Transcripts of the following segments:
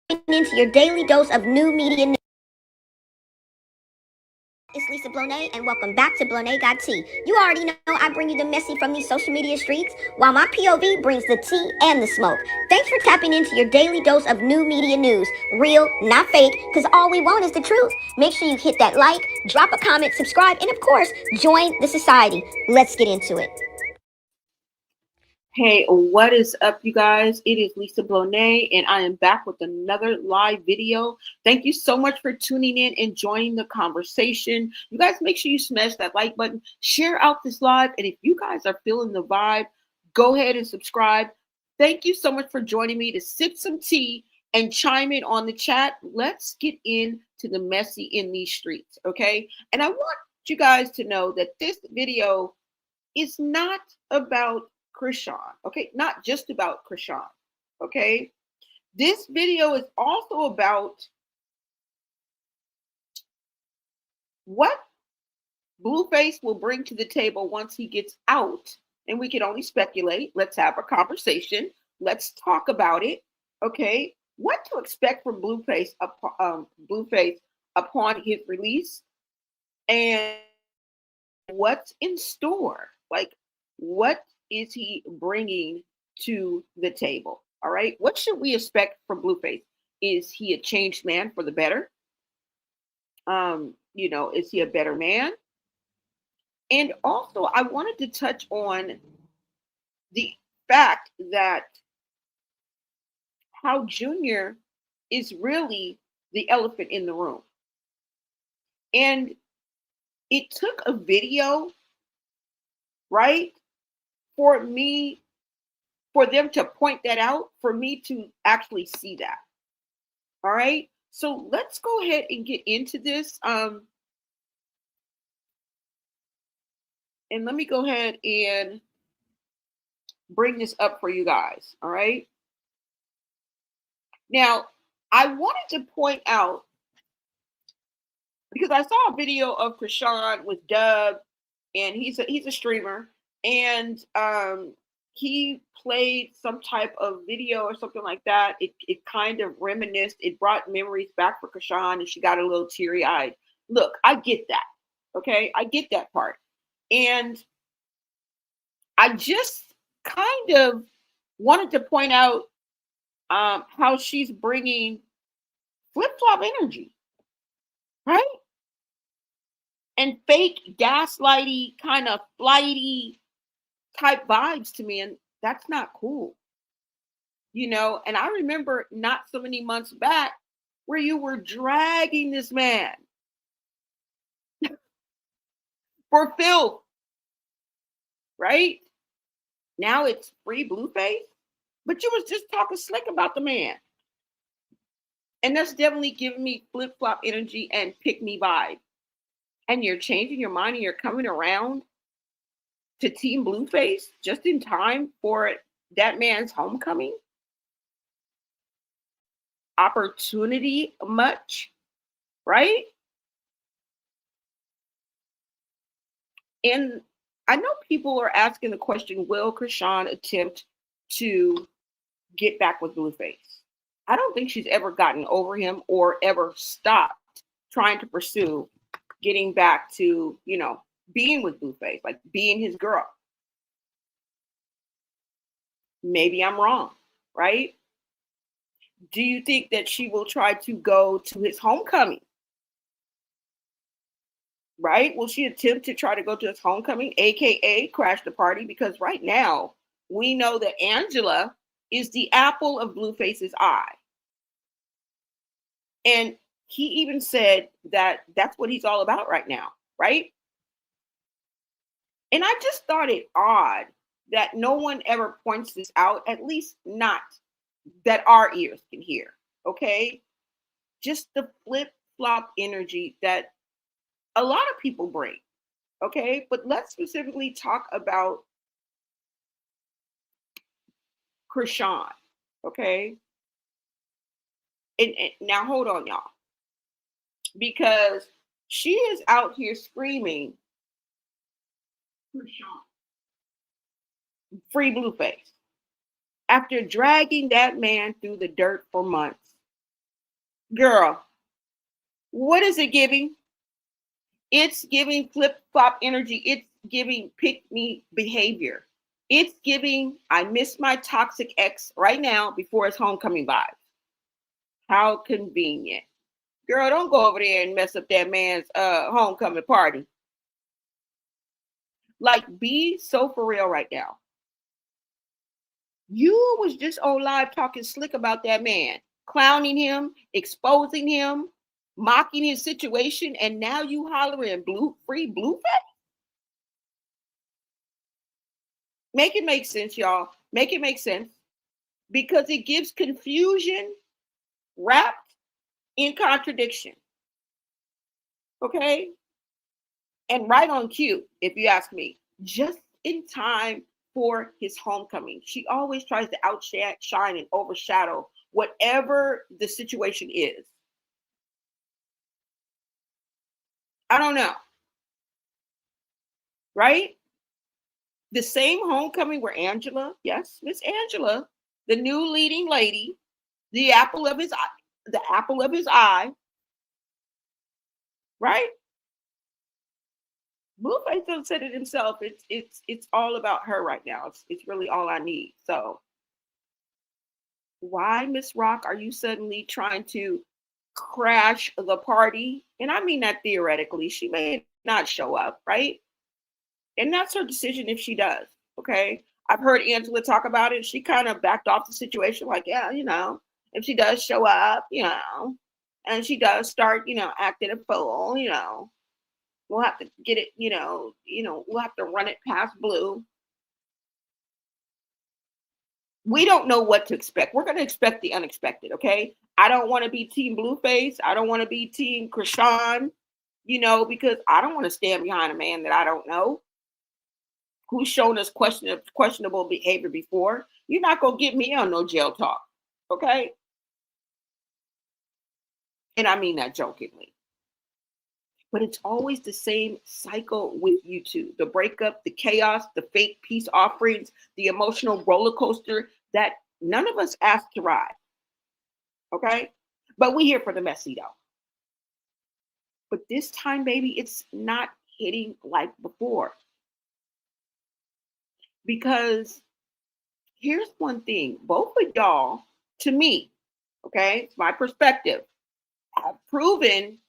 into your daily dose of new media news. It's Lisa Blonay, and welcome back to Blonay Got Tea. You already know I bring you the messy from these social media streets, while my POV brings the tea and the smoke. Thanks for tapping into your daily dose of new media news. Real, not fake, because all we want is the truth. Make sure you hit that like, drop a comment, subscribe, and of course, join the society. Let's get into it. Hey, what is up, you guys? It is Lisa Blonay, and I am back with another live video. Thank you so much for tuning in and joining the conversation. You guys, make sure you smash that like button, share out this live, and if you guys are feeling the vibe, go ahead and subscribe. Thank you so much for joining me to sip some tea and chime in on the chat. Let's get into the messy in these streets, okay? And I want you guys to know that this video is not about Chrisean, okay? Not just about Chrisean, okay? This video is also about what Blueface will bring to the table once he gets out. And we can only speculate. Let's have a conversation. Let's talk about it, okay? What to expect from Blueface upon his release, and what's in store? Like, what is he bringing to the table? All right. What should we expect from Blueface? Is he a changed man for the better? Is he a better man? And also, I wanted to touch on the fact that how Junior is really the elephant in the room. And it took a video, right, for them to point that out, for me to actually see that. All right. So let's go ahead and get into this. And let me go ahead and bring this up for you guys. All right. Now, I wanted to point out, because I saw a video of Chrisean with Dub, and he's a streamer, and he played some type of video or something like that. It kind of reminisced. It brought memories back for Chrisean, and she got a little teary-eyed. Look, I get that. Okay, I get that part. And I just kind of wanted to point out how she's bringing flip-flop energy, right? And fake gaslighty, kind of flighty type vibes to me, and that's not cool. And I remember not so many months back where you were dragging this man for filth, right? Now it's free Blueface, but you was just talking slick about the man. And that's definitely giving me flip-flop energy and pick-me vibe. And you're changing your mind and you're coming around to Team Blueface just in time for that man's homecoming. Opportunity much, right? And I know people are asking the question, will Chrisean attempt to get back with Blueface? I don't think she's ever gotten over him or ever stopped trying to pursue getting back to, being with Blueface, like being his girl. Maybe I'm wrong, right? Do you think that she will try to go to his homecoming? Right? Will she attempt to try to go to his homecoming, aka crash the party? Because right now we know that Angela is the apple of Blueface's eye. And he even said that that's what he's all about right now, right? And I just thought it odd that no one ever points this out, at least not that our ears can hear, okay? Just the flip-flop energy that a lot of people bring, okay? But let's specifically talk about Chrisean, okay? And now hold on, y'all, because she is out here screaming, Chrisean, free Blueface, after dragging that man through the dirt for months. Girl, what is it giving? It's giving flip flop energy. It's giving pick me behavior. It's giving I miss my toxic ex right now before his homecoming vibe. How convenient. Girl, don't go over there and mess up that man's homecoming party. Like, be so for real right now. You was just on live talking slick about that man, clowning him, exposing him, mocking his situation, and now you hollering free Blueface? Make it make sense, y'all. Make it make sense. Because it gives confusion wrapped in contradiction. Okay? And right on cue, if you ask me, just in time for his homecoming. She always tries to outshine and overshadow whatever the situation is. I don't know. Right? The same homecoming where Angela, yes, Miss Angela, the new leading lady, the apple of his eye, right? Blueface done said it himself. It's all about her right now. It's really all I need. So why, Miss Rock, are you suddenly trying to crash the party? And I mean that theoretically. She may not show up, right? And that's her decision if she does. Okay. I've heard Angela talk about it. She kind of backed off the situation, like, yeah, if she does show up, and she does start, acting a fool, we'll have to get it, we'll have to run it past Blue. We don't know what to expect. We're going to expect the unexpected, okay? I don't want to be Team Blueface. I don't want to be Team Chrisean, because I don't want to stand behind a man that I don't know who's shown us questionable behavior before. You're not going to get me on no jail talk, okay? And I mean that jokingly. But it's always the same cycle with you two. The breakup, the chaos, the fake peace offerings, the emotional roller coaster that none of us asked to ride. Okay? But we here for the messy though. But this time, baby, it's not hitting like before. Because here's one thing, both of y'all, to me, okay, it's my perspective, have proven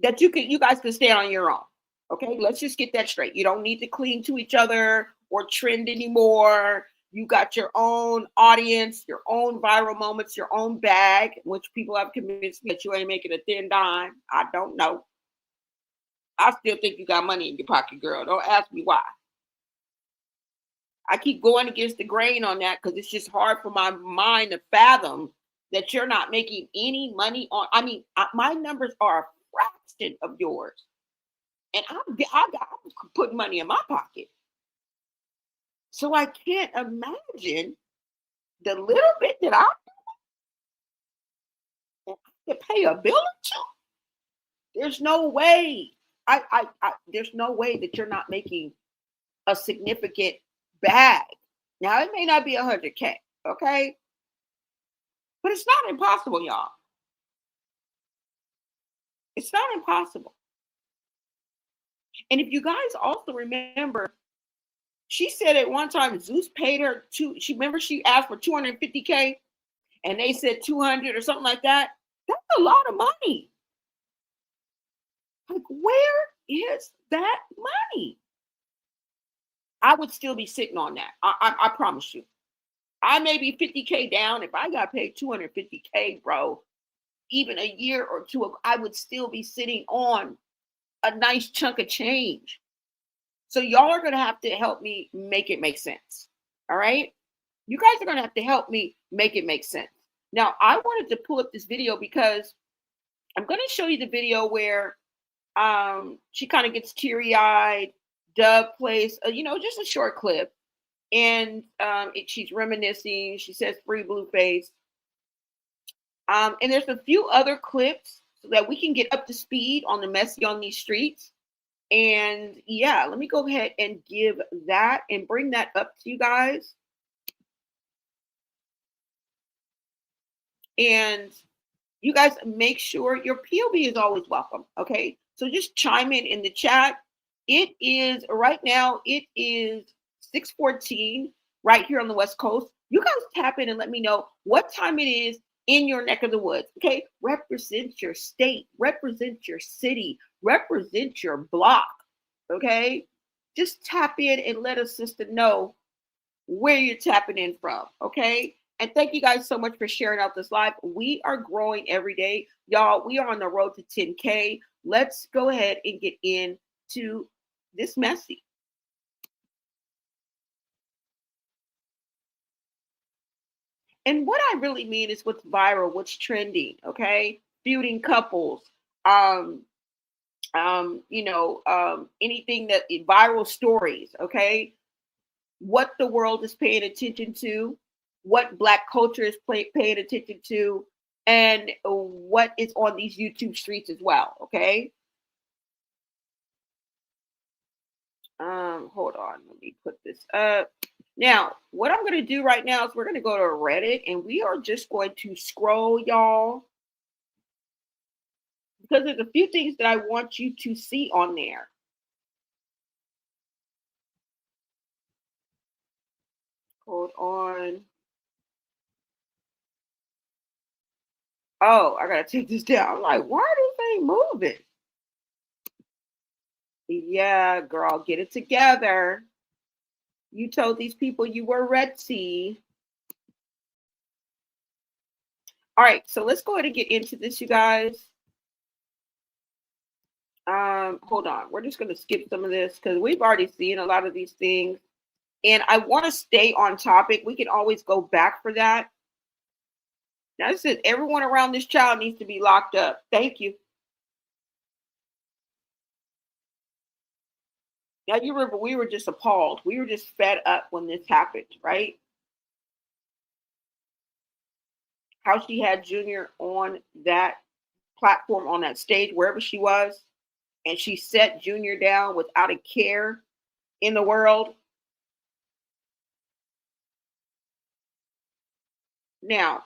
that you guys can stand on your own. Okay, let's just get that straight. You don't need to cling to each other or trend anymore. You got your own audience, your own viral moments, your own bag, which people have convinced me that you ain't making a thin dime. I don't know. I still think you got money in your pocket, girl. Don't ask me why. I keep going against the grain on that because it's just hard for my mind to fathom that you're not making any money on. I mean, my numbers are a fraction of yours, and I got putting money in my pocket, so I can't imagine the little bit that I have to pay a bill or two. There's no way. There's no way that you're not making a significant bag. Now it may not be 100K, okay, but it's not impossible, y'all. It's not impossible. And if you guys also remember, she said at one time Zeus paid her she asked for 250K and they said 200 or something like that. That's a lot of money. Like, where is that money? I would still be sitting on that. I promise you. I may be 50K down. If I got paid 250K, bro, even a year or two ago, I would still be sitting on a nice chunk of change. So y'all are going to have to help me make it make sense. All right? You guys are going to have to help me make it make sense. Now, I wanted to pull up this video because I'm going to show you the video where she kind of gets teary-eyed. Dove plays, just a short clip. And she's reminiscing. She says, "Free Blueface." And there's a few other clips so that we can get up to speed on the messy on these streets. And yeah, let me go ahead and give that and bring that up to you guys. And You guys make sure your POV is always welcome. Okay. So just chime in the chat. It is right now, it is 6:14 right here on the West Coast. You guys tap in and let me know what time it is in your neck of the woods. Okay. Represent your state, represent your city, represent your block. Okay. Just tap in and let a sister know where you're tapping in from. Okay. And thank you guys so much for sharing out this live. We are growing every day. Y'all, we are on the road to 10K. Let's go ahead and get into this messy. And what I really mean is what's viral, what's trending, okay? Feuding couples, anything that viral stories, okay? What the world is paying attention to, what Black culture is paying attention to, and what is on these YouTube streets as well, okay? Hold on, let me put this up. Now, what I'm going to do right now is we're going to go to Reddit and we are just going to scroll, y'all, because there's a few things that I want you to see on there. Hold on. Oh, I got to take this down. I'm like, why are this thing moving? Yeah, girl, get it together. You told these people you were Red Sea. All right, so let's go ahead and get into this, you guys. Hold on. We're just going to skip some of this because we've already seen a lot of these things. And I want to stay on topic. We can always go back for that. That's it. Everyone around this child needs to be locked up. Thank you. Now, you remember, we were just appalled. We were just fed up when this happened, right? How she had Junior on that platform, on that stage, wherever she was, and she set Junior down without a care in the world. Now,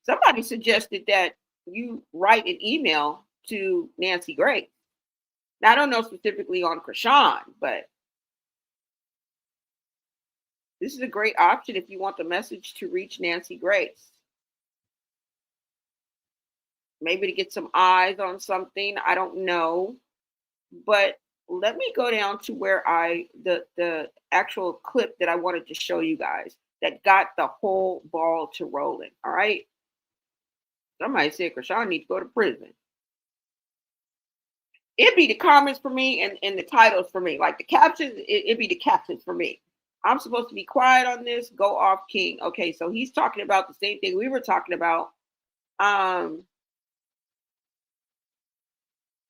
somebody suggested that you write an email to Nancy Grace. Now, I don't know specifically on Chrisean, but this is a great option if you want the message to reach Nancy Grace. Maybe to get some eyes on something. I don't know. But let me go down to where the actual clip that I wanted to show you guys that got the whole ball to rolling. All right. Somebody said Chrisean needs to go to prison. It'd be the comments for me and the titles for me. Like the captions, it'd be the captions for me. I'm supposed to be quiet on this. Go off, King. Okay, so he's talking about the same thing we were talking about.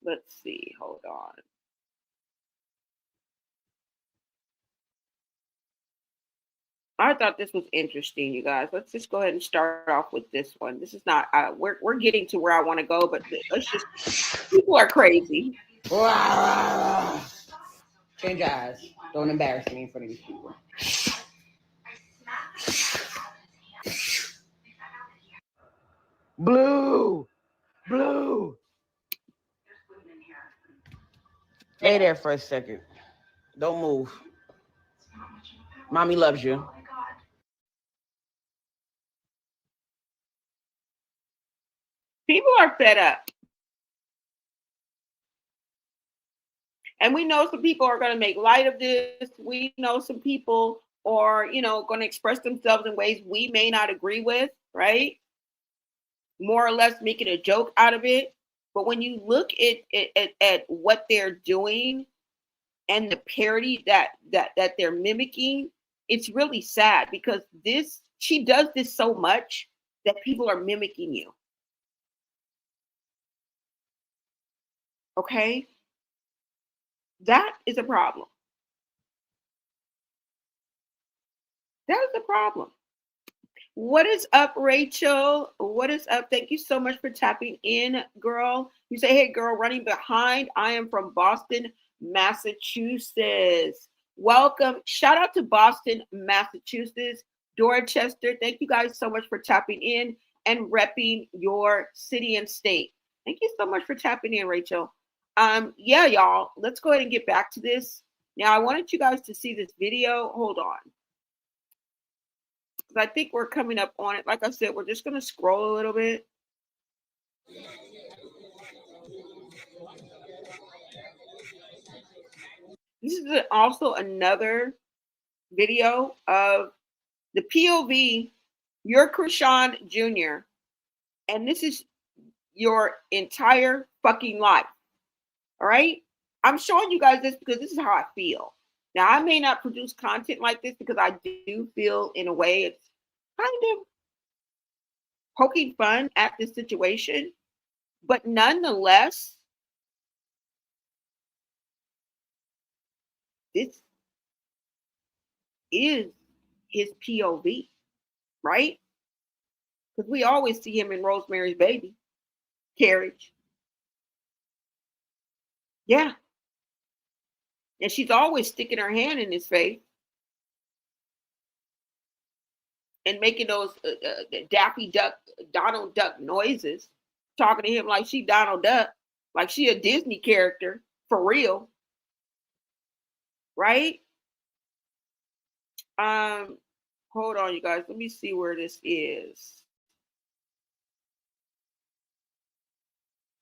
Let's see. Hold on. I thought this was interesting, you guys. Let's just go ahead and start off with this one. This is not. We're getting to where I want to go, but let's just. People are crazy. Change your eyes. Don't embarrass me in front of these people. Blue. Stay there for a second. Don't move. Mommy loves you. People are fed up. And we know some people are going to make light of this. We know some people are, going to express themselves in ways we may not agree with, right? More or less making a joke out of it. But when you look at what they're doing and the parody that they're mimicking, it's really sad because she does this so much that people are mimicking you. Okay? That is a problem. That is a problem. What is up, Rachel? What is up? Thank you so much for tapping in, girl. You say, hey, girl, running behind. I am from Boston, Massachusetts. Welcome. Shout out to Boston, Massachusetts. Dorchester, thank you guys so much for tapping in and repping your city and state. Thank you so much for tapping in, Rachel. Yeah, y'all, let's go ahead and get back to this. Now, I wanted you guys to see this video. Hold on. Because I think we're coming up on it. Like I said, we're just going to scroll a little bit. This is also another video of the POV. You're Chrisean Jr., and this is your entire fucking life. All right? I'm showing you guys this because this is how I feel. Now, I may not produce content like this because I do feel, in a way, it's kind of poking fun at this situation. But nonetheless, this is his POV, right? Because we always see him in Rosemary's Baby, Carriage. Yeah. And she's always sticking her hand in his face and making those Daffy Duck, Donald Duck noises, talking to him like she Donald Duck, like she a Disney character, for real. Right? Hold on, you guys. Let me see where this is.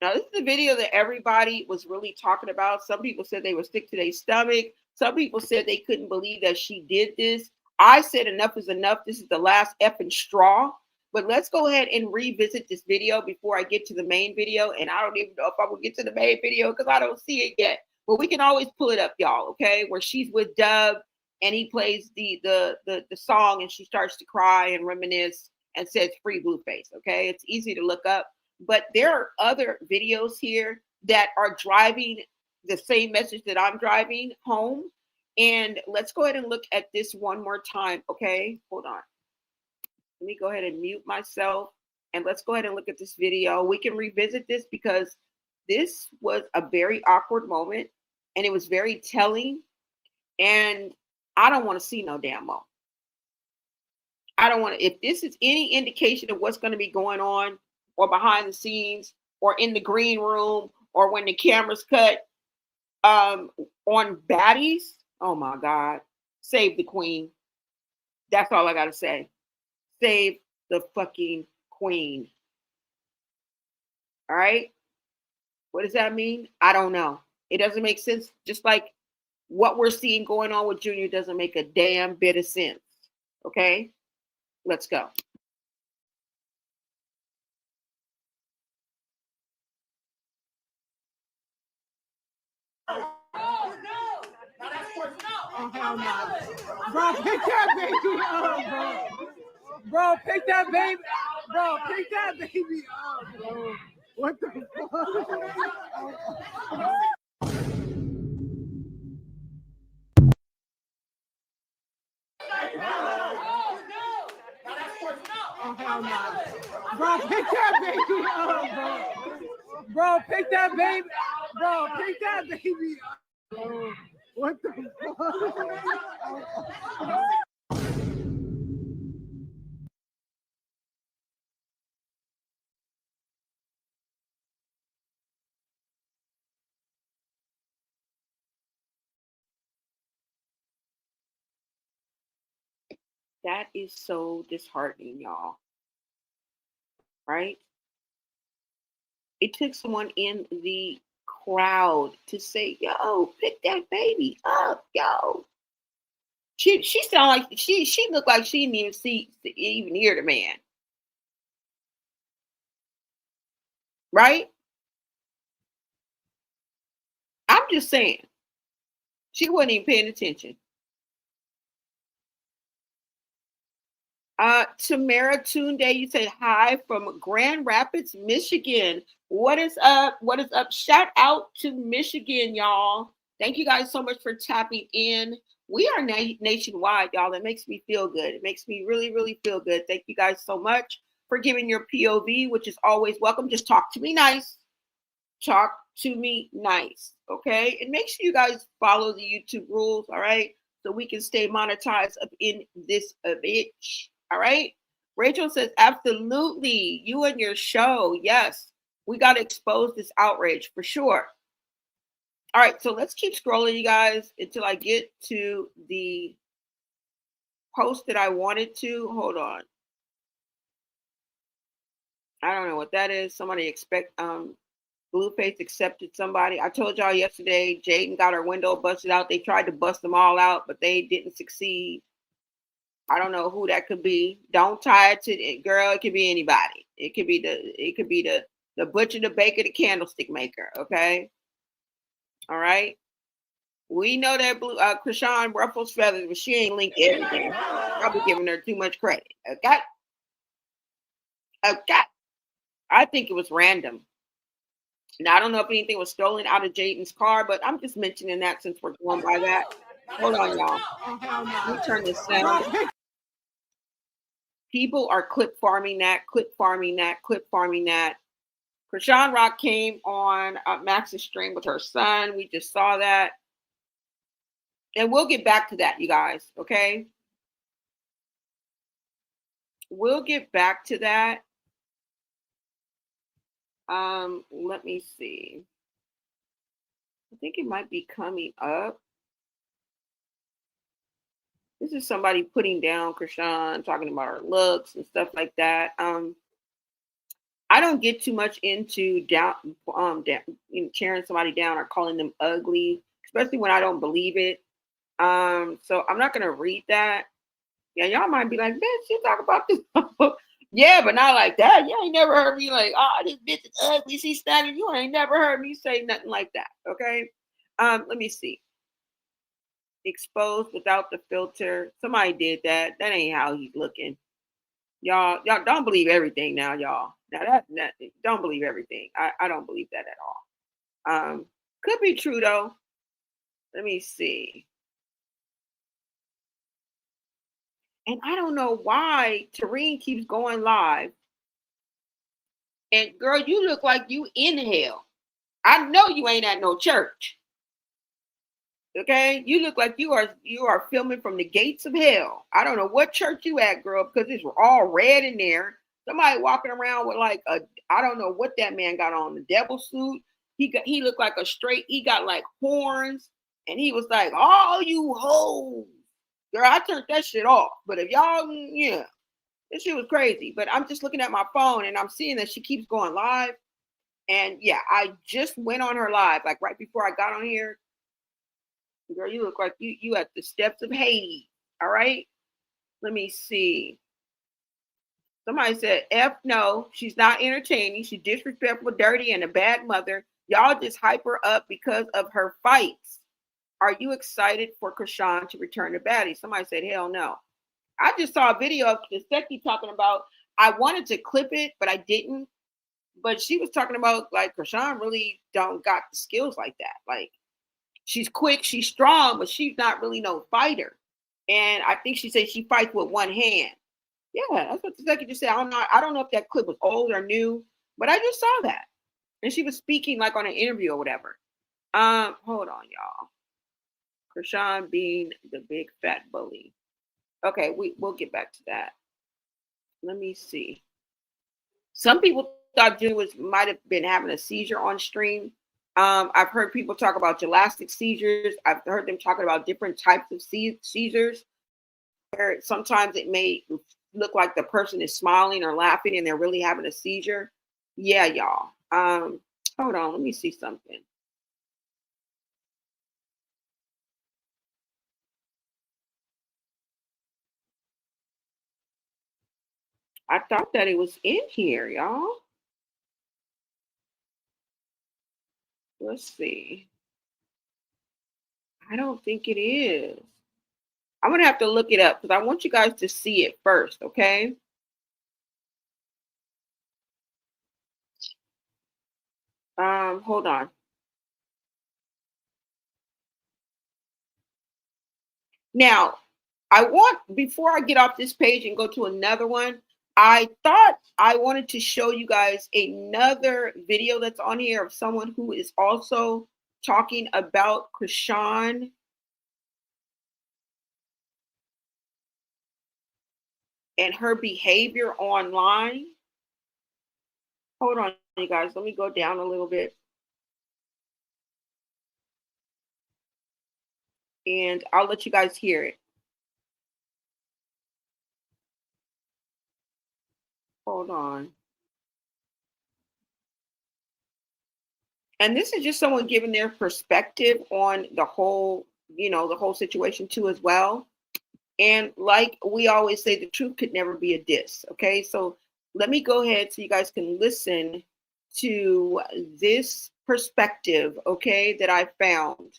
Now, this is a video that everybody was really talking about. Some people said they would stick to their stomach. Some people said they couldn't believe that she did this. I said enough is enough. This is the last effing straw. But let's go ahead and revisit this video before I get to the main video. And I don't even know if I will get to the main video because I don't see it yet. But we can always pull it up, y'all, okay? Where she's with Dub and he plays the song and she starts to cry and reminisce and says free Blueface, okay? It's easy to look up. But there are other videos here that are driving the same message that I'm driving home. And let's go ahead and look at this one more time, okay? Hold on. Let me go ahead and mute myself. And let's go ahead and look at this video. We can revisit this because this was a very awkward moment. And it was very telling. And I don't want to see no damn more. I don't want to. If this is any indication of what's going to be going on, or behind the scenes, or in the green room, or when the cameras cut on baddies. Oh my God. Save the queen. That's all I got to say. Save the fucking queen. All right? What does that mean? I don't know. It doesn't make sense. Just like what we're seeing going on with Junior doesn't make a damn bit of sense. Okay? Let's go. Oh, hell no. Bro, pick that baby up, bro. Bro, pick that baby. Bro, pick that baby up, bro. What the fuck? Oh, hell no. Bro, pick that baby up, bro. Bro, pick that baby. Bro, pick that baby up, bro. What the fuck? That is so disheartening, y'all. Right? It took someone in the crowd to say, yo, pick that baby up, yo. She sounded like she looked like she didn't even hear the man. Right? I'm just saying. She wasn't even paying attention. Tamara Tunde, you said hi from Grand Rapids, Michigan. What is up? What is up? Shout out to Michigan, y'all. Thank you guys so much for tapping in. We are nationwide, y'all. It makes me feel good. It makes me really, really feel good. Thank you guys so much for giving your POV, which is always welcome. Just talk to me nice. Talk to me nice, okay? And make sure you guys follow the YouTube rules, all right? so we can stay monetized up in this bitch. All right. Rachel says, absolutely. You and your show. Yes. We got to expose this outrage for sure. All right. So let's keep scrolling, you guys, until I get to the post that I wanted to. Hold on. I don't know what that is. Somebody Blueface accepted somebody. I told y'all yesterday, Jaden got her window busted out. They tried to bust them all out, but they didn't succeed. I don't know who that could be. Don't tie it to it, girl. It could be anybody. It could be the butcher, the baker, the candlestick maker. Okay. All right. We know that Chrisean ruffles feathers, but she ain't linked everything. Probably giving her too much credit. Okay. Okay. I think it was random. Now, I don't know if anything was stolen out of Jaden's car, but I'm just mentioning that since we're going by that. Hold on, y'all. Let me turn this down. People are clip farming that. Chrisean Rock came on Max's stream with her son. We just saw that. And we'll get back to that, you guys, okay? We'll get back to that. Let me see. I think it might be coming up. This is somebody putting down Chrisean, talking about her looks and stuff like that. I don't get too much into tearing somebody down or calling them ugly, especially when I don't believe it. So I'm not gonna read that. Yeah, y'all might be like, bitch, you talk about this. Yeah, but not like that. You ain't never heard me like, oh, this bitch is ugly. She's standing. You ain't never heard me say nothing like that. Okay. Let me see. Exposed without the filter. Somebody did that. That ain't how he's looking. Y'all don't believe everything now, y'all. Now that don't believe everything. I don't believe that at all. Could be true though. Let me see. And I don't know why Tareen keeps going live. And girl, you look like you in hell. I know you ain't at no church. Okay, you look like you are filming from the gates of hell. I don't know what church you at, girl, because it's all red in there. Somebody walking around with like I don't know what that man got on, the devil suit. He looked like he got like horns, and he was like, "Oh, you hoes." Girl, I turned that shit off. But if y'all, yeah, this shit was crazy. But I'm just looking at my phone and I'm seeing that she keeps going live. And yeah, I just went on her live, like right before I got on here. Girl, you look like you at the steps of Hades. All right. Let me see. Somebody said, F no, she's not entertaining. She's disrespectful, dirty, and a bad mother. Y'all just hype her up because of her fights. Are you excited for Chrisean to return to baddie? Somebody said, hell no. I just saw a video of Kiseki talking about, I wanted to clip it, but I didn't. But she was talking about like Chrisean really don't got the skills like that. Like she's quick, she's strong, but she's not really no fighter. And I think she said she fights with one hand. Yeah, that's what Kiseki just said. I don't know if that clip was old or new, but I just saw that. And she was speaking like on an interview or whatever. Hold on, y'all. Chrisean being the big fat bully. Okay, we'll get back to that. Let me see. Some people thought June might have been having a seizure on stream. I've heard people talk about gelastic seizures. I've heard them talking about different types of seizures. Where sometimes it may look like the person is smiling or laughing and they're really having a seizure. Yeah, y'all. Hold on, let me see something. I thought that it was in here, y'all. Let's see. I don't think it is. I'm going to have to look it up because I want you guys to see it first, okay? Hold on. Now, before I get off this page and go to another one, I thought I wanted to show you guys another video that's on here of someone who is also talking about Chrisean and her behavior online. Hold on, you guys. Let me go down a little bit. And I'll let you guys hear it. Hold on. And this is just someone giving their perspective on the whole, the whole situation too as well. And like we always say, the truth could never be a diss. Okay, so let me go ahead so you guys can listen to this perspective, okay, that I found.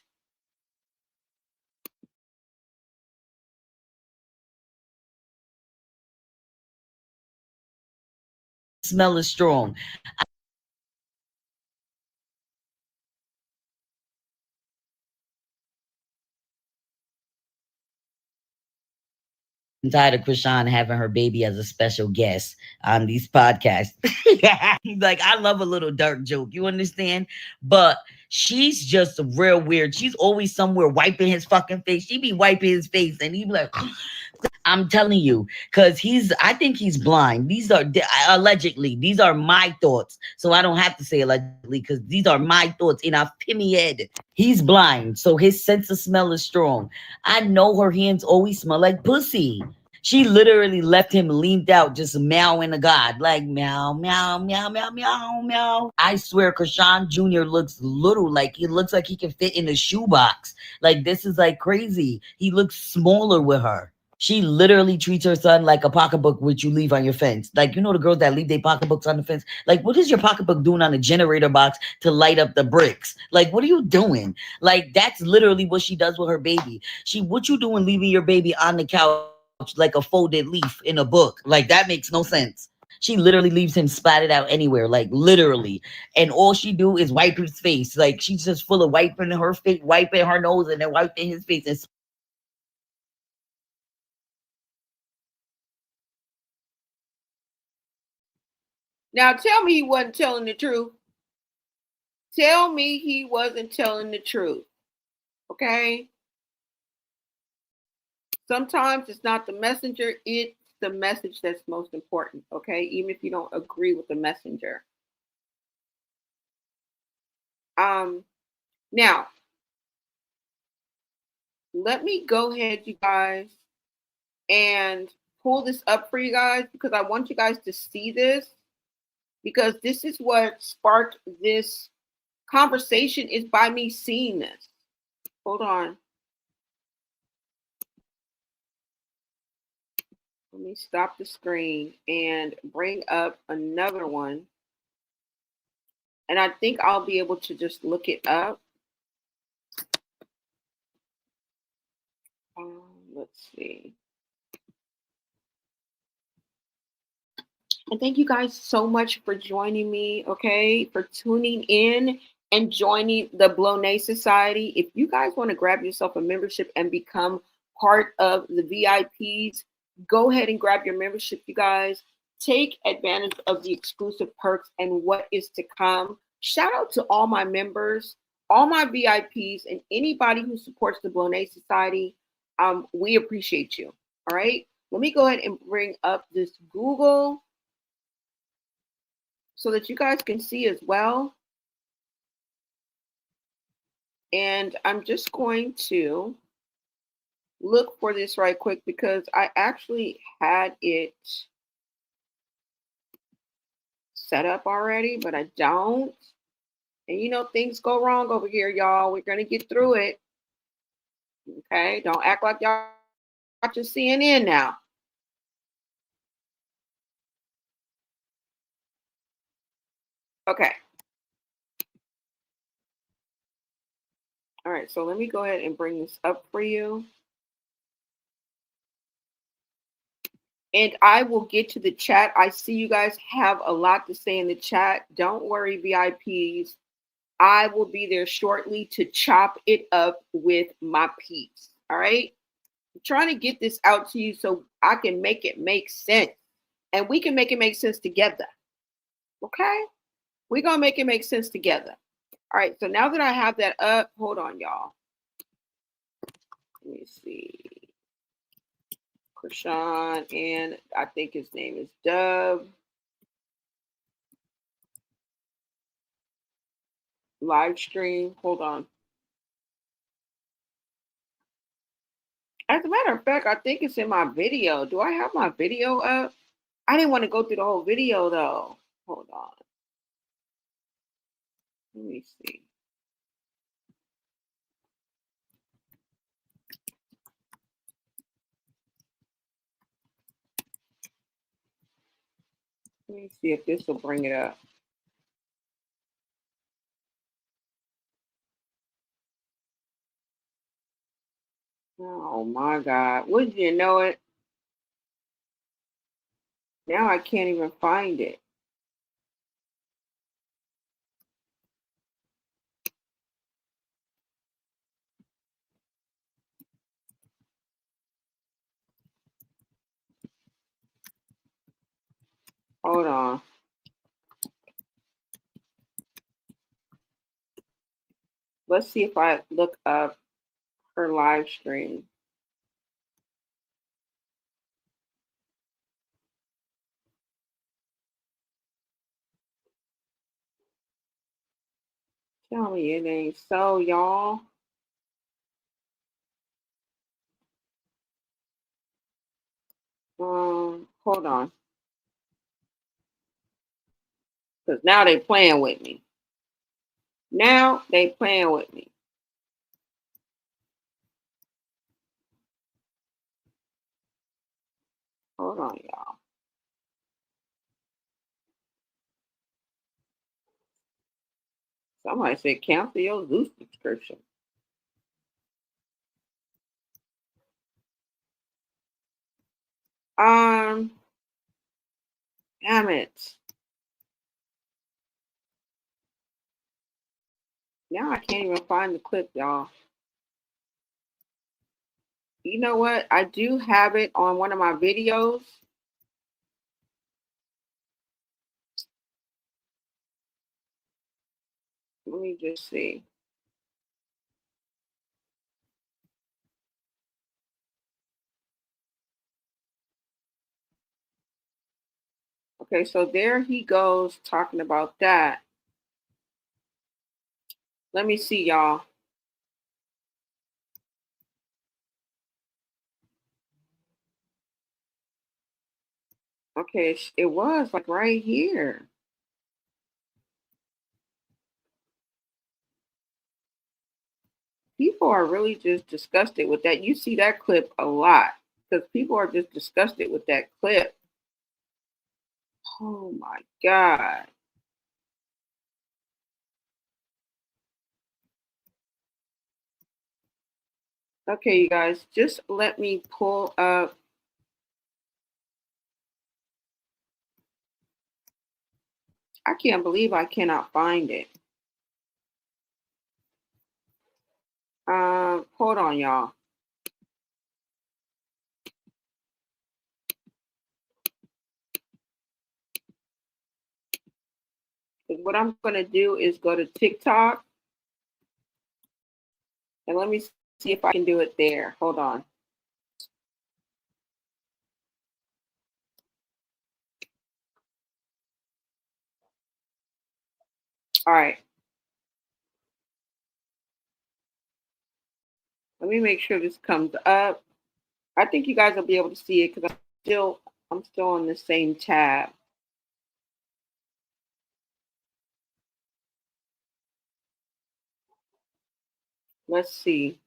Smell is strong. I'm tired of Chrisean having her baby as a special guest on these podcasts. Like, I love a little dark joke, you understand? But she's just real weird. She's always somewhere wiping his fucking face. She be wiping his face and he be like, I'm telling you, because I think he's blind. These are allegedly, these are my thoughts. So I don't have to say allegedly because these are my thoughts in a pimmy head. He's blind, so his sense of smell is strong. I know her hands always smell like pussy. She literally left him leaned out, just meowing to God, like meow, meow, meow, meow, meow, meow. I swear, Chrisean Jr. looks little, like he looks like he can fit in a shoebox. Like, this is like crazy. He looks smaller with her. She literally treats her son like a pocketbook which you leave on your fence. Like, the girls that leave their pocketbooks on the fence. Like, what is your pocketbook doing on a generator box to light up the bricks? Like, what are you doing? Like, that's literally what she does with her baby. What you doing leaving your baby on the couch like a folded leaf in a book? Like, that makes no sense. She literally leaves him splattered out anywhere, like literally. And all she do is wipe his face. Like, she's just full of wiping her face, wiping her nose, and then wiping his face. And now tell me he wasn't telling the truth. Tell me he wasn't telling the truth. Okay? Sometimes it's not the messenger, it's the message that's most important. Okay? Even if you don't agree with the messenger. Now, let me go ahead, you guys, and pull this up for you guys because I want you guys to see this, because this is what sparked this conversation, is by me seeing this. Hold on. Let me stop the screen and bring up another one. And I think I'll be able to just look it up. Let's see. And thank you guys so much for joining me, okay? For tuning in and joining the Blonay Society. If you guys want to grab yourself a membership and become part of the VIPs, go ahead and grab your membership, you guys. Take advantage of the exclusive perks and what is to come. Shout out to all my members, all my VIPs, and anybody who supports the Blonay Society. We appreciate you, all right? Let me go ahead and bring up this Google so that you guys can see as well. And I'm just going to look for this right quick because I actually had it set up already, but I don't. And things go wrong over here, y'all. We're going to get through it. Okay, don't act like y'all watching CNN now. Okay. All right, so let me go ahead and bring this up for you. And I will get to the chat. I see you guys have a lot to say in the chat. Don't worry, VIPs. I will be there shortly to chop it up with my peeps. All right? I'm trying to get this out to you so I can make it make sense. And we can make it make sense together. Okay? We're going to make it make sense together. All right, so now that I have that up, hold on, y'all. Let me see. Chrisean, and I think his name is Dub. Live stream. Hold on. As a matter of fact, I think it's in my video. Do I have my video up? I didn't want to go through the whole video though. Hold on. Let me see. Let me see if this will bring it up. Oh my God. Wouldn't you know it? Now I can't even find it. Hold on. Let's see if I look up her live stream. Tell me it ain't so, y'all. Hold on. Because now they playing with me. Now they playing with me. Hold on, y'all. Somebody said cancel your Zeus subscription. Damn it. Now I can't even find the clip, y'all. You know what? I do have it on one of my videos. Let me just see. Okay, so there he goes talking about that. Let me see, y'all. Okay, it was like right here. People are really just disgusted with that. You see that clip a lot because people are just disgusted with that clip. Oh my God. Okay, you guys, just let me pull up. I can't believe I cannot find it. Hold on, y'all. What I'm going to do is go to TikTok and let me see if I can do it there. Hold on. All right. Let me make sure this comes up. I think you guys will be able to see it because I'm still on the same tab. Let's see.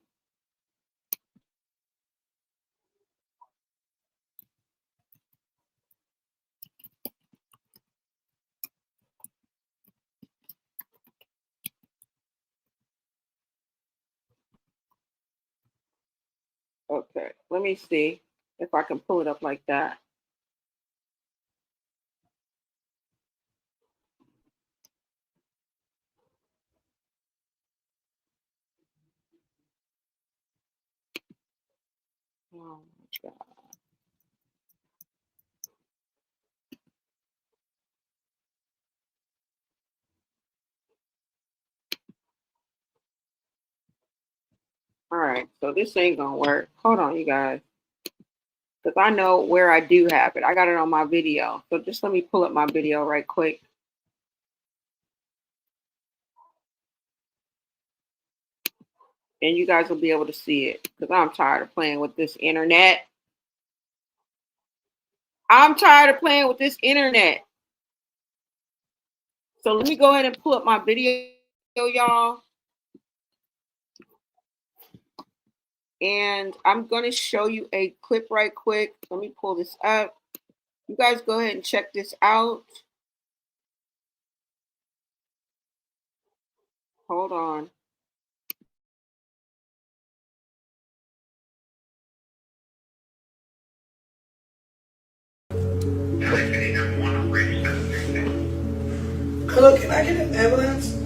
Okay, let me see if I can pull it up like that. Oh my God. All right, so this ain't gonna work. Hold on, you guys. because I know where I do have it. I got it on my video. So just let me pull up my video right quick. And you guys will be able to see it because I'm tired of playing with this internet. I'm tired of playing with this internet. So let me go ahead and pull up my video, y'all. And I'm going to show you a clip right quick. Let me pull this up. You guys go ahead and check this out. Hold on. Hello, can I get an ambulance?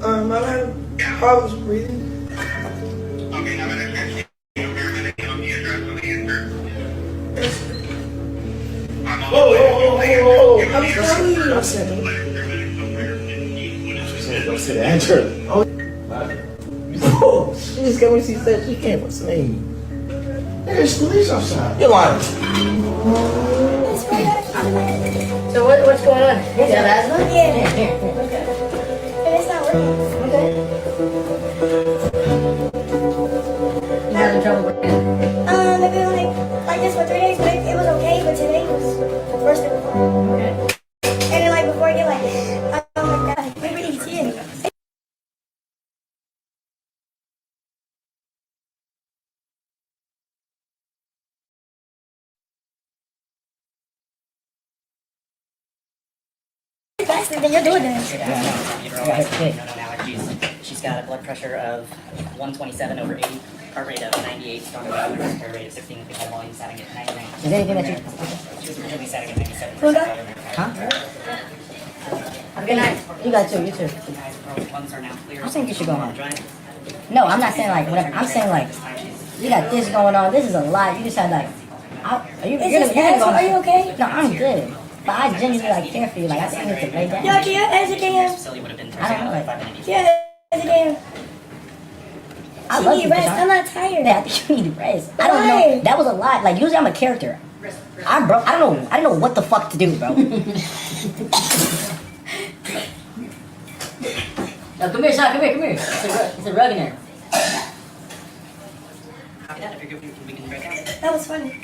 I'm having problems breathing. Okay, now I'm going to paramedic on the address on the answer. Whoa. I'm sorry. One second. She said, don't say the answer. Oh, she just got me. She said she can't. What's the name? There's police outside. You're lying. So what's going on? You got asthma? Yeah. And it's not working. Okay. You having trouble breathing? They've been like this for 3 days, but it was okay. But today was worse than before. Okay. And then like before I get like, oh my god, my breathing's in. Faster than you're doing this. Allergies. She's got a blood pressure of 127 over 80, heart rate of 98, strong valvular, heart rate of 16, the whole volume setting at 99. Is there anything that you... She was originally setting at 97. Huh? Have a good night. You got two, you too. Lungs are now clear. I think you should go home. Drive. No, I'm not saying like whatever. I'm saying like, you got this going on. This is a lot. You just had like... Are you, Is this asshole? Are you okay? No, I'm good. But I genuinely like care for you. Like I think you need to lay down. Yo, do you have Ezekam? Facility would have been I don't know, like- 5 minutes. Do you have Ezekam? I She love need you, rest. Deshaun. I'm not tired. Yeah, I think you need rest. I don't Why? know. That was a lot. Like usually I'm a character. Bro. I don't know. I don't know what the fuck to do, bro. No, come here, Sean. Come here. It's a rug in there. Copy that. If you're good, we can break out. That was funny.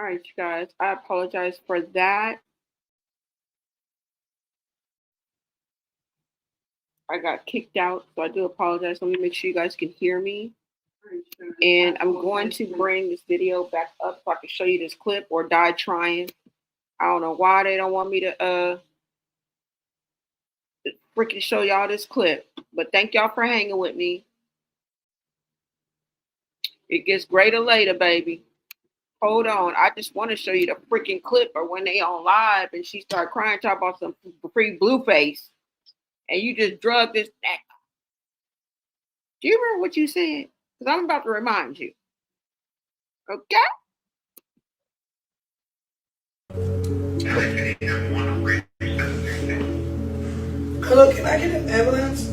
All right, you guys. I apologize for that. I got kicked out, so I do apologize. Let me make sure you guys can hear me. And I'm going to bring this video back up so I can show you this clip or die trying. I don't know why they don't want me to freaking show y'all this clip. But thank y'all for hanging with me. It gets greater later, baby. Hold on. I just want to show you the freaking clip or when they on live and she started crying, talking about some free Blueface. And you just drug this. Do you remember what you said? Because I'm about to remind you. Okay? Hello, can I get an ambulance?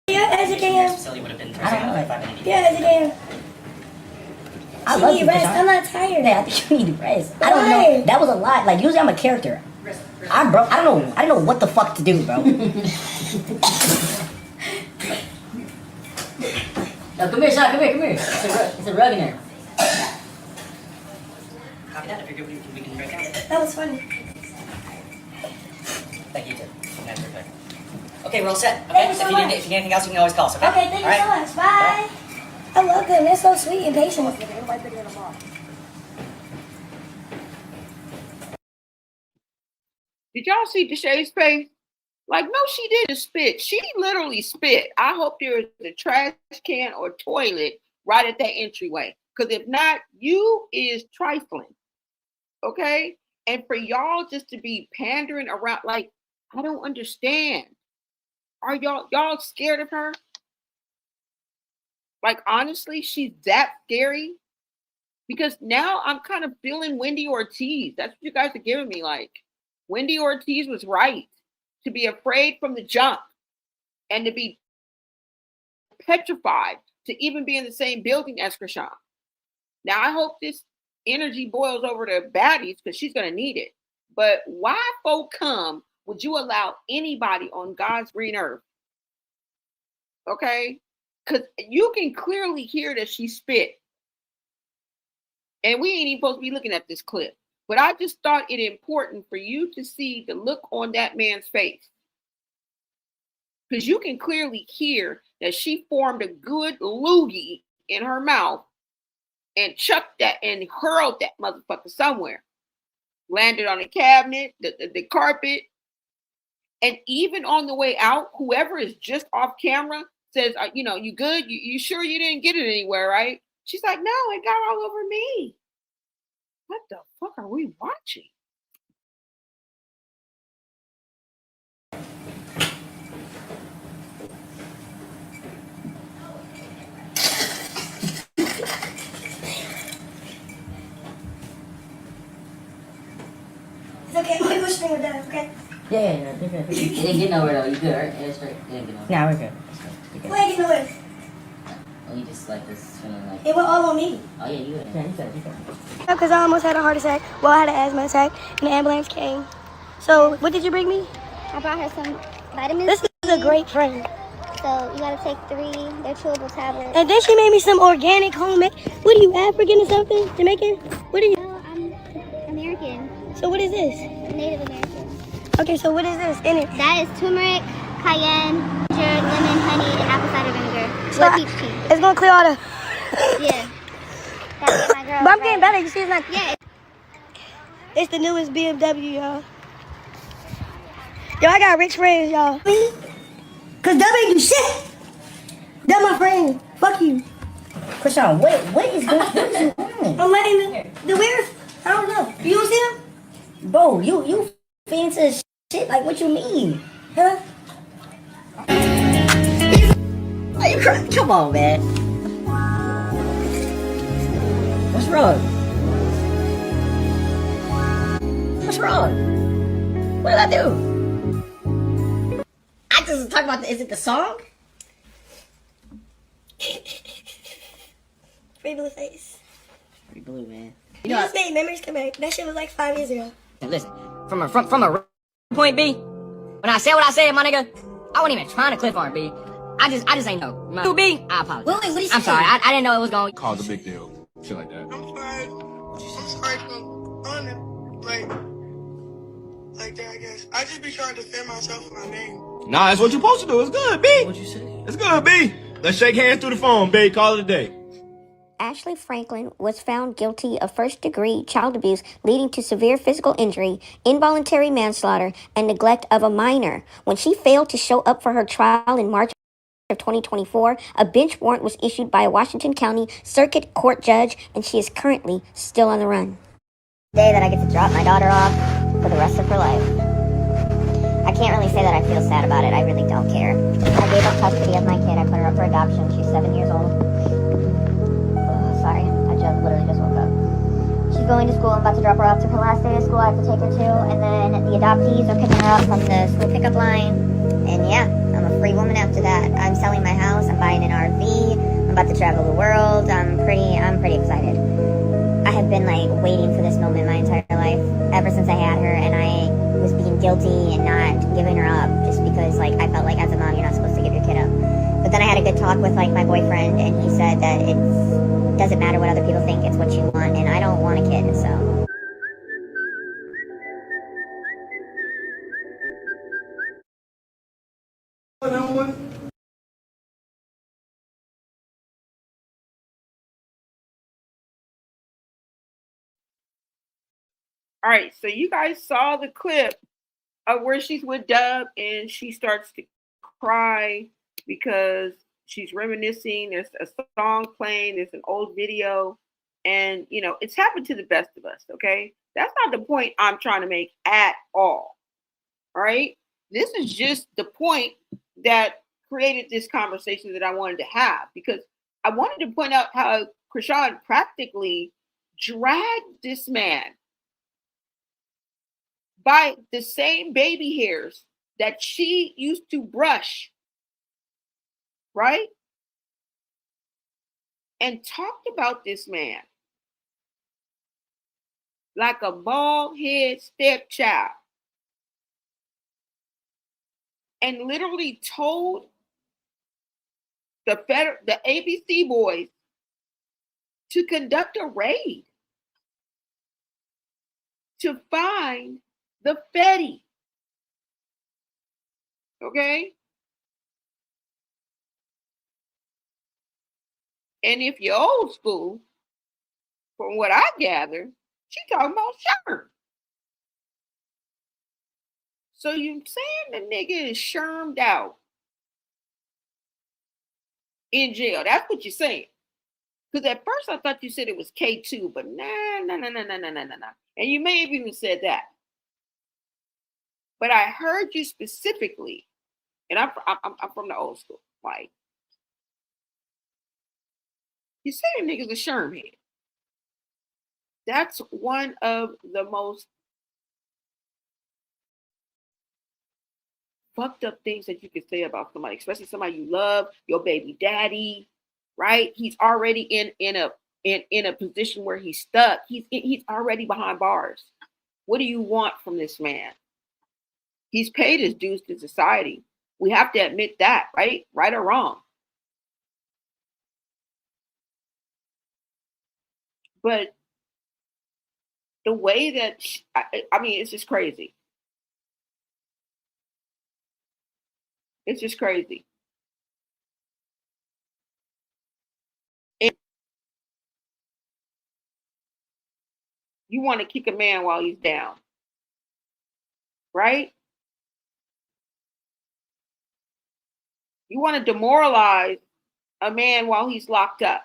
Yeah, as you can. Facility would have been I don't know. Yeah, as you can. I She love need you, rest. Chrisean. I'm not tired. Yeah, I think you need rest. I don't Why? know. That was a lot. Like usually I'm a character. I don't know. I don't know what the fuck to do, bro. No, come here, Sean. Come here. It's a rug in there. Copy that. If you're good, we can break out. That was funny. Thank you, too. Nice, perfect. Okay, we're all set. Okay, Thank you so if you much. need anything else, you can always call us. Okay. Okay, thank you All so right. much. Bye. I love them. They're so sweet and patient. Did y'all see Deshay's face? Like, no, she didn't spit. She literally spit. I hope there is a trash can or toilet right at that entryway. Because if not, you is trifling. Okay? And for y'all just to be pandering around, like, I don't understand. Are y'all scared of her? Like, honestly, she's that scary? Because now I'm kind of feeling Wendy Ortiz. That's what you guys are giving me. Like, Wendy Ortiz was right to be afraid from the jump and to be petrified to even be in the same building as Chrisean. Now, I hope this energy boils over to baddies because she's going to need it. But why, folk, come would you allow anybody on God's green earth? Okay? Because you can clearly hear that she spit. And we ain't even supposed to be looking at this clip. But I just thought it important for you to see the look on that man's face. Because you can clearly hear that she formed a good loogie in her mouth and chucked that and hurled that motherfucker somewhere. Landed on the cabinet, the carpet. And even on the way out, whoever is just off camera says, you good? You sure you didn't get it anywhere, right? She's like, no, it got all over me. What the fuck are we watching? It's okay. I'm going to go stream with that, okay? Yeah. You didn't get nowhere though. You good, right? Yeah, straight. You didn't get nowhere. Nah, we're good. You're good. Why ain't getting away? Oh, you just like this feeling like. It went all on me. Oh yeah, you good. Yeah, you good. Because I almost had a heart attack. Well, I had an asthma attack, and the ambulance came. So, what did you bring me? I brought her some vitamins. This is a great friend. So you gotta take 3. They're chewable tablets. And then she made me some organic homemade. What are you, African or something? Jamaican? What are you? No, I'm American. So what is this? Native American. Okay, so what is this in it? That is turmeric, cayenne, ginger, lemon, honey, and apple cider vinegar. So With peach tea. It's gonna clear all the. Yeah. That's my girl. But I'm getting better. You see, it's not. Yeah. It's the newest BMW, y'all. Yo, I got rich friends, y'all. Cause that ain't do shit. That my friend. Fuck you. Chrisean, what is going on? I'm letting the weirdest. I don't know. You don't see them? Bro, you fancy as shit. Like, what you mean? Huh? Are you crazy? Come on, man. What's wrong? What's wrong? What did I do? I just talk about is it the song? Free Blueface. Pretty blue, man. You just made memories come back. That shit was like 5 years ago. Listen, from a point B, when I said what I said, my nigga, I wasn't even trying to clip on B. I just ain't know. To B, I apologize. Wait, what did you I'm say? sorry, I didn't know it was going. Caused a big deal. Shit like that. I'm sorry for on it. Like that, I guess. I just be trying to defend myself and my name. Nah, that's what you're supposed to do. It's good, B. What'd you say? It's good, B. Let's shake hands through the phone, B. Call it a day. Ashley Franklin was found guilty of first-degree child abuse leading to severe physical injury, involuntary manslaughter, and neglect of a minor. When she failed to show up for her trial in March of 2024, a bench warrant was issued by a Washington County Circuit Court judge, and she is currently still on the run. Day that I get to drop my daughter off for the rest of her life. I can't really say that I feel sad about it. I really don't care. I gave up custody of my kid. I put her up for adoption. She's 7 years old. Sorry, I literally just woke up. She's going to school. I'm about to drop her off to her last day of school. I have to take her to, and then the adoptees are picking her up from the school pickup line. And yeah, I'm a free woman after that. I'm selling my house. I'm buying an RV. I'm about to travel the world. I'm pretty excited. I have been waiting for this moment my entire life, ever since I had her, and I was being guilty and not giving her up just because I felt like as a mom you're not supposed to give your kid up. But then I had a good talk with my boyfriend, and he said that it doesn't matter what other people think, it's what you want, and I don't want a kid, so. All right, so you guys saw the clip of where she's with Dub and she starts to cry because she's reminiscing. There's a song playing, there's an old video, and it's happened to the best of us, okay? That's not the point I'm trying to make at all. All right? This is just the point that created this conversation that I wanted to have, because I wanted to point out how Chrisean practically dragged this man by the same baby hairs that she used to brush, right? And talked about this man like a bald head stepchild. And literally told the ABC boys to conduct a raid to find the Fetty. Okay? And if you're old school, from what I gather, she talking about Sherm. So you saying the nigga is shermed out in jail. That's what you're saying. Because at first I thought you said it was K2, but nah. And you may have even said that. But I heard you specifically, and I'm from the old school. You say a nigga's a sherm head. That's one of the most fucked up things that you could say about somebody, especially somebody you love, your baby daddy, right? He's already in a position where he's stuck. He's already behind bars. What do you want from this man? He's paid his dues to society. We have to admit that, right? Right or wrong. But the way that, I mean, it's just crazy. It's just crazy. You want to kick a man while he's down, right? You want to demoralize a man while he's locked up.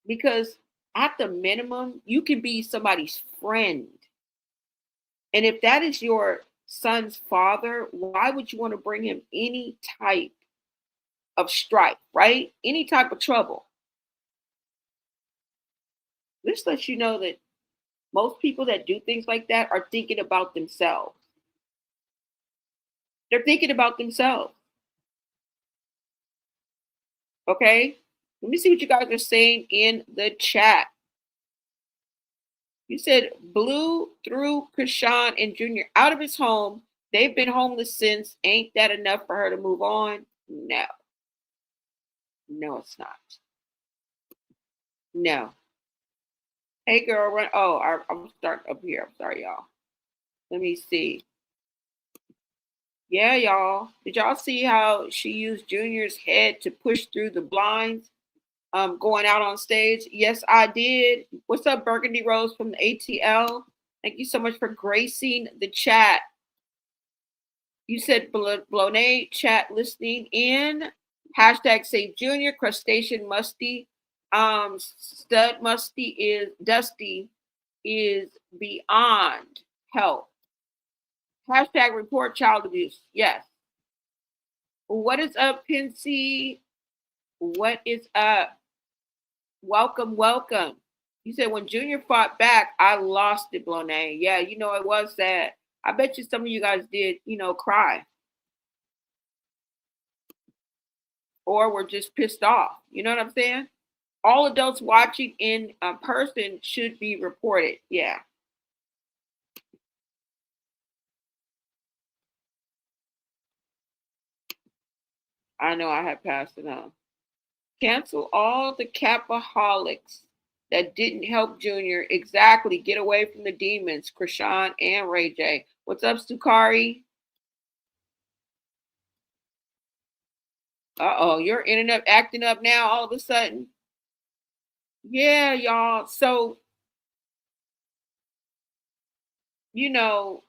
Because at the minimum, you can be somebody's friend. And if that is your son's father, why would you want to bring him any type of strife, right? Any type of trouble? This lets you know that most people that do things like that are thinking about themselves. They're thinking about themselves. Okay? Let me see what you guys are saying in the chat. You said Blue threw Chrisean and Junior out of his home. They've been homeless since. Ain't that enough for her to move on? No. No, it's not. No. Hey, girl, run. Oh, I'm starting up here. I'm sorry, y'all. Let me see. Yeah, y'all. Did y'all see how she used Junior's head to push through the blinds? Going out on stage. Yes, I did. What's up, Burgundy Rose from the ATL? Thank you so much for gracing the chat. You said Blonay chat listening in. Hashtag say Junior crustacean musty. Stud musty is dusty is beyond help. Hashtag report child abuse. Yes. What is up, Pinsy? What is up? Welcome, welcome. You said when Junior fought back, I lost it, Blonay. Yeah, you know, it was sad. I bet you some of you guys did, you know, cry. Or were just pissed off. You know what I'm saying? All adults watching in person should be reported. Yeah. I know I have passed it on. Cancel all the capaholics that didn't help Junior. Exactly. Get away from the demons, Chrisean and Ray J. What's up, Sukari? Uh-oh, your internet acting up now all of a sudden. Yeah, y'all. So, you know,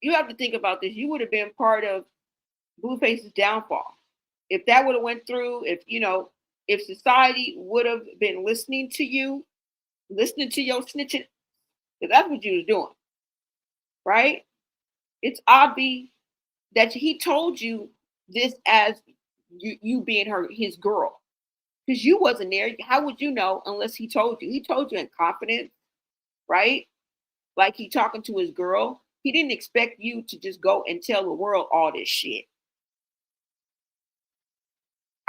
you have to think about this. You would have been part of Blueface's downfall. If that would have went through, if, you know, if society would have been listening to you, listening to your snitching, because that's what you was doing, right? It's obvious that he told you this as you being his girl, because you wasn't there. How would you know unless he told you? He told you in confidence, right? Like he talking to his girl. He didn't expect you to just go and tell the world all this shit.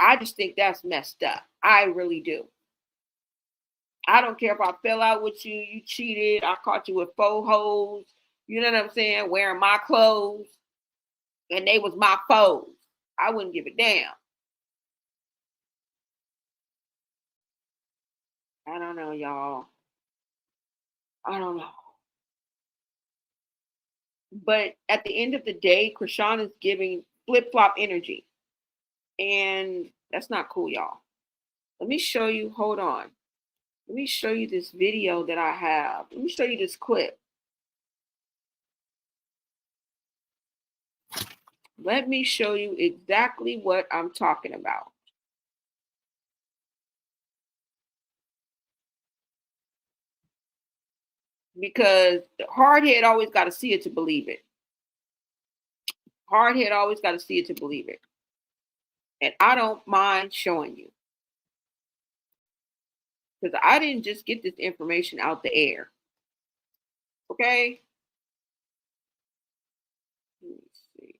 I just think that's messed up. I really do. I don't care if I fell out with you, you cheated, I caught you with 4 hoes, you know what I'm saying, wearing my clothes, and they was my foes. I wouldn't give a damn. I don't know, y'all. I don't know. But at the end of the day, Chrisean is giving flip-flop energy. And that's not cool, y'all. Let me show you, hold on. Let me show you this video that I have. Let me show you this clip. Let me show you exactly what I'm talking about. Because the hard head always got to see it to believe it. Hard head always got to see it to believe it. And I don't mind showing you. Because I didn't just get this information out the air. Okay? Let me see.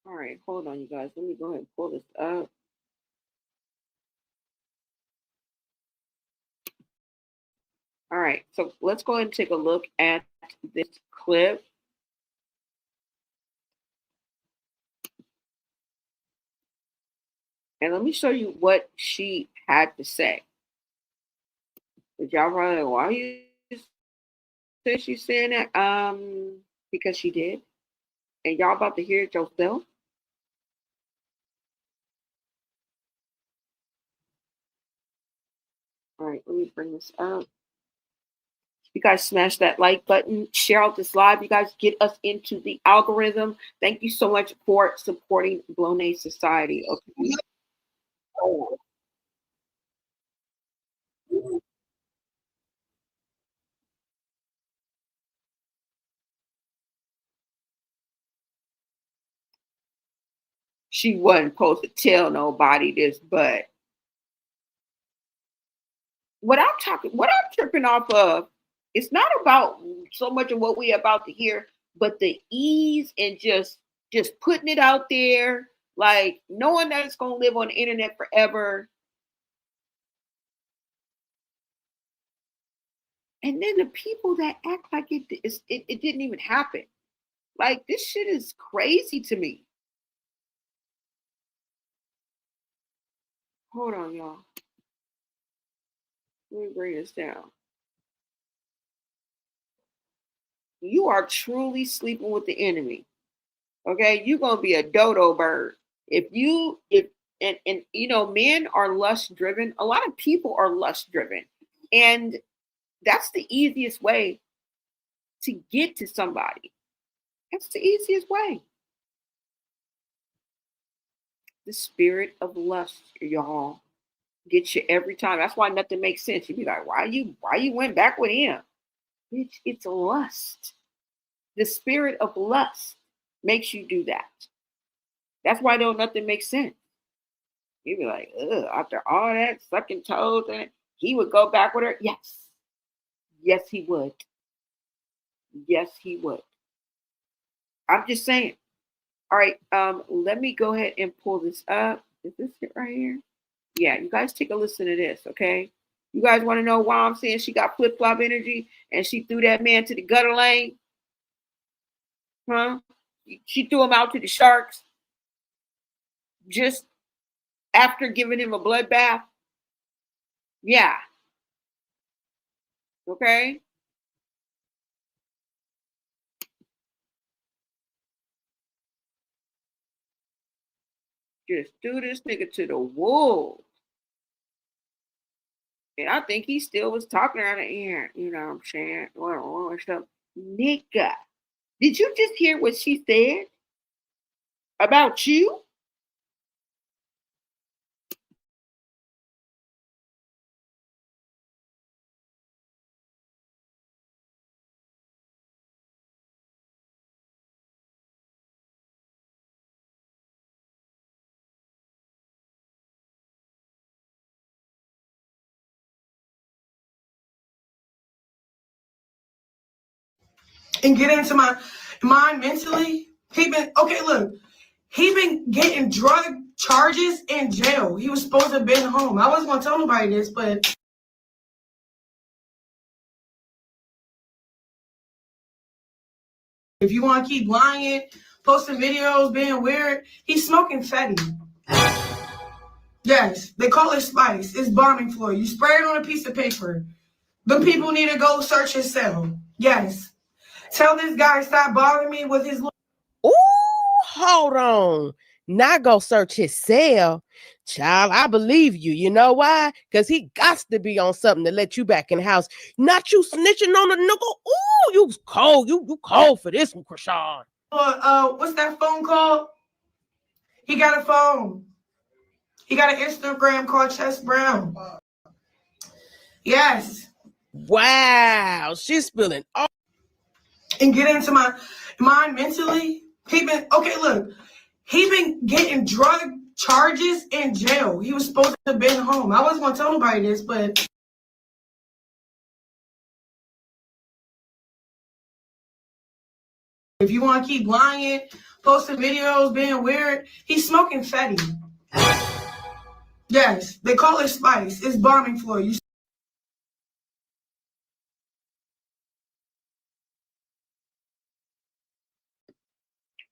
All right, hold on, you guys. Let me go ahead and pull this up. All right, so let's go ahead and take a look at this clip. And let me show you what she had to say. Did y'all probably like, why you say she's saying that? Because she did. And y'all about to hear it yourself. All right, let me bring this up. You guys smash that like button, share out this live. You guys get us into the algorithm. Thank you so much for supporting Blonay Society. Okay. Oh. She wasn't supposed to tell nobody this, but what I'm tripping off of, it's not about so much of what we about to hear, but the ease and just putting it out there, like knowing that it's gonna live on the internet forever. And then the people that act like it didn't even happen. Like this shit is crazy to me. Hold on, y'all. Let me bring this down. You are truly sleeping with the enemy. Okay, you're gonna be a dodo bird. If you know, men are lust driven. A lot of people are lust driven. And that's the easiest way to get to somebody. That's the easiest way. The spirit of lust, y'all, gets you every time. That's why nothing makes sense. You'd be like, why you went back with him? Bitch, it's lust. The spirit of lust makes you do that. That's why nothing makes sense. You'd be like, ugh, after all that sucking toes, and he would go back with her. Yes. Yes, he would. Yes, he would. I'm just saying. All right, let me go ahead and pull this up. Is this it right here? Yeah, you guys take a listen to this, okay? You guys want to know why I'm saying she got flip-flop energy and she threw that man to the gutter lane? Huh? She threw him out to the sharks just after giving him a bloodbath? Yeah. Okay? Just threw this nigga to the wolves. And I think he still was talking out of air. You know what I'm saying? Or stuff. Nigga, did you just hear what she said about you? And get into my mind mentally. He been okay. Look, he been getting drug charges in jail. He was supposed to have been home. I wasn't gonna tell nobody this, but if you want to keep lying, posting videos, being weird, he's smoking fatty. Yes, they call it spice. It's bombing fluid. You spray it on a piece of paper. The people need to go search his cell. Yes. Tell this guy stop bothering me with his. Ooh, hold on. Not go search his cell. Child, I believe you. You know why? Because he got to be on something to let you back in the house. Not you snitching on a nigga. Ooh, you cold. You cold for this one, Chrisean. What's that phone called? He got a phone. He got an Instagram called Chess Brown. Yes. Wow, she's spilling all. And get into my mind mentally. He been okay. Look, he been getting drug charges in jail. He was supposed to have been home. I wasn't gonna tell nobody this, but if you want to keep lying, posting videos, being weird, he's smoking fatty. Yes, they call it spice. It's bombing fluid.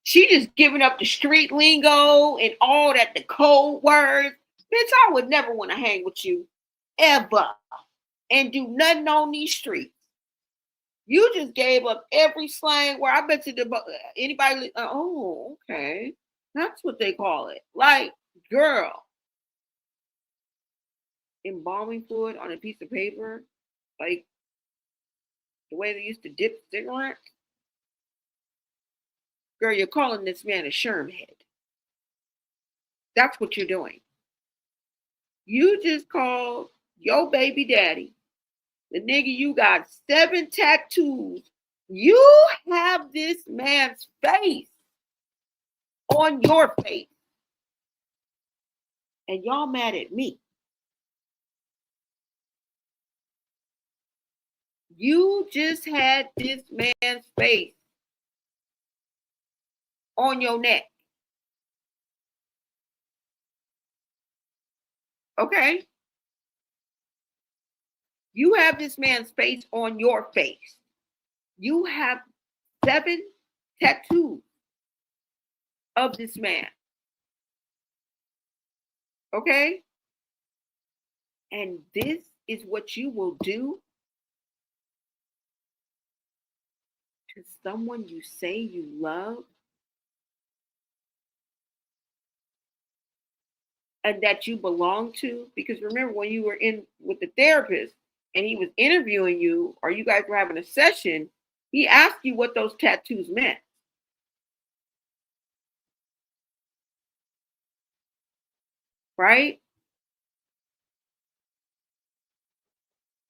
She just giving up the street lingo and all that, the code words. Bitch, I would never want to hang with you ever and do nothing on these streets. You just gave up every slang where I bet you anybody, oh, okay. That's what they call it. Like, girl, embalming fluid on a piece of paper, like the way they used to dip cigarettes. Girl, you're calling this man a sherm head. That's what you're doing. You just called your baby daddy, the nigga you got 7 tattoos. You have this man's face on your face. And y'all mad at me. You just had this man's face on your neck. Okay? You have this man's face on your face. You have 7 tattoos of this man. Okay? And this is what you will do to someone you say you love and that you belong to. Because remember, when you were in with the therapist and he was interviewing you, or you guys were having a session, he asked you what those tattoos meant. Right?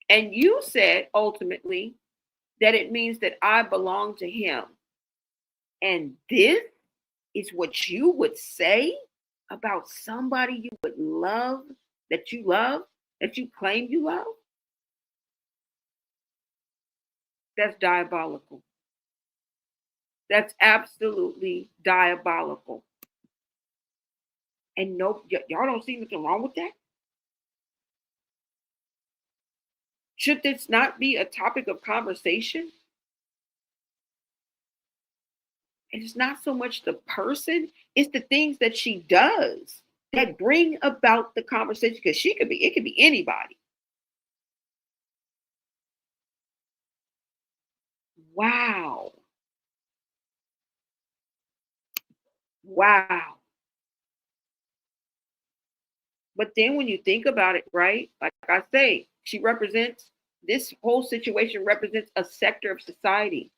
And you said ultimately that it means that I belong to him. And this is what you would say about somebody you would love, that you claim you love? That's diabolical. That's absolutely diabolical. And no, y'all don't see nothing wrong with that? Should this not be a topic of conversation? And it's not so much the person, it's the things that she does that bring about the conversation. Because it could be anybody. Wow. Wow. But then when you think about it, right? Like I say, this whole situation represents a sector of society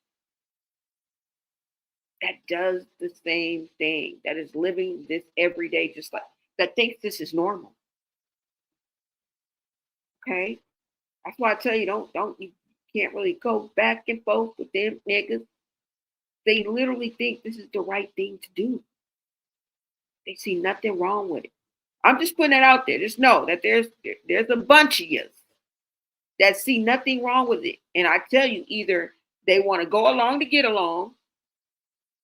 that does the same thing, that is living this every day, just like that thinks this is normal. Okay? That's why I tell you, you can't really go back and forth with them niggas. They literally think this is the right thing to do. They see nothing wrong with it. I'm just putting it out there. Just know that there's a bunch of yous that see nothing wrong with it. And I tell you, either they want to go along to get along,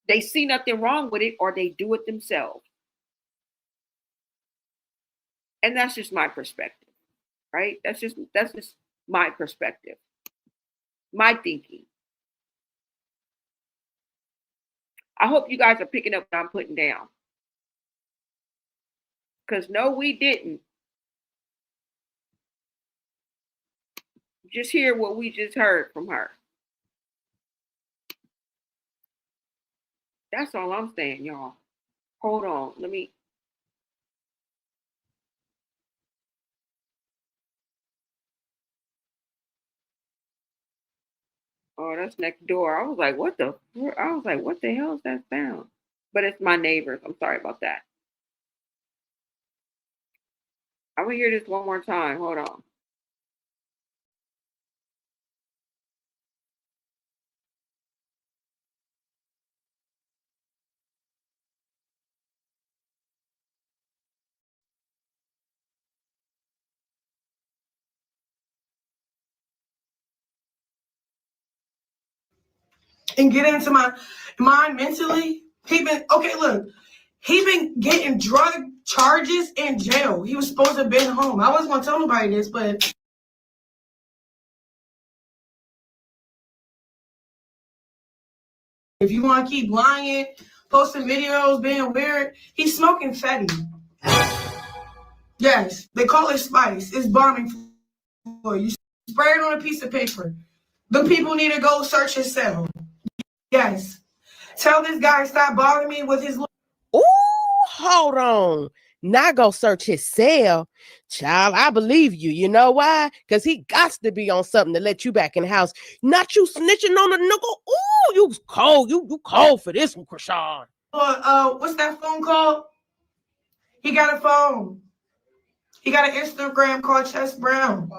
they see nothing wrong with it, or they do it themselves. And that's just my perspective, right? That's just my perspective, my thinking. I hope you guys are picking up what I'm putting down. Because no, we didn't. Just hear what we just heard from her. That's all I'm saying, y'all. Hold on. Let me. Oh, that's next door. I was like, what the hell is that sound? But it's my neighbors. I'm sorry about that. I'm going to hear this one more time. Hold on. And get into my mind mentally. He been getting drug charges in jail. He was supposed to have been home. I wasn't gonna tell nobody this, but if you want to keep lying, posting videos, being weird, he's smoking fatty. Yes, they call it spice. It's bombing for you. Spray it on a piece of paper. The people need to go search his cell. Yes. Tell this guy stop bothering me with his. Ooh, hold on. Not go search his cell. Child, I believe you. You know why? Because he got to be on something to let you back in the house. Not you snitching on a nigga. Ooh, you cold. You cold for this one, Chrisean. What's that phone called? He got a phone. He got an Instagram called Chess Brown.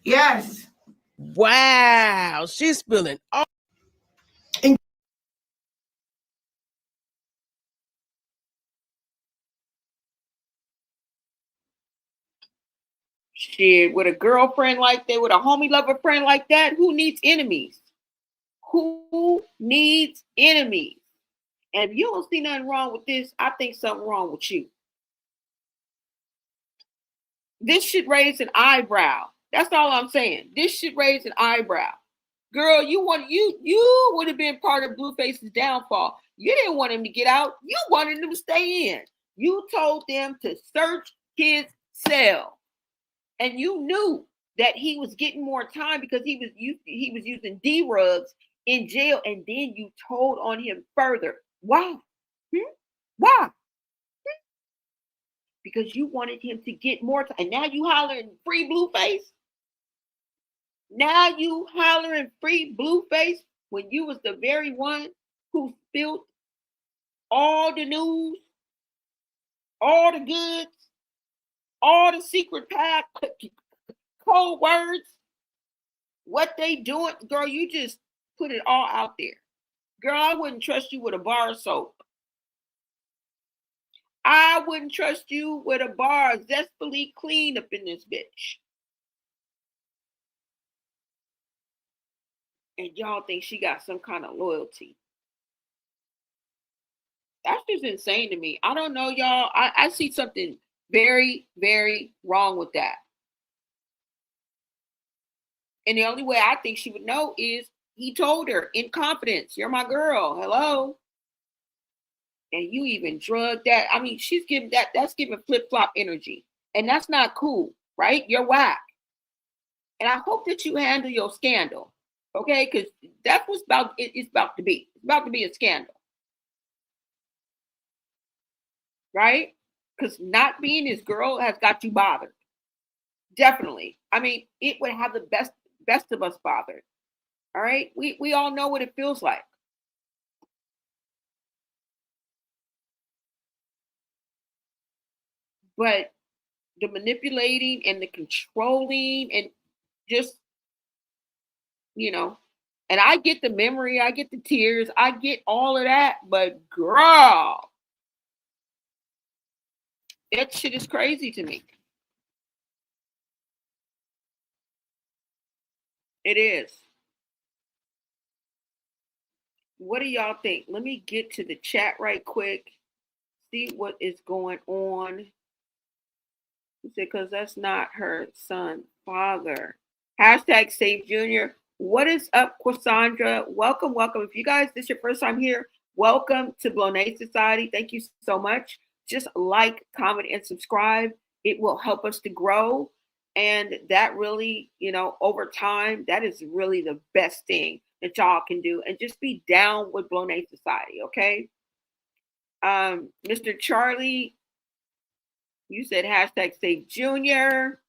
Yes. Wow. She's spilling all. Shit, with a girlfriend like that, with a homie lover friend like that, who needs enemies? Who needs enemies? And if you don't see nothing wrong with this, I think something wrong with you. This should raise an eyebrow. That's all I'm saying. This should raise an eyebrow. Girl, you would have been part of Blueface's downfall. You didn't want him to get out. You wanted him to stay in. You told them to search his cell. and you knew that he was getting more time because he was using D-rugs in jail, and then you told on him further. Why? Why? Because you wanted him to get more time. And now you hollering free Blueface. Now you hollering free Blueface when you was the very one who spilled all the news, all the goods, all the secret path, code words, what they doing. Girl, you just put it all out there. Girl, I wouldn't trust you with a bar of soap. I wouldn't trust you with a bar zestfully clean up in this bitch. And y'all think she got some kind of loyalty. That's just insane to me. I don't know, y'all. I see something very, very wrong with that. And the only way I think she would know is he told her in confidence, "You're my girl. Hello." And you even drugged that. I mean, she's giving that's giving flip-flop energy. And that's not cool, right? You're whack. And I hope that you handle your scandal. Okay? Because that's what's it's about to be. It's about to be a scandal. Right? Because not being his girl has got you bothered. Definitely. I mean, it would have the best of us bothered. All right? We all know what it feels like. But the manipulating and the controlling and just, and I get the memory, I get the tears, I get all of that, but girl, that shit is crazy to me. It is. What do y'all think? Let me get to the chat right quick, see what is going on. He said, because that's not her son, father. Hashtag Save Junior. What is up, Cassandra? Welcome, welcome. If you guys, this is your first time here, welcome to Bloné Society. Thank you so much. Just like, comment, and subscribe. It will help us to grow. And that really, over time, that is really the best thing that y'all can do. And just be down with Bloné Society, okay? Mr. Charlie, you said hashtag Save Junior.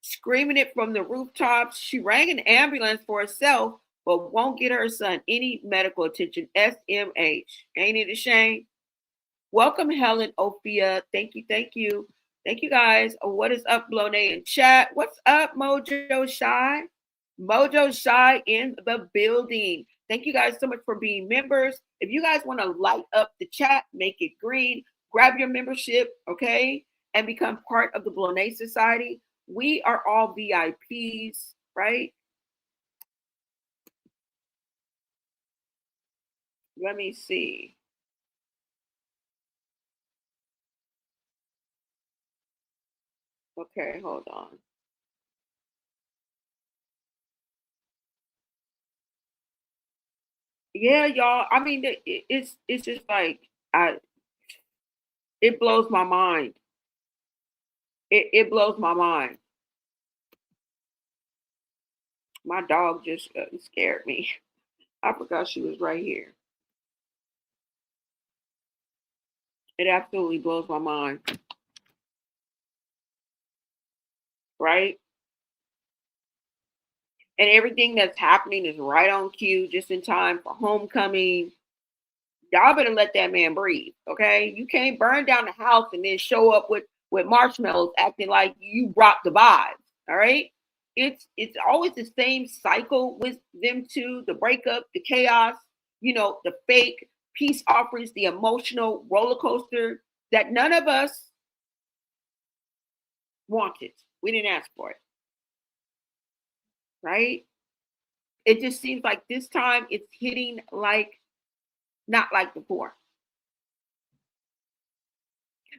Screaming it from the rooftops. She rang an ambulance for herself, but won't get her son any medical attention. SMH. Ain't it a shame? Welcome, Helen Ophia. Thank you, thank you. Thank you, guys. What is up, Bloné in chat? What's up, Mojo Shy? Mojo Shy in the building. Thank you guys so much for being members. If you guys want to light up the chat, make it green, grab your membership, okay, and become part of the Bloné Society. We are all VIPs, right? Let me see. Okay, hold on. Yeah, y'all. I mean, it's just like it blows my mind. It blows my mind. My dog just scared me. I forgot she was right here. It absolutely blows my mind. Right? And everything that's happening is right on cue, just in time for homecoming. Y'all better let that man breathe, okay? You can't burn down the house and then show up with marshmallows acting like you brought the vibes, all right? It's always the same cycle with them two, the breakup, the chaos, the fake peace offerings, the emotional roller coaster that none of us wanted. We didn't ask for it, right? It just seems like this time it's hitting like not like before.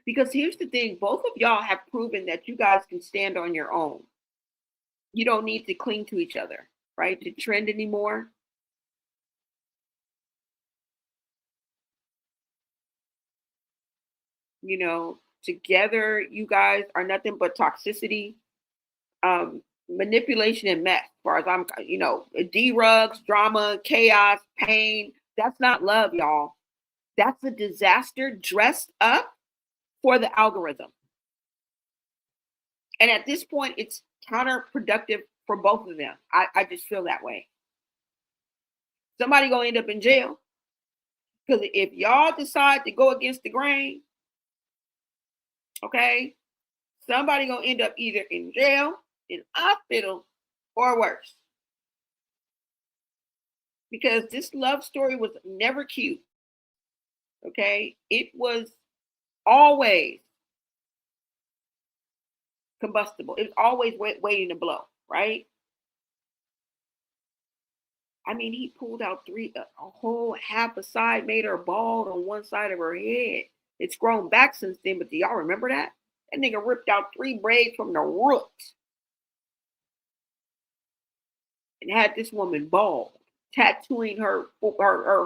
Because here's the thing, both of y'all have proven that you guys can stand on your own. You don't need to cling to each other, right? To trend anymore. Together you guys are nothing but toxicity. manipulation and mess. As far as I'm, drugs, drama, chaos, pain. That's not love, y'all. That's a disaster dressed up for the algorithm. And at this point, it's counterproductive for both of them. I just feel that way. Somebody gonna end up in jail. Because if y'all decide to go against the grain, okay, somebody gonna end up either in jail, in hospital, or worse. Because this love story was never cute. Okay, it was always combustible. It was always waiting to blow, right? I mean, he pulled out a whole half a side, made her bald on one side of her head. It's grown back since then, but do y'all remember that? That nigga ripped out 3 braids from the roots and had this woman bald, tattooing her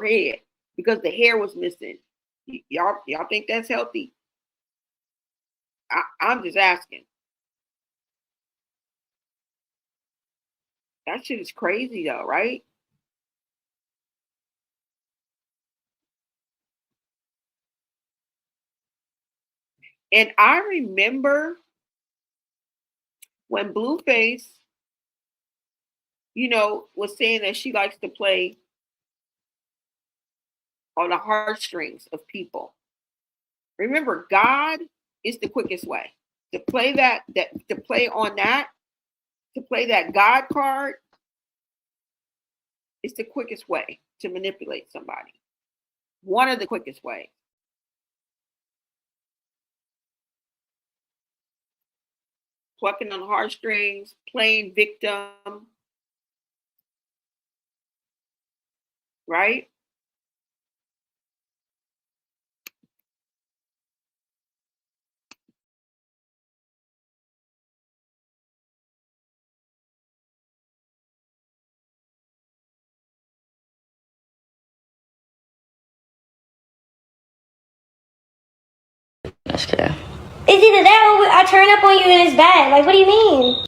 head because the hair was missing. Y'all think that's healthy? I'm just asking. That shit is crazy though, right? And I remember when Blueface, was saying that she likes to play on the heartstrings of people. Remember, God is the quickest way to play that God card is the quickest way to manipulate somebody. One of the quickest ways. Plucking on the heartstrings, playing victim, right? That's good. It's either that or I turn up on you and it's bad. Like, what do you mean?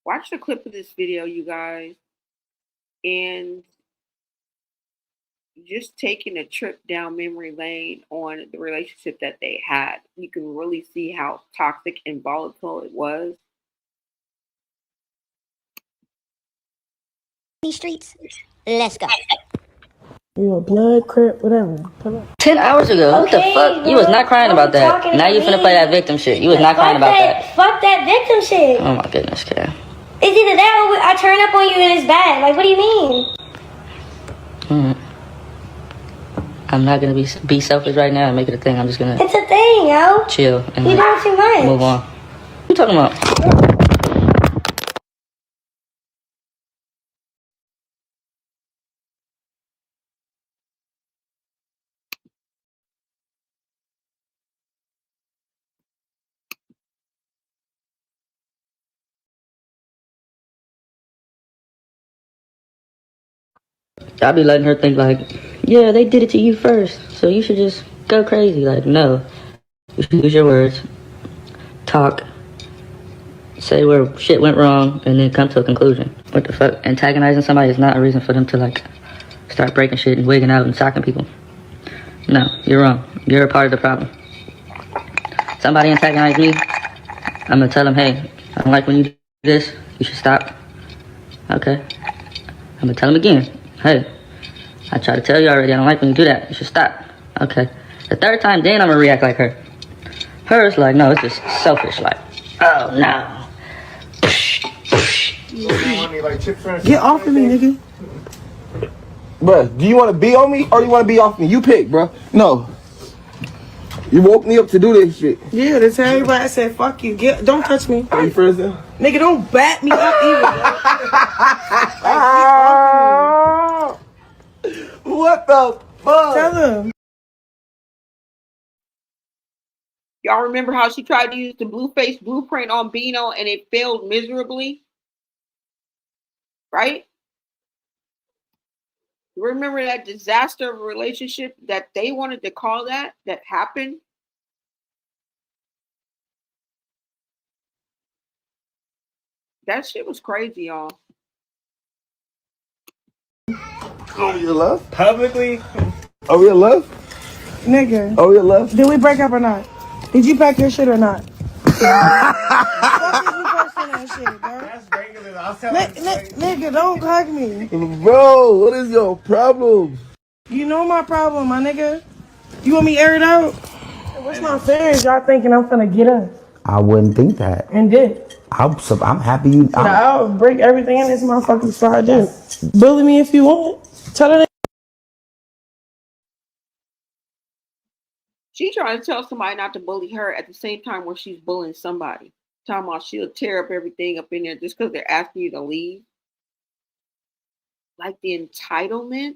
Watch the clip of this video, you guys, and just taking a trip down memory lane on the relationship that they had. You can really see how toxic and volatile it was. These streets, let's go. You a blood, crip, whatever. Come on. 10 hours ago. What the fuck? You was not crying about that. Now you finna play that victim shit. You was not crying about that. Fuck that victim shit. Oh my goodness, Kay. It's either that or I turn up on you and it's bad. Like, what do you mean? I'm not gonna be selfish right now and make it a thing. I'm just gonna. It's a thing, yo. Chill and You doing too much. move on. What you talking about? I'll be letting her think like, yeah, they did it to you first, so you should just go crazy. Like, no, you should use your words, talk, say where shit went wrong, and then come to a conclusion. What the fuck? Antagonizing somebody is not a reason for them to like start breaking shit and wigging out and socking people. No, you're wrong. You're a part of the problem. Somebody antagonized me, I'm gonna tell them, hey, I don't like when you do this. You should stop. Okay. I'm gonna tell them again. Hey, I try to tell you already, I don't like when you do that. You should stop. Okay. The 3rd time, then I'm gonna react like her. Hers like, no, it's just selfish. Like, oh, no. Get off of me, nigga. Bruh, do you want to be on me or you want to be off me? You pick, bruh. No. You woke me up to do this shit. Yeah, to tell everybody I said, fuck you. Don't touch me. Are you first then? Nigga, don't bat me up either. What the fuck? Tell him. Y'all remember how she tried to use the Blueface blueprint on Bino and it failed miserably? Right? Remember that disaster of a relationship that they wanted to call that happened? That shit was crazy, y'all. Oh, you love? Publicly? Oh, you love? Nigga. Oh, you love? Did we break up or not? Did you pack your shit or not? Fuck is you posting that shit, bro? That's regular. I'll tell him. Nigga, don't hug me. Bro, what is your problem? You know my problem, my nigga. You want me to air it out? What's not fair is y'all thinking I'm finna get us. I wouldn't think that. And did. I'm happy you. I'll break everything in this motherfucker before I do. Bully me if you want. Tell her. She trying to tell somebody not to bully her at the same time where she's bullying somebody. Talking about she'll tear up everything up in there just because they're asking you to leave. Like the entitlement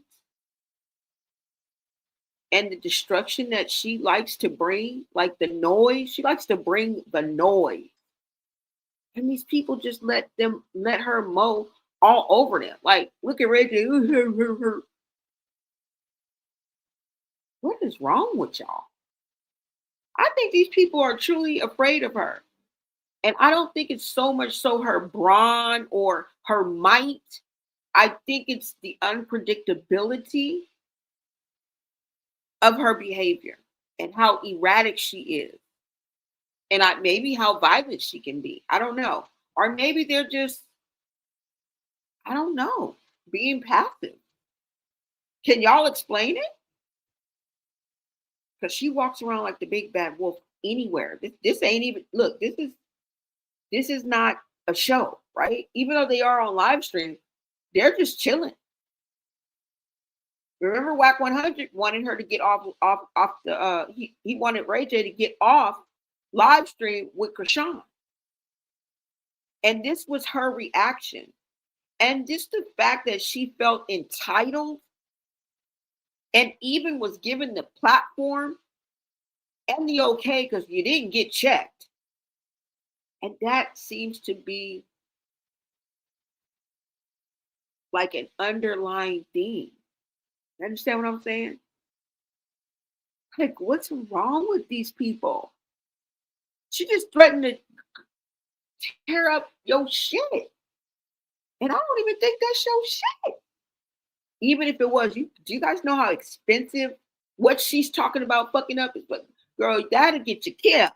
and the destruction that she likes to bring, like the noise. She likes to bring the noise. And these people just let her mow all over them. Like, look at Reggie. What is wrong with y'all? I think these people are truly afraid of her. And I don't think it's so much so her brawn or her might. I think it's the unpredictability of her behavior and how erratic she is. And maybe how violent she can be. I don't know. Or maybe they're just, I don't know, being passive. Can y'all explain it? Because she walks around like the big bad wolf anywhere. This ain't even, look, this is not a show, right? Even though they are on live stream, they're just chilling. Remember Whack 100 wanted her to get off the, he wanted Ray J to get off live stream with Chrisean. And this was her reaction. And just the fact that she felt entitled and even was given the platform and the okay because you didn't get checked. And that seems to be like an underlying theme. You understand what I'm saying? Like, what's wrong with these people? She just threatened to tear up your shit. And I don't even think that's your shit. Even if it was, do you guys know how expensive what she's talking about fucking up is? But girl, that'll get you killed.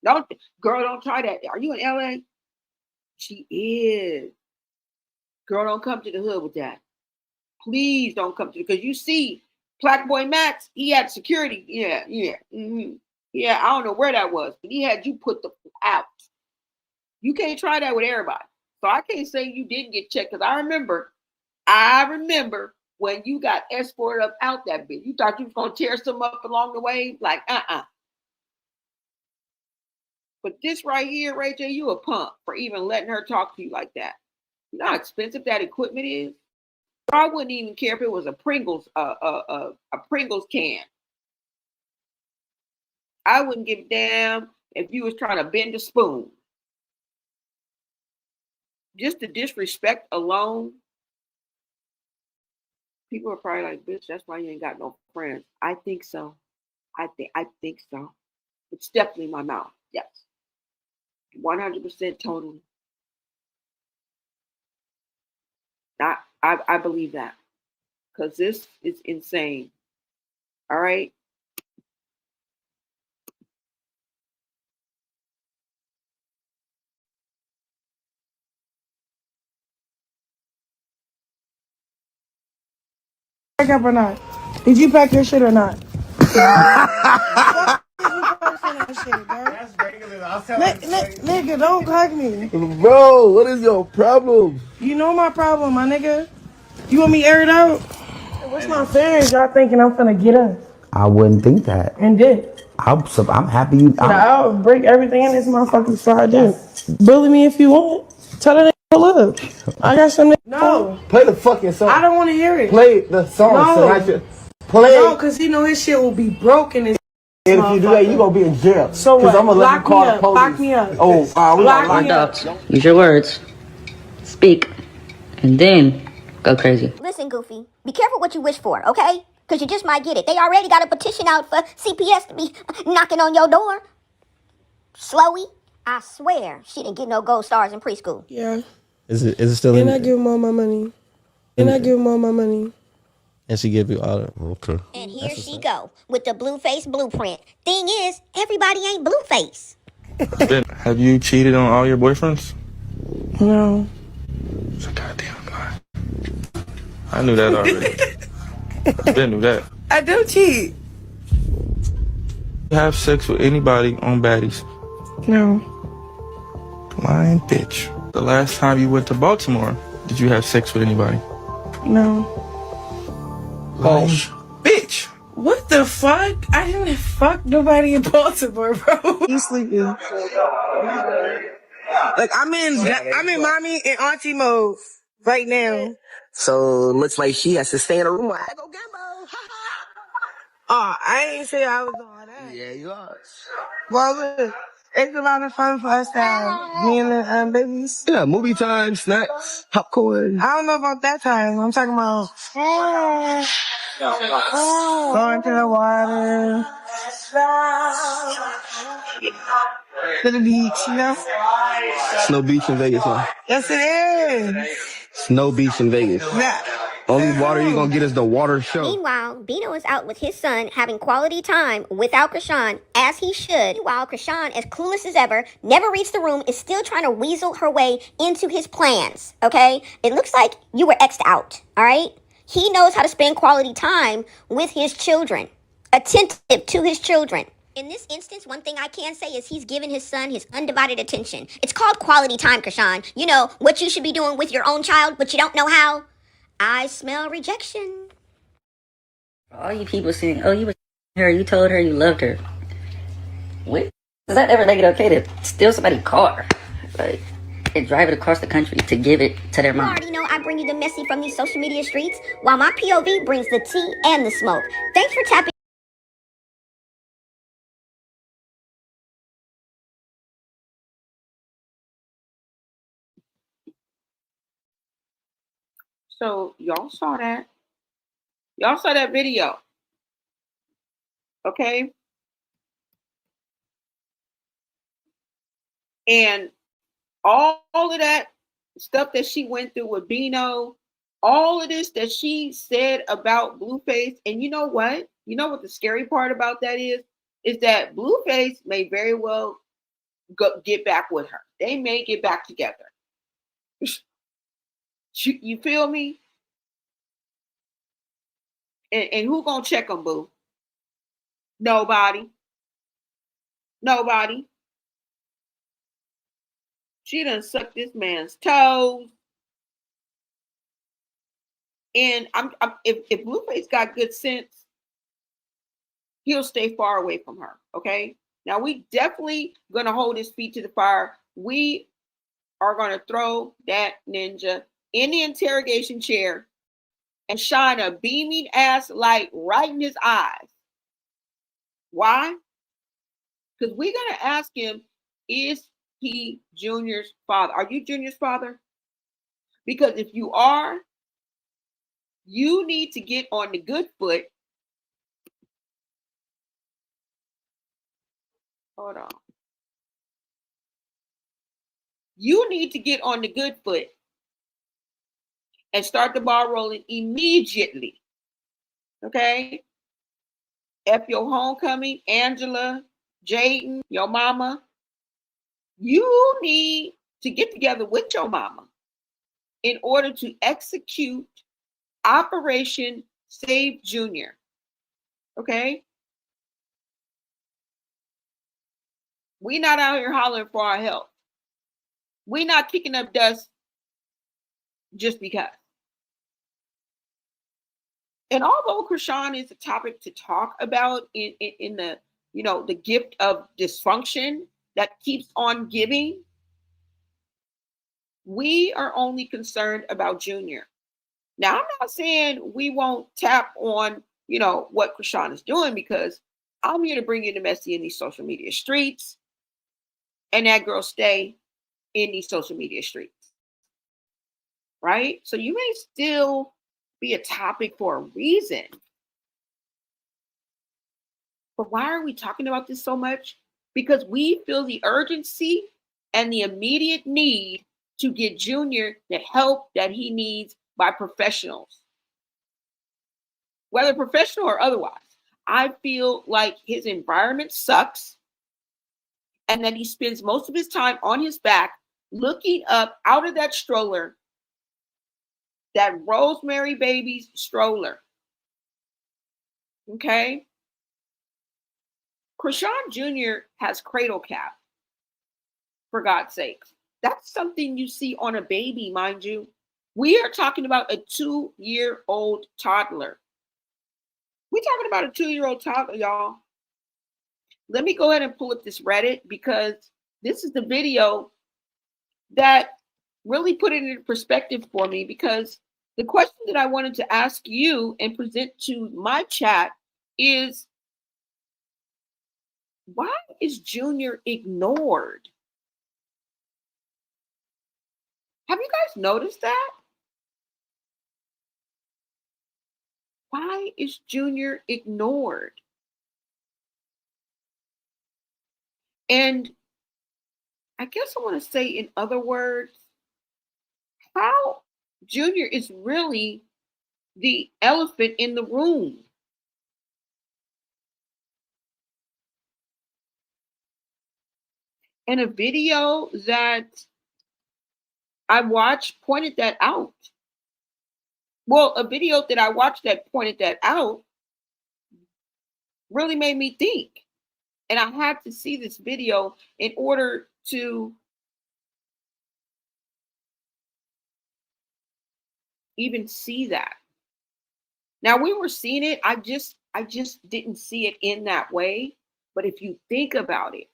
Don't try that. Are you in LA? She is. Girl, don't come to the hood with that. Please don't come to because you see Black Boy Max, he had security. Yeah. Yeah, I don't know where that was, but he had you put the out. You can't try that with everybody. So I can't say you didn't get checked because I remember when you got escorted up out that bitch. You thought you was gonna tear some up along the way, like But this right here, Ray J, you a punk for even letting her talk to you like that. You know how expensive that equipment is. I wouldn't even care if it was a Pringles can. I wouldn't give a damn if you was trying to bend a spoon. Just the disrespect alone. People are probably like, bitch, that's why you ain't got no friends. I think so. I think so. It's definitely my mouth. Yes. 100% totally. I believe that. Because this is insane. All right. Pack up or not? Did you pack your shit or not? That's regular. I'll tell him. Nigga, don't hug me. Bro, what is your problem? You know my problem, my nigga. You want me to air it out? What's not fair is y'all thinking I'm finna get us. I wouldn't think that. And did. I'm happy you. I'll break everything in this motherfucker before I do. Bully me if you want. Tell her. Look, I got something. No, Play the fucking song. I don't want to hear it. Play the song. No. So I should play. No, cause he know his shit will be broken. And if you do that, you gonna be in jail. So what? Cause I'm gonna let you Lock me call the up. police. Lock me up. Oh, we gonna Lock me up. Adults, use your words. Speak. And then go crazy. Listen, Goofy, be careful what you wish for, okay? Because you just might get it. They already got a petition out for CPS to be knocking on your door. Slowy, I swear she didn't get no gold stars in preschool. Yeah. Is it still in? And I give him all my money. And she give you all that. Okay. And here she go with the Blueface blueprint. Thing is, everybody ain't Blueface. Have you cheated on all your boyfriends? No. It's a goddamn lie. I knew that already. I didn't know that. I do cheat. You have sex with anybody on baddies? No. Lying bitch. The last time you went to Baltimore, did you have sex with anybody? No. Lying bitch. What the fuck? I didn't fuck nobody in Baltimore, bro. You sleeping? Like I'm in mommy and auntie mode right now. So it looks like she has to stay in a room. I go Gambo. Oh, I ain't say I was on that. Yeah, you are. Well, look, it's a lot of fun for us to have me and the babies. Yeah, movie time, snacks, popcorn. I don't know about that time. I'm talking about going to the water, to the beach, you know? Snow Beach in Vegas, huh? Yes, it is. Snow Beach in Vegas. Yeah. Only water you're gonna get is the water show. Meanwhile, Bino is out with his son having quality time without Chrisean, as he should. Meanwhile, Chrisean, as clueless as ever, never reads the room, is still trying to weasel her way into his plans, okay? It looks like you were X'd out, all right? He knows how to spend quality time with his children, attentive to his children. In this instance, one thing I can say is he's given his son his undivided attention. It's called quality time, Chrisean. You know, what you should be doing with your own child, but you don't know how. I smell rejection. All you people saying, oh, you was her, you told her you loved her. Wait, does that ever make it okay to steal somebody's car? Like, and drive it across the country to give it to their You mom? already know I bring you the messy from these social media streets, while my POV brings the tea and the smoke. Thanks for tapping. So y'all saw that. Y'all saw that video. Okay. And all of that stuff that she went through with Bino, all of this that she said about Blueface, and you know what? You know what the scary part about that is that Blueface may very well get back with her. They may get back together. You feel me? And who gonna check them, boo? Nobody. Nobody. She done sucked this man's toes. And if Blueface got good sense, he'll stay far away from her. Okay. Now we definitely gonna hold his feet to the fire. We are gonna throw that ninja in the interrogation chair and shine a beaming ass light right in his eyes. Why? Because we're gonna ask him, is he Junior's father? Are you Junior's father? Because if you are, you need to get on the good foot. Hold on. You need to get on the good foot and start the ball rolling immediately. Okay? F your homecoming, Angela, Jaden, your mama. You need to get together with your mama in order to execute Operation Save Junior. Okay? We're not out here hollering for our help. We're not kicking up dust just because. And although Chrisean is a topic to talk about in the, you know, the gift of dysfunction that keeps on giving, We are only concerned about Junior. Now, I'm not saying we won't tap on, what Chrisean is doing, because I'm here to bring you the messy in these social media streets, and that girl stay in these social media streets, right? So you may still be a topic for a reason. But why are we talking about this so much? Because we feel the urgency and the immediate need to get Junior the help that he needs by professionals, whether professional or otherwise. I feel like his environment sucks and that he spends most of his time on his back looking up out of that stroller, that Rosemary baby's stroller. Okay? Chrisean Jr. has cradle cap, for God's sakes. That's something you see on a baby, mind you. We are talking about a 2-year-old toddler. We're talking about a 2-year-old toddler, y'all. Let me go ahead and pull up this Reddit, because this is the video that really put it into perspective for me, because the question that I wanted to ask you and present to my chat is, why is Junior ignored? Have you guys noticed that? Why is Junior ignored? And I guess I want to say, in other words, how Junior is really the elephant in the room. And a video that I watched pointed that out. Well, a video that I watched that pointed that out really made me think. And I had to see this video in order to even see that. Now, we were seeing it. I just didn't see it in that way. But if you think about it,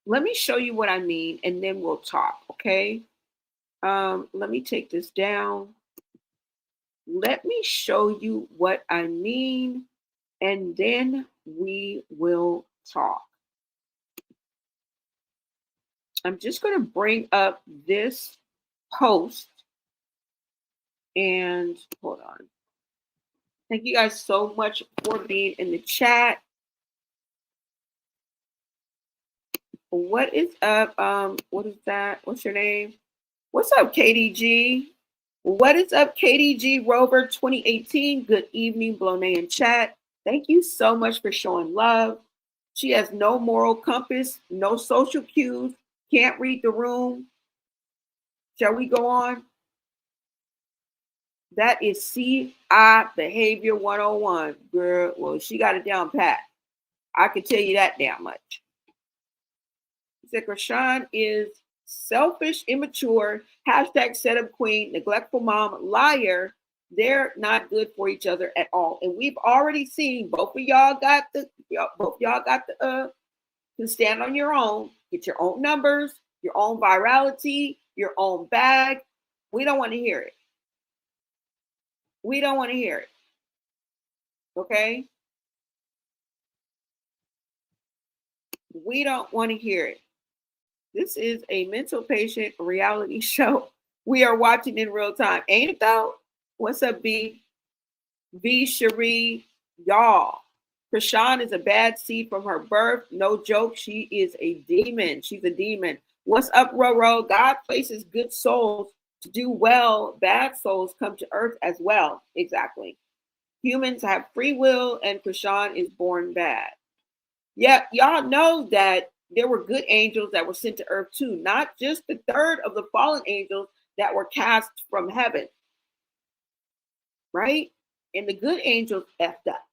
let me show you what I mean, and then we'll talk, okay? Let me take this down. Let me show you what I mean, and then we will talk. I'm just going to bring up this post, and hold on. Thank you guys so much for being in the chat. What is up? What is that? What's your name? What's up, KDG? What is up, KDG Rover 2018? Good evening, Blonay and chat. Thank you so much for showing love. She has no moral compass, no social cues, can't read the room. Shall we go on? That is CI Behavior 101, girl. Well, she got it down pat. I can tell you that damn much. She said, Chrisean is selfish, immature, hashtag setup queen, neglectful mom, liar. They're not good for each other at all. And we've already seen both of y'all got the can stand on your own, get your own numbers, your own virality, your own bag. We don't want to hear it. We don't want to hear it. Okay? We don't want to hear it. This is a mental patient reality show. We are watching in real time. Ain't it though? What's up, B? B Cherie, y'all. Chrisean is a bad seed from her birth. No joke. She is a demon. She's a demon. What's up, Roro? God places good souls to do well. Bad souls come to earth as well. Exactly. Humans have free will, and Chrisean is born bad. Yeah, y'all know that there were good angels that were sent to earth too, not just the third of the fallen angels that were cast from heaven. Right? And the good angels effed up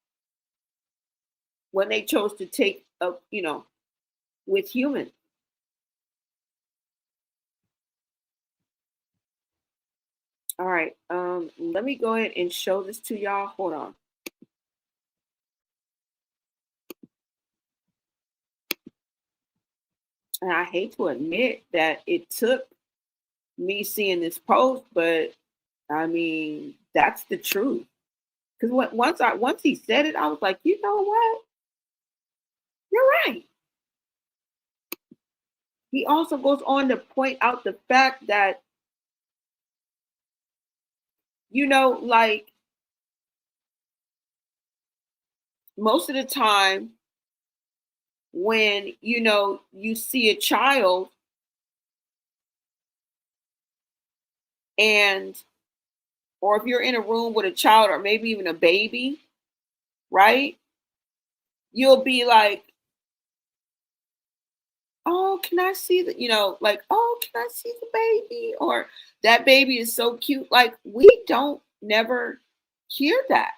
when they chose to take up, with humans. All right, let me go ahead and show this to y'all. Hold on. And I hate to admit that it took me seeing this post, but I mean, that's the truth. Because once he said it, I was like, you know what? You're right. He also goes on to point out the fact that, like most of the time when, you see a child and, or if you're in a room with a child or maybe even a baby, right? You'll be like, oh, can I see the, like, oh, can I see the baby? Or that baby is so cute. Like, we don't never hear that.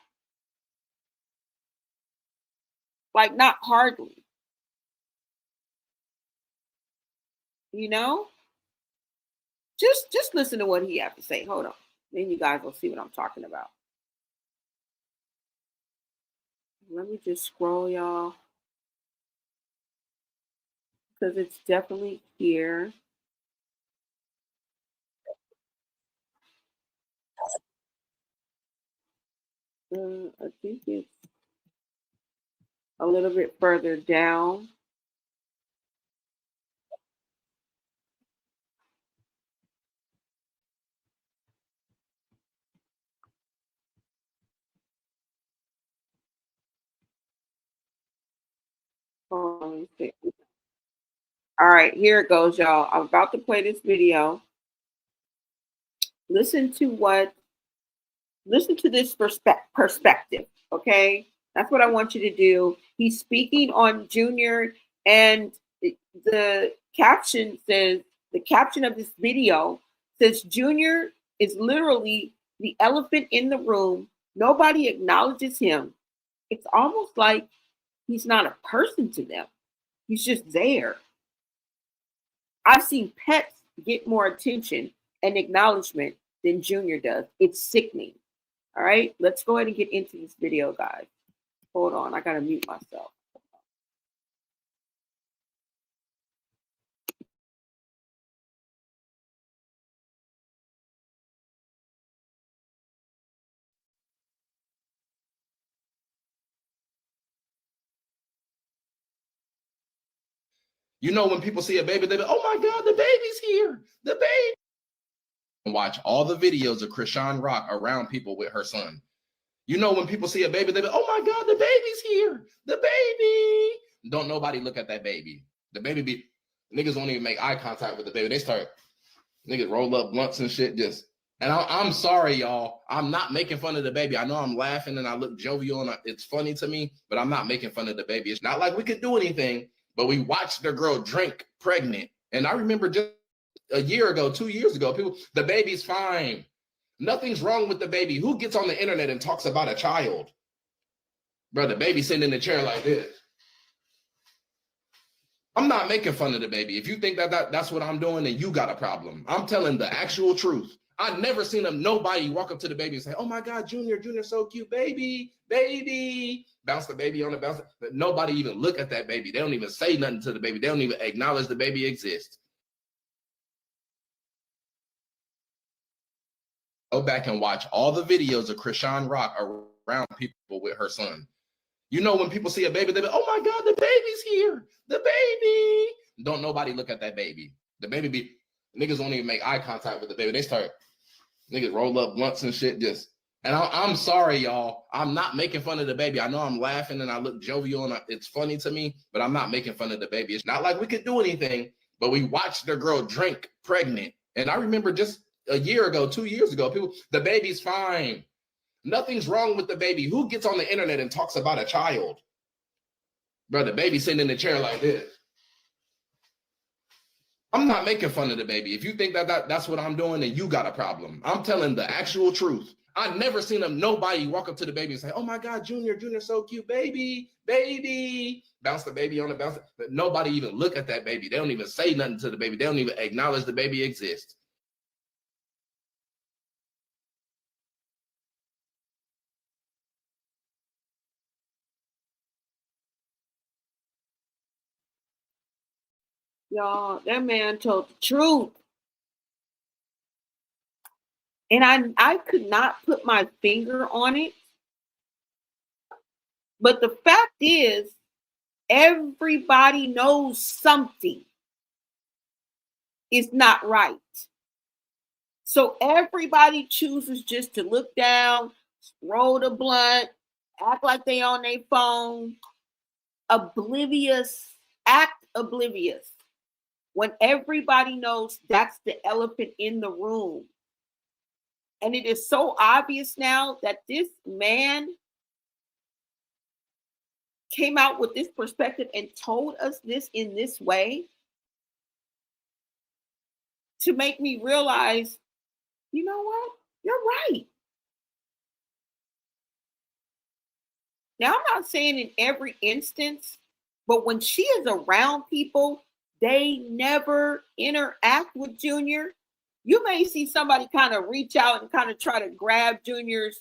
Like, not hardly, you know? Just listen to what he has to say. Hold on. Then you guys will see what I'm talking about. Let me just scroll, y'all. Because it's definitely here. I think it's a little bit further down. Hold on, let me see. All right, here it goes, y'all. I'm about to play this video. Listen to this perspective, okay? That's what I want you to do. He's speaking on Junior, and the caption says, the caption of this video says, Junior is literally the elephant in the room. Nobody acknowledges him. It's almost like he's not a person to them. He's just there. I've seen pets get more attention and acknowledgement than Junior does. It's sickening. All right, let's go ahead and get into this video, guys. Hold on, I gotta mute myself. You know, when people see a baby, they be, oh my God, the baby's here. The baby. And watch all the videos of Chrisean Rock around people with her son. You know, when people see a baby, they be, oh my God, the baby's here. The baby. Don't nobody look at that baby. The baby be, niggas won't even make eye contact with the baby. They start, niggas roll up blunts and shit just. And I'm sorry, y'all. I'm not making fun of the baby. I know I'm laughing and I look jovial and it's funny to me, but I'm not making fun of the baby. It's not like we could do anything, but we watched the girl drink pregnant. And I remember just a year ago, 2 years ago, people, the baby's fine. Nothing's wrong with the baby. Who gets on the internet and talks about a child? Bro, the baby sitting in the chair like this. I'm not making fun of the baby. If you think that's what I'm doing, then you got a problem. I'm telling the actual truth. I've never seen nobody walk up to the baby and say, oh my God, Junior's so cute, baby. Bounce the baby on the bounce. Nobody even look at that baby. They don't even say nothing to the baby. They don't even acknowledge the baby exists. Go back and watch all the videos of Chrisean Rock around people with her son. You know, when people see a baby, they be, oh my God, the baby's here. The baby. Don't nobody look at that baby. The baby be, niggas won't even make eye contact with the baby. They start, niggas roll up blunts and shit just. And I'm sorry, y'all. I'm not making fun of the baby. I know I'm laughing and I look jovial and it's funny to me, but I'm not making fun of the baby. It's not like we could do anything, but we watched the girl drink pregnant. And I remember just a year ago, 2 years ago, people, the baby's fine. Nothing's wrong with the baby. Who gets on the internet and talks about a child? Bro, the baby sitting in the chair like this. I'm not making fun of the baby. If you think that's what I'm doing, then you got a problem. I'm telling the actual truth. I've never seen nobody walk up to the baby and say, oh my God, Junior's so cute, baby. Bounce the baby on the bounce. But nobody even look at that baby. They don't even say nothing to the baby. They don't even acknowledge the baby exists. Y'all, that man told the truth. And I could not put my finger on it. But the fact is, everybody knows something is not right. So everybody chooses just to look down, roll the blunt, act like they on their phone, oblivious, act oblivious. When everybody knows that's the elephant in the room. And it is so obvious now that this man came out with this perspective and told us this in this way to make me realize, you know what? You're right. Now, I'm not saying in every instance, but when she is around people, they never interact with Junior. You may see somebody kind of reach out and kind of try to grab Junior's,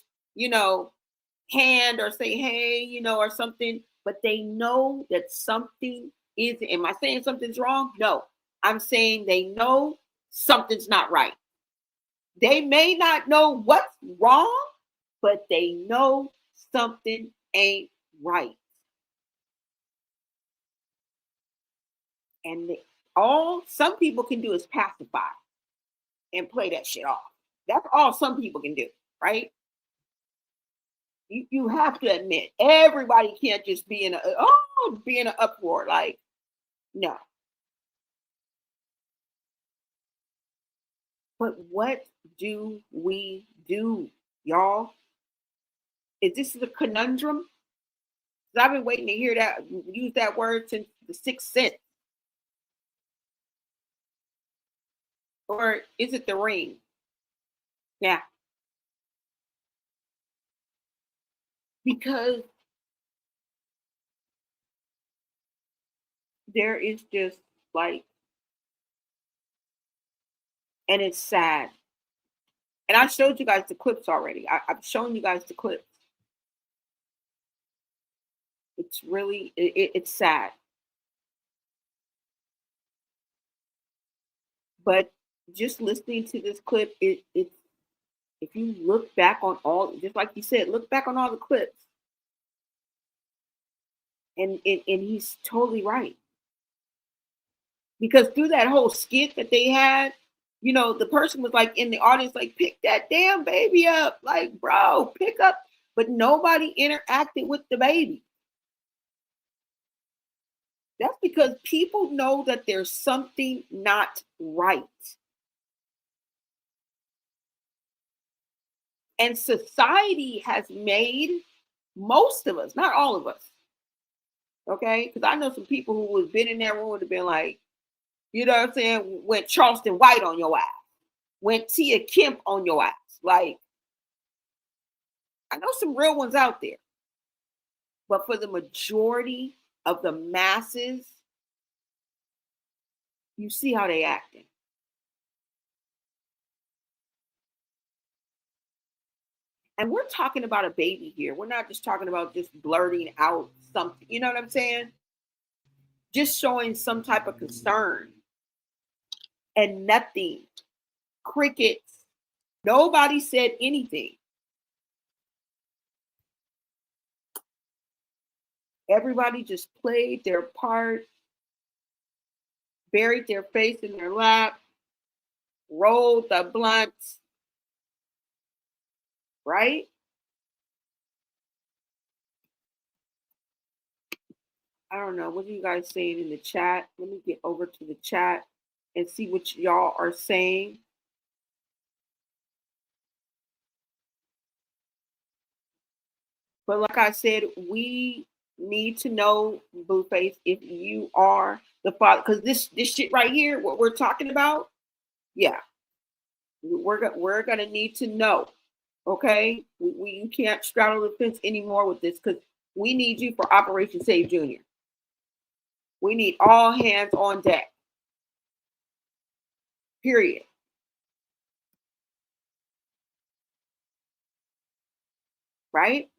hand or say, hey, or something, but they know that something is, am I saying something's wrong? No, I'm saying they know something's not right. They may not know what's wrong, but they know something ain't right. And all some people can do is pacify and play that shit off. That's all some people can do, right? You have to admit, everybody can't just be in an uproar. Like, no. But what do we do, y'all? Is this the conundrum? Because I've been waiting to hear that, use that word since the Sixth Sense. Or is it the Ring? Yeah. Because there is just like, and it's sad. And I showed you guys the clips already. I've shown you guys the clips. It's really, it's sad. But just listening to this clip, it's, if you look back on all, just like you said, look back on all the clips. And he's totally right. Because through that whole skit that they had, the person was like in the audience, like, pick that damn baby up. Like, bro, pick up. But nobody interacted with the baby. That's because people know that there's something not right. And society has made most of us, not all of us, okay? Because I know some people who would have been in that room would have been like, you know what I'm saying? Went Charleston White on your ass. Went Tia Kemp on your ass. Like, I know some real ones out there. But for the majority of the masses, you see how they acting. And we're talking about a baby here. We're not just talking about just blurting out something. You know what I'm saying? Just showing some type of concern. And nothing. Crickets. Nobody said anything. Everybody just played their part, buried their face in their lap, rolled the blunts, right? I don't know. What are you guys saying in the chat? Let me get over to the chat and see what y'all are saying. But like I said, we need to know, Blueface, if you are the father, because this shit right here, what we're talking about, yeah, we're gonna need to know. Okay, you can't straddle the fence anymore with this, because we need you for Operation Save Junior. We need all hands on deck. Period. Right?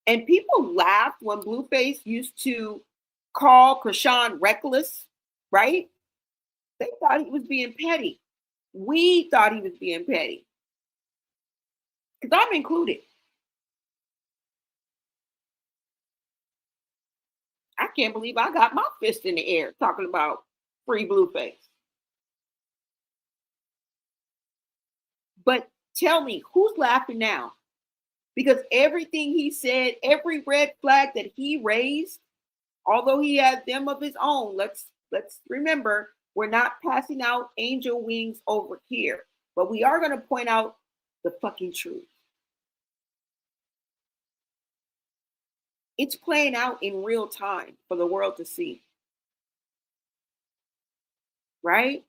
And people laughed when Blueface used to called Chrisean reckless, right? They thought he was being petty. We thought he was being petty. Because I'm included. I can't believe I got my fist in the air talking about free Blueface. But tell me, who's laughing now? Because everything he said, every red flag that he raised, although he had them of his own, let's remember, we're not passing out angel wings over here, but we are going to point out the fucking truth. It's playing out in real time for the world to see. Right?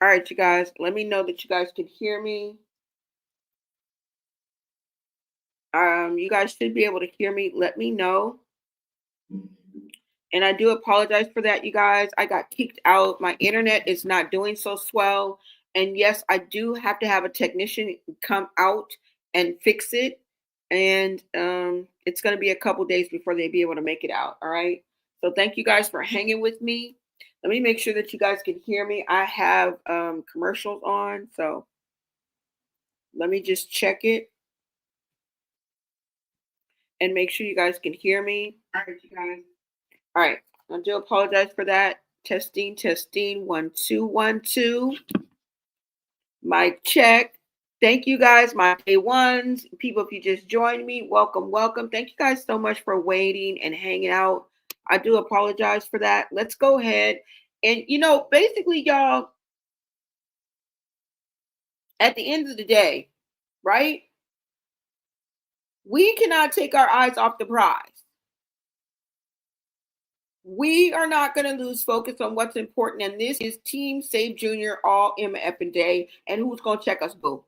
All right, you guys. Let me know that you guys can hear me. You guys should be able to hear me. Let me know. And I do apologize for that, you guys. I got kicked out. My internet is not doing so swell. And yes, I do have to have a technician come out and fix it. And it's going to be a couple days before they be able to make it out. All right. So thank you guys for hanging with me. Let me make sure that you guys can hear me. I have commercials on. So let me just check it and make sure you guys can hear me. All right, you guys. All right. I do apologize for that. Testing, 1 2 1 2. Mic check. Thank you guys, my day ones. People, if you just joined me, welcome, welcome. Thank you guys so much for waiting and hanging out. I do apologize for that. Let's go ahead. And, basically, y'all, at the end of the day, right? We cannot take our eyes off the prize. We are not going to lose focus on what's important. And this is Team Save Junior all MF day. And who's going to check us, boo?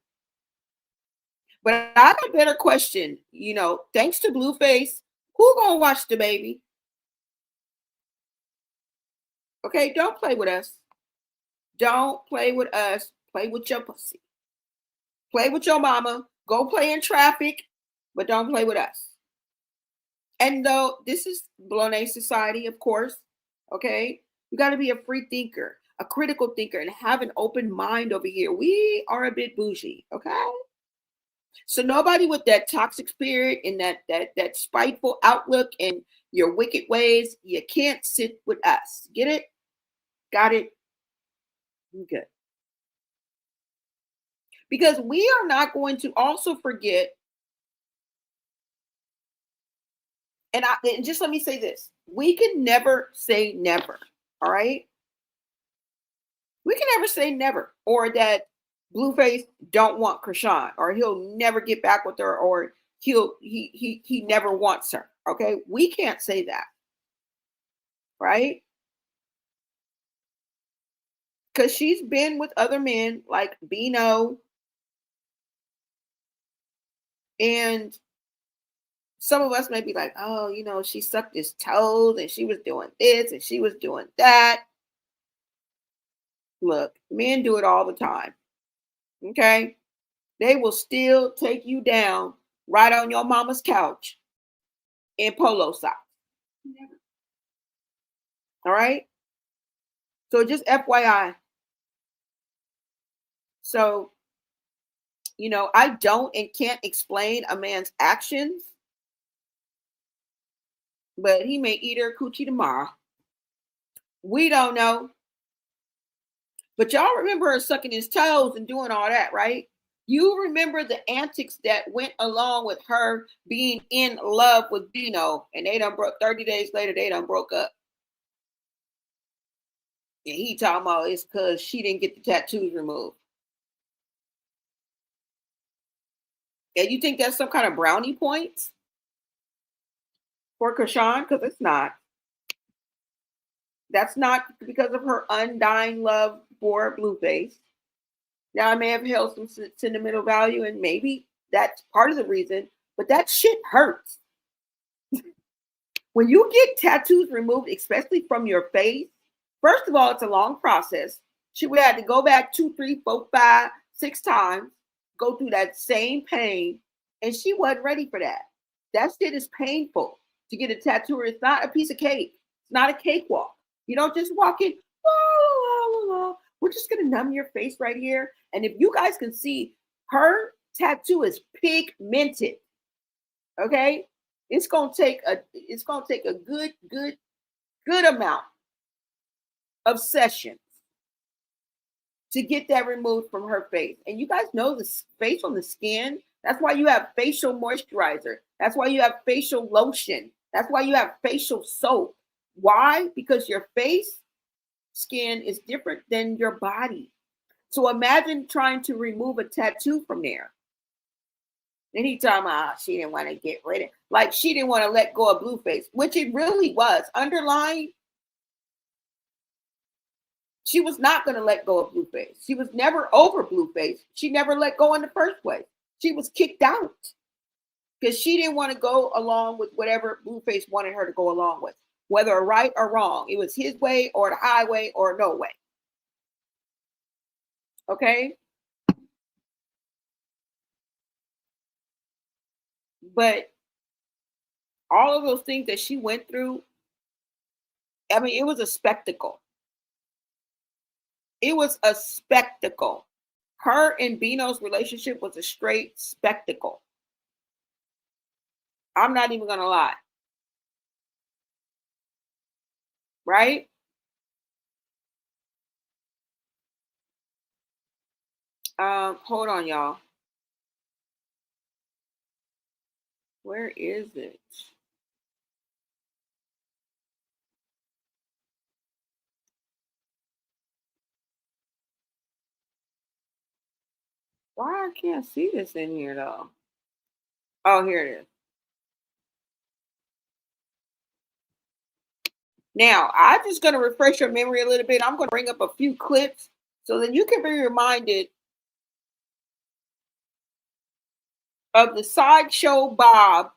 But I got a better question. Thanks to Blueface, who going to watch the baby? Okay, don't play with us. Don't play with us. Play with your pussy. Play with your mama. Go play in traffic, but don't play with us. And though this is Blonde Society, of course, okay, you got to be a free thinker, a critical thinker, and have an open mind over here. We are a bit bougie, okay? So nobody with that toxic spirit and that spiteful outlook and your wicked ways, you can't sit with us. Get it? Got it? Good. Because we are not going to also forget. And just let me say this. We can never say never. All right? We can never say never. Or that Blueface don't want Chrisean. Or he'll never get back with her. Or he never wants her. Okay? We can't say that. Right? Because she's been with other men like Bino. And some of us may be like, oh, she sucked his toes and she was doing this and she was doing that. Look, men do it all the time. Okay? They will still take you down right on your mama's couch in polo socks. All right? So just FYI. So, I don't and can't explain a man's actions. But he may eat her coochie tomorrow. We don't know. But y'all remember her sucking his toes and doing all that, right? You remember the antics that went along with her being in love with Bino, and they done broke 30 days later, they done broke up. And he talking about it's because she didn't get the tattoos removed. And you think that's some kind of brownie points for Chrisean? Because it's not. That's not because of her undying love for Blueface. Now, I may have held some sentimental value, and maybe that's part of the reason, but that shit hurts. When you get tattoos removed, especially from your face, first of all, it's a long process. She would have to go back 2, 3, 4, 5, 6 times, go through that same pain, and she wasn't ready for that. That shit is painful. To get a tattoo, it's not a piece of cake. It's not a cakewalk. You don't just walk in, we're just going to numb your face right here. And if you guys can see, her tattoo is pigmented. Okay? It's going to take a good amount of sessions to get that removed from her face. And you guys know the face on the skin. That's why you have facial moisturizer. That's why you have facial lotion. That's why you have facial soap. Why? Because your face skin is different than your body. So imagine trying to remove a tattoo from there. And he talking about she didn't want to get rid of it. Like she didn't want to let go of Blueface, which it really was. Underlying, She was not going to let go of Blueface. She was never over Blueface. She never let go in the first place. She was kicked out because she didn't want to go along with whatever Blueface wanted her to go along with, whether right or wrong. It was his way or the highway or no way. Okay? But all of those things that she went through, I mean, it was a spectacle. It was a spectacle. Her and Bino's relationship was a straight spectacle. I'm not even going to lie. Right? Hold on, y'all. Where is it? Why I can't see this in here though? Oh, here it is. Now, I'm just going to refresh your memory a little bit. I'm going to bring up a few clips so that you can be reminded of the Sideshow Bob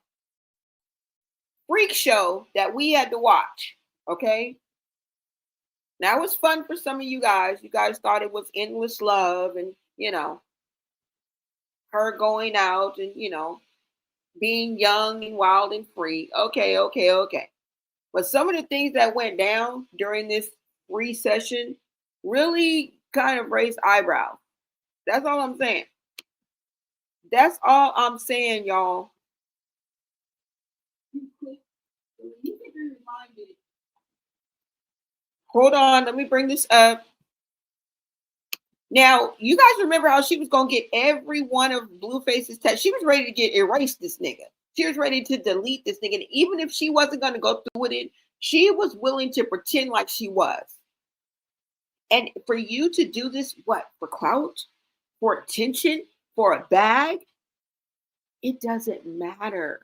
freak show that we had to watch. Okay? Now, it was fun for some of you guys. You guys thought it was endless love and, you know, her going out and, you know, being young and wild and free. Okay. But some of the things that went down during this free session really kind of raised eyebrows. That's all I'm saying. That's all I'm saying, y'all. Hold on, let me bring this up. Now, you guys remember how she was going to get every one of Blueface's tests. She was ready to get erased this nigga. She was ready to delete this nigga. And even if she wasn't going to go through with it, she was willing to pretend like she was. And for you to do this, what? For clout? For attention? For a bag? It doesn't matter.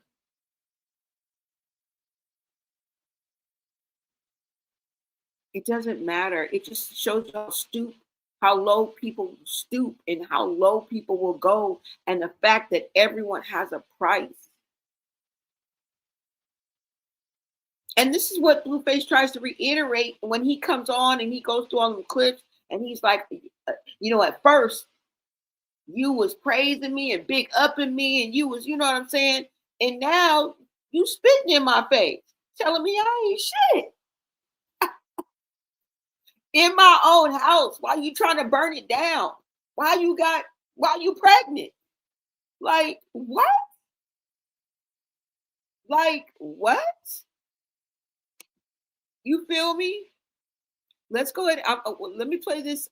It doesn't matter. It just shows how low people stoop and how low people will go, and the fact that everyone has a price. And this is what Blueface tries to reiterate when he comes on and he goes through all the clips and he's like, you know, at first you was praising me and big upping me and you was, you know what I'm saying? And now you spitting in my face, telling me I ain't shit. In my own house, why you trying to burn it down? Why you pregnant? Like what? Like what? You feel me? Let's go ahead. Let me play this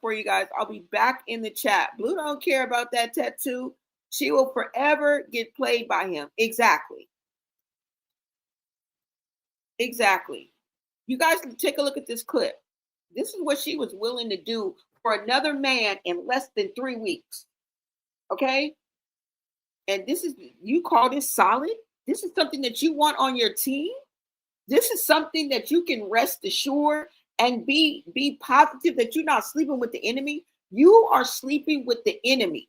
for you guys. I'll be back in the chat. Blue don't care about that tattoo. She will forever get played by him. Exactly. You guys can take a look at this clip. This is what she was willing to do for another man in less than 3 weeks. Okay? And this is, you call this solid? This is something that you want on your team? This is something that you can rest assured and be positive that you're not sleeping with the enemy. You are sleeping with the enemy.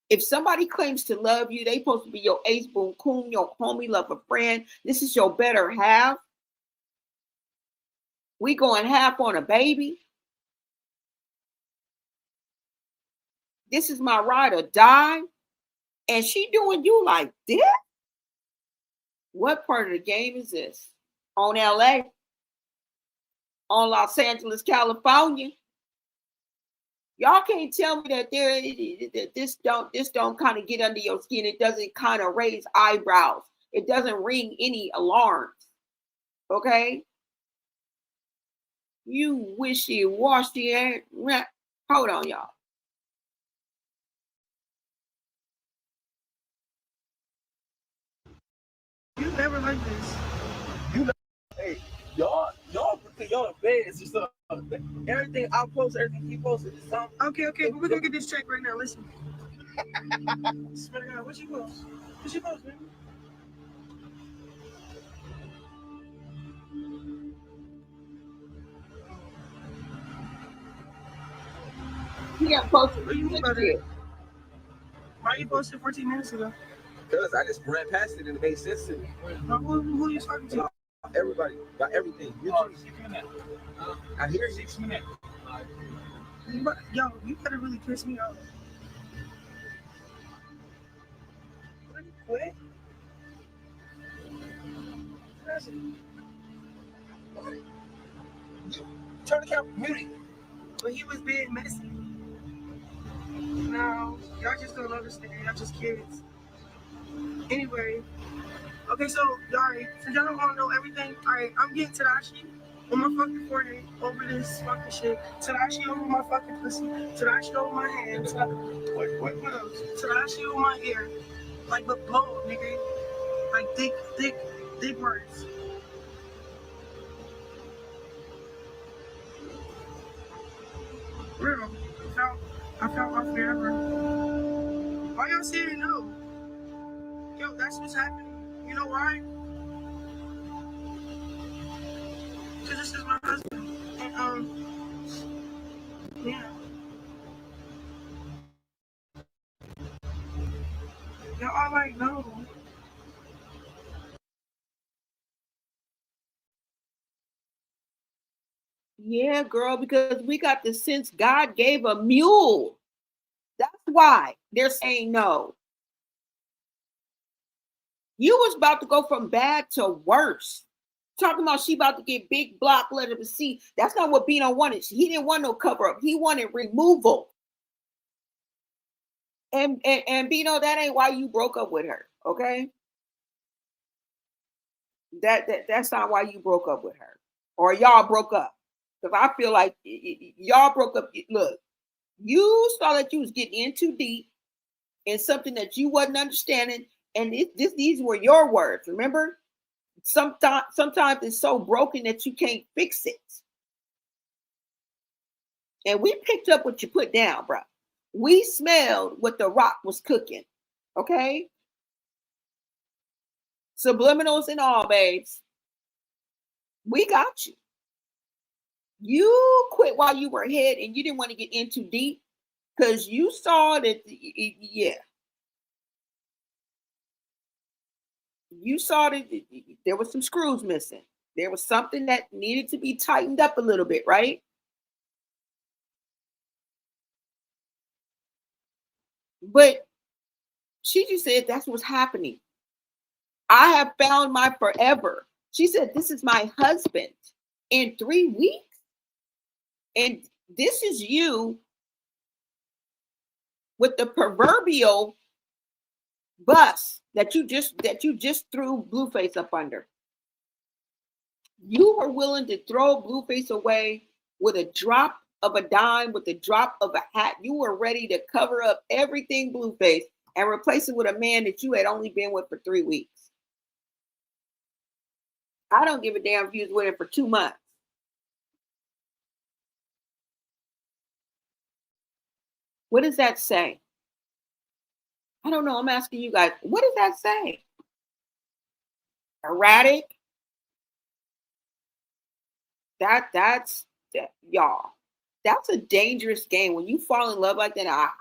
If somebody claims to love you, they supposed to be your ace boom coon, your homie, lover, friend. This is your better half. We going half on a baby. This is my ride or die. And she doing you like this? What part of the game is this? On LA? On Los Angeles, California? Y'all can't tell me that this don't kind of get under your skin. It doesn't kind of raise eyebrows. It doesn't ring any alarms. Okay? You wishy-washy. Hold on, y'all. You never like this. You know, hey, y'all the feds or something. Everything I post, everything he posted is something. Okay, but we're gonna get this check right now. Listen. Swear to God, what you post? What you post, man? You got posted What do you mean by that? Why you posted 14 minutes ago? Because I just ran past it and it made sense to me. Who are you talking to? Everybody, about everything. You I hear you. 6 minutes. Yo, you gotta really piss me off. Quit. Turn the camera, mute it. But he was being messy. No, y'all just don't understand. Y'all just kids. Anyway, okay, so y'all, since y'all don't want to know everything, all right, I'm getting Tadashi on my fucking forehead over this fucking shit. Tadashi over my fucking pussy. Tadashi over my hands. What else? Tadashi over my ear. Like, but bold, nigga. Like, thick words. Real. I felt off forever. Why y'all saying no? Yo, that's what's happening. You know why? Because this is my husband. And, yeah. Y'all all like, no. Yeah, girl, because we got the sense God gave a mule. That's why they're saying no. You was about to go from bad to worse. Talking about she about to get big block letter to see. That's not what Bino wanted. He didn't want no cover up. He wanted removal. And Bino, that ain't why you broke up with her. Okay. That's not why you broke up with her. Or y'all broke up. Because I feel like y'all broke up. Look, you saw that you was getting in too deep in something that you wasn't understanding. And these were your words, remember? Sometimes it's so broken that you can't fix it. And we picked up what you put down, bro. We smelled what the rock was cooking. Okay? Subliminals and all, babes. We got you. You quit while you were ahead and you didn't want to get in too deep because you saw that, yeah. You saw that there was some screws missing. There was something that needed to be tightened up a little bit, right? But she just said that's what's happening. I have found my forever. She said, this is my husband in 3 weeks. And this is you with the proverbial bus that you just threw Blueface up under. You were willing to throw Blueface away with a drop of a dime, with a drop of a hat. You were ready to cover up everything Blueface and replace it with a man that you had only been with for 3 weeks. I don't give a damn if you was with him for 2 months. What does that say? I don't know. I'm asking you guys. What does that say? Erratic? That's y'all. That's a dangerous game. When you fall in love like that,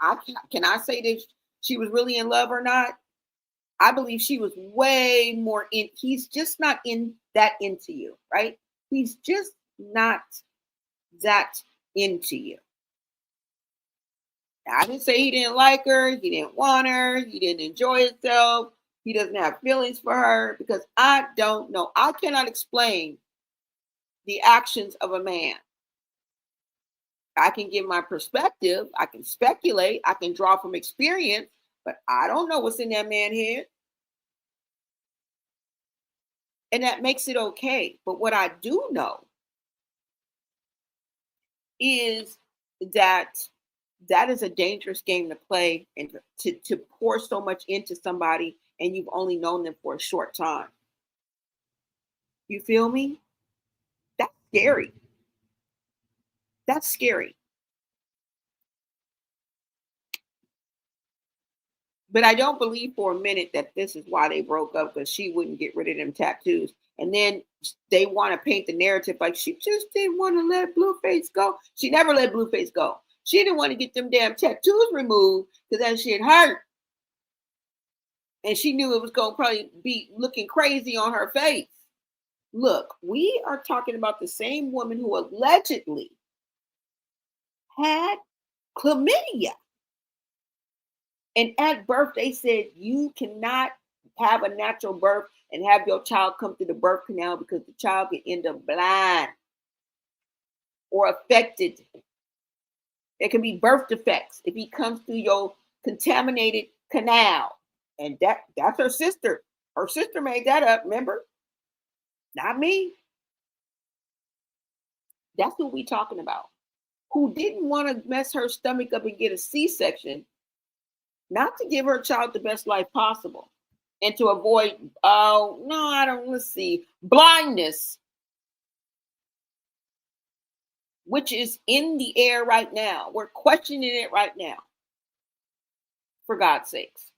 can I say that she was really in love or not? I believe she was way more in. He's just not in that into you, right? He's just not that into you. I didn't say he didn't like her. He didn't want her. He didn't enjoy himself. He doesn't have feelings for her because I don't know. I cannot explain the actions of a man. I can give my perspective. I can speculate. I can draw from experience, but I don't know what's in that man's head. And that makes it okay. But what I do know is that is a dangerous game to play and to pour so much into somebody and you've only known them for a short time. You feel me? That's scary. That's scary. But I don't believe for a minute that this is why they broke up, because she wouldn't get rid of them tattoos. And then they want to paint the narrative like she just didn't want to let Blueface go. She never let Blueface go. She didn't want to get them damn tattoos removed because that shit hurt. And she knew it was going to probably be looking crazy on her face. Look, we are talking about the same woman who allegedly had chlamydia. And at birth, they said you cannot have a natural birth and have your child come through the birth canal because the child can end up blind or affected. There can be birth defects if he comes through your contaminated canal. And that's her sister. Her sister made that up, remember? Not me. That's what we talking about. Who didn't want to mess her stomach up and get a C-section, not to give her child the best life possible, and to avoid, let's see, blindness, which is in the air right now. We're questioning it right now. For God's sakes.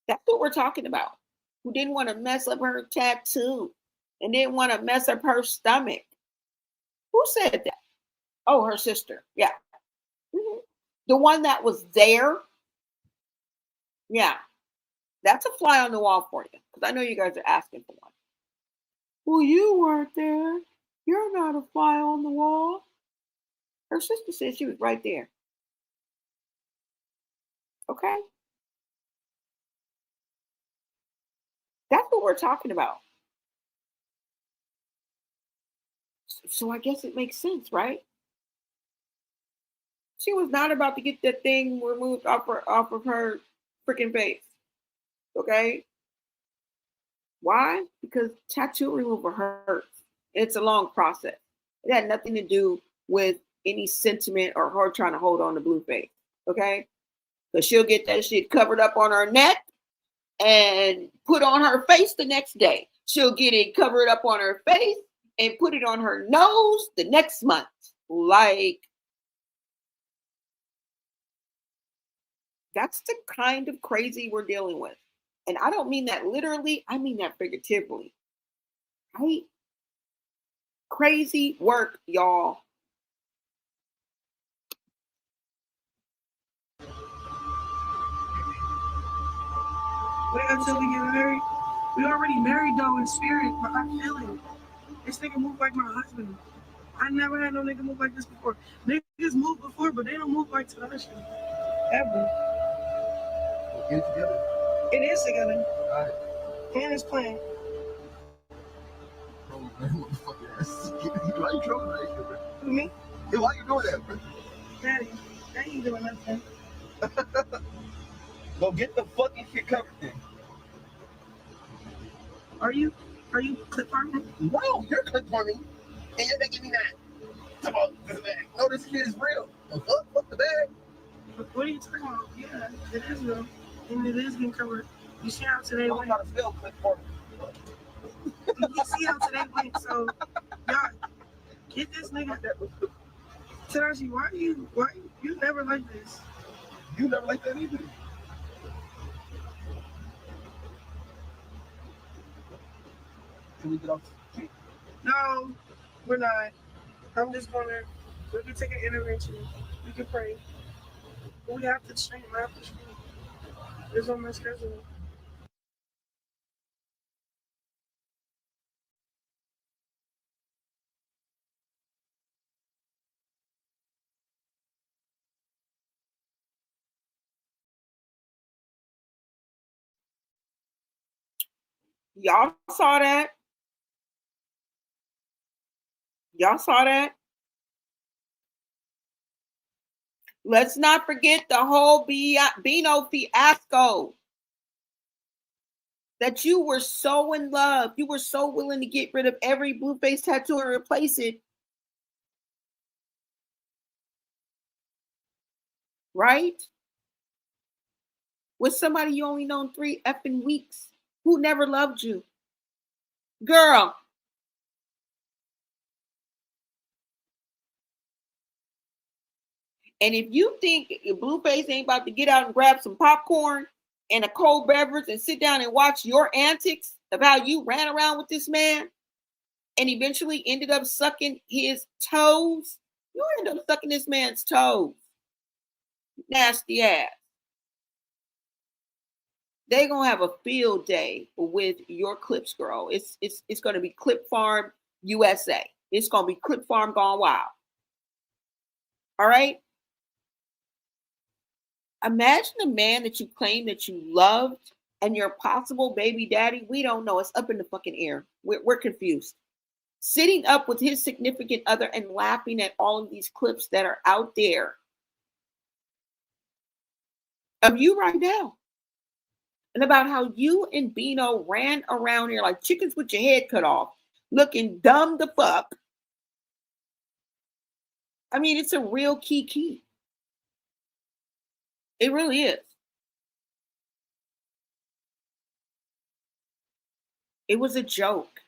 That's what we're talking about. Who didn't want to mess up her tattoo and didn't want to mess up her stomach. Who said that? Oh, her sister. Yeah. Mm-hmm. The one that was there. Yeah. That's a fly on the wall for you. Because I know you guys are asking for one. Well, you weren't there. You're not a fly on the wall. Her sister said she was right there. Okay? That's what we're talking about. So I guess it makes sense, right? She was not about to get that thing removed off of her freaking face. Okay? Why? Because tattoo removal hurts. It's a long process. It had nothing to do with any sentiment or her trying to hold on to Blueface. Okay? So she'll get that shit covered up on her neck and put on her face the next day. She'll get it covered up on her face and put it on her nose the next month. Like, that's the kind of crazy we're dealing with. And I don't mean that literally, I mean that figuratively. Right? Crazy work, y'all. Wait until we get married. We already married though in spirit, but I feel it. This nigga move like my husband. I never had no nigga move like this before. Niggas move before, but they don't move like Tanasha. Ever. Get it together? It is together. All right. And it's playing. Bro, motherfucker ass. Why you trouble that shit, bro? Who, me? Hey, why you doing that, bro? Daddy, I ain't doing nothing. Go get the fucking shit covered then. Are you clip farming? No, you're clip farming. And you're making me mad. Come on, this bag. No, this shit is real. Fuck the bag. What are you talking about? Yeah, it is real. And it is getting covered. You see how today went? How to spell clip farming. You see how today went, so y'all get this nigga. Tanashi, why you never like this? You never like that either. Can we get off? No, we're not. I'm just gonna, we can take an intervention. We can pray. We have to stream. I have to stream. It's on my schedule. Y'all saw that? Y'all saw that? Let's not forget the whole Bino fiasco. That you were so in love. You were so willing to get rid of every Blueface tattoo and replace it. Right? With somebody you only known 3 effing weeks. Who never loved you. Girl. And if you think Blueface ain't about to get out and grab some popcorn and a cold beverage and sit down and watch your antics of how you ran around with this man and eventually ended up sucking his toes, You end up sucking this man's toes. Nasty ass. They're gonna have a field day with your clips, girl. It's gonna be Clip Farm USA. It's gonna be Clip Farm gone wild. All right. Imagine a man that you claim that you loved and your possible baby daddy. We don't know. It's up in the fucking air. We're confused. Sitting up with his significant other and laughing at all of these clips that are out there of you right now. And about how you and Bino ran around here like chickens with your head cut off, looking dumb the fuck. I mean, it's a real key. It really is. It was a joke.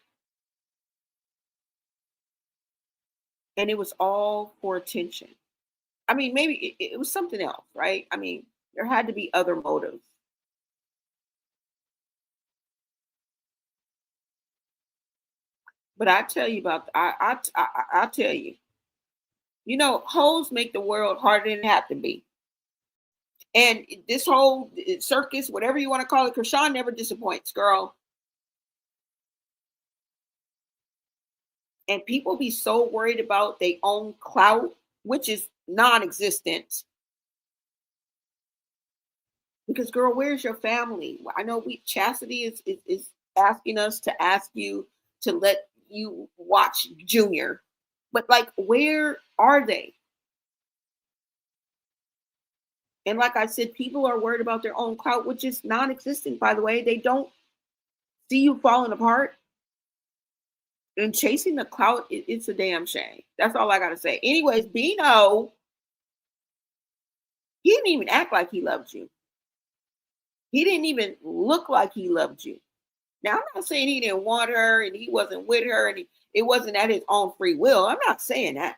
And it was all for attention. I mean, maybe it was something else, right? I mean, there had to be other motives. But I tell you about, I tell you, you know, hoes make the world harder than it have to be. And this whole circus, whatever you want to call it, Chrisean never disappoints, girl. And people be so worried about their own clout, which is non-existent. Because, girl, where's your family? I know Chastity is asking us to ask you to let you watch Junior. But, like, where are they? And like I said, people are worried about their own clout, which is non-existent, by the way. They don't see you falling apart. And chasing the clout, it's a damn shame. That's all I got to say. Anyways, Bino, he didn't even act like he loved you. He didn't even look like he loved you. Now, I'm not saying he didn't want her and he wasn't with her and it wasn't at his own free will. I'm not saying that.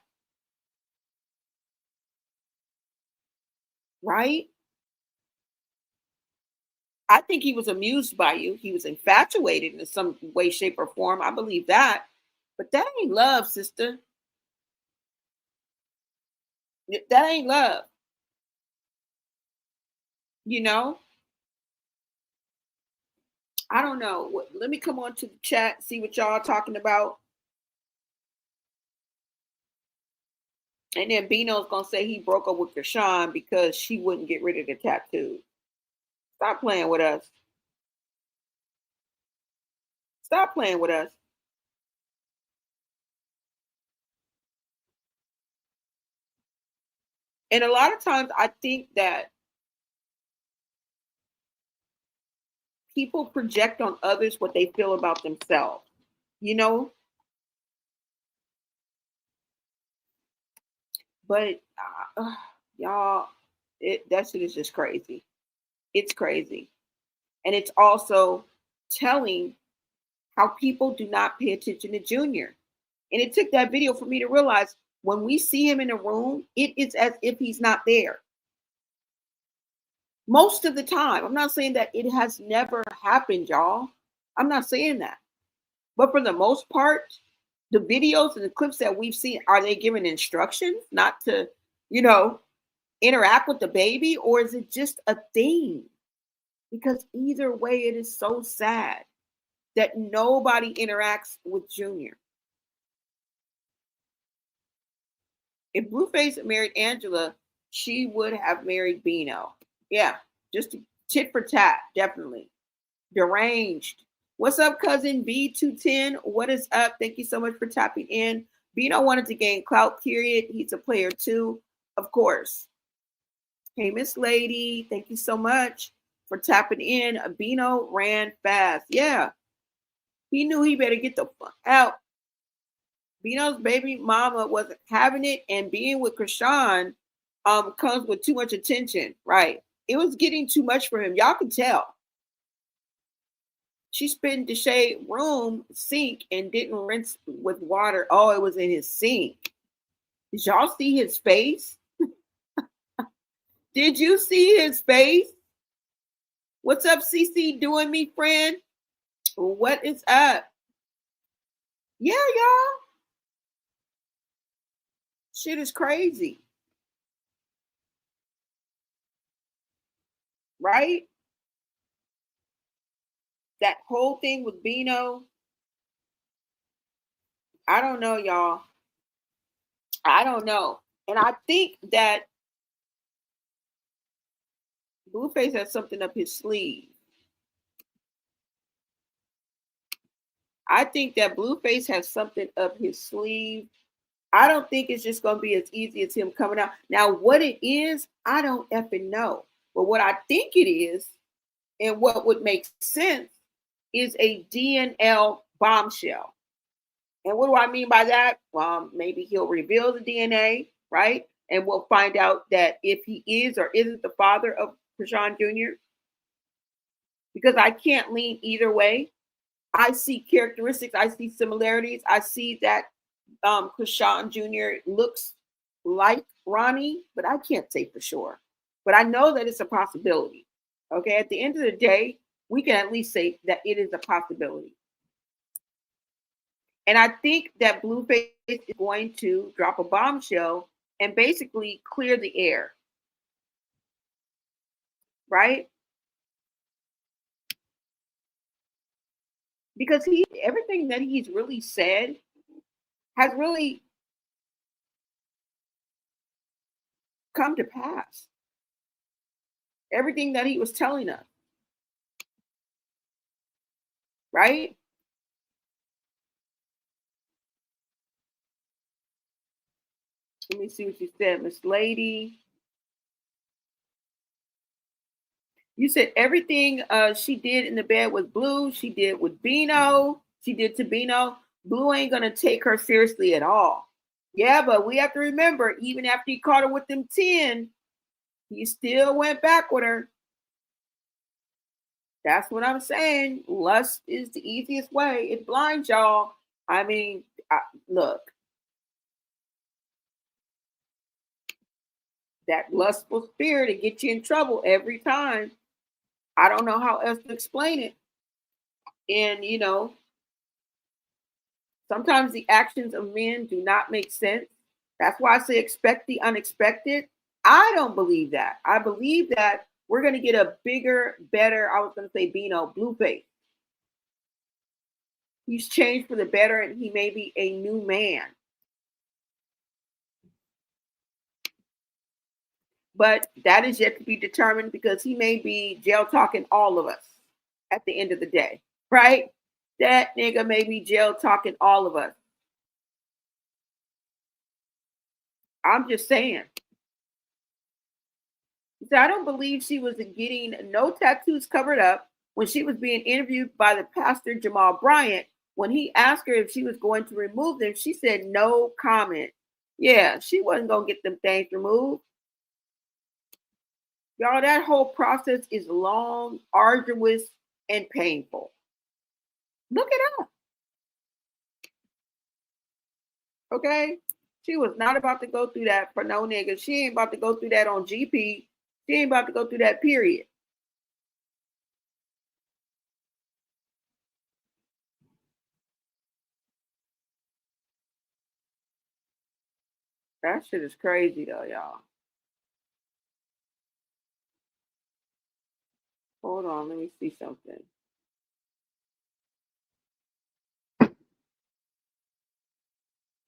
Right? I think he was amused by you. He was infatuated in some way, shape, or form. I believe that. But that ain't love, sister. That ain't love. You know? I don't know. Let me come on to the chat, see what y'all are talking about. And then Bino's going to say he broke up with Chrisean because she wouldn't get rid of the tattoo. Stop playing with us. Stop playing with us. And a lot of times I think that people project on others what they feel about themselves, you know? But y'all, that shit is just crazy. It's crazy. And it's also telling how people do not pay attention to Junior. And it took that video for me to realize when we see him in a room, it is as if he's not there. Most of the time. I'm not saying that it has never happened, y'all. I'm not saying that. But for the most part, the videos and the clips that we've seen, are they giving instructions not to, you know, interact with the baby? Or is it just a thing? Because either way, it is so sad that nobody interacts with Junior. If Blueface married Angela, she would have married Bino. Yeah, just tit for tat, definitely. Deranged. What's up, cousin B210? What is up? Thank you so much for tapping in. Bino wanted to gain clout, period. He's a player too, of course. Hey, Miss Lady, thank you so much for tapping in. Bino ran fast. Yeah, he knew he better get the fuck out. Bino's baby mama wasn't having it, and being with Chrisean comes with too much attention, right? It was getting too much for him. Y'all can tell. She spit in the shade room sink and didn't rinse with water. Oh, it was in his sink. Did y'all see his face? Did you see his face? What's up, CC doing me, friend? What is up? Yeah, y'all. Shit is crazy. Right? That whole thing with Bino, I don't know, y'all. I don't know. And I think that Blueface has something up his sleeve. I think that Blueface has something up his sleeve. I don't think it's just going to be as easy as him coming out. Now, what it is, I don't effing know. But what I think it is, and what would make sense, is a DNL bombshell. And what do I mean by that? Well, maybe he'll reveal the DNA, right? And we'll find out that if he is or isn't the father of Chrisean Jr. Because I can't lean either way. I see characteristics, I see similarities. I see that Chrisean Jr. looks like Ronnie, but I can't say for sure. But I know that it's a possibility. Okay, at the end of the day, we can at least say that it is a possibility. And I think that Blueface is going to drop a bombshell and basically clear the air. Right? Because everything that he's really said has really come to pass. Everything that he was telling us. Right? Let me see what you said, Miss Lady. You said everything she did in the bed with Blue, she did with Bino, she did to Bino. Blue ain't gonna take her seriously at all. Yeah, but we have to remember, even after he caught her with them 10, he still went back with her. That's what I'm saying. Lust is the easiest way. It blinds y'all. I mean, look. That lustful spirit to get you in trouble every time. I don't know how else to explain it. And, you know, sometimes the actions of men do not make sense. That's why I say expect the unexpected. I don't believe that. I believe that we're going to get a bigger, better, I was going to say Bino, Blueface. He's changed for the better and he may be a new man. But that is yet to be determined because he may be jail talking all of us at the end of the day, right? That nigga may be jail talking all of us. I'm just saying. So I don't believe she was getting no tattoos covered up when she was being interviewed by the pastor Jamal Bryant. When he asked her if she was going to remove them, she said no comment. Yeah, she wasn't going to get them things removed. Y'all, that whole process is long, arduous, and painful. Look it up. Okay? She was not about to go through that for no nigga. She ain't about to go through that on GP. She ain't about to go through that, period. That shit is crazy though, y'all. Hold on, let me see something.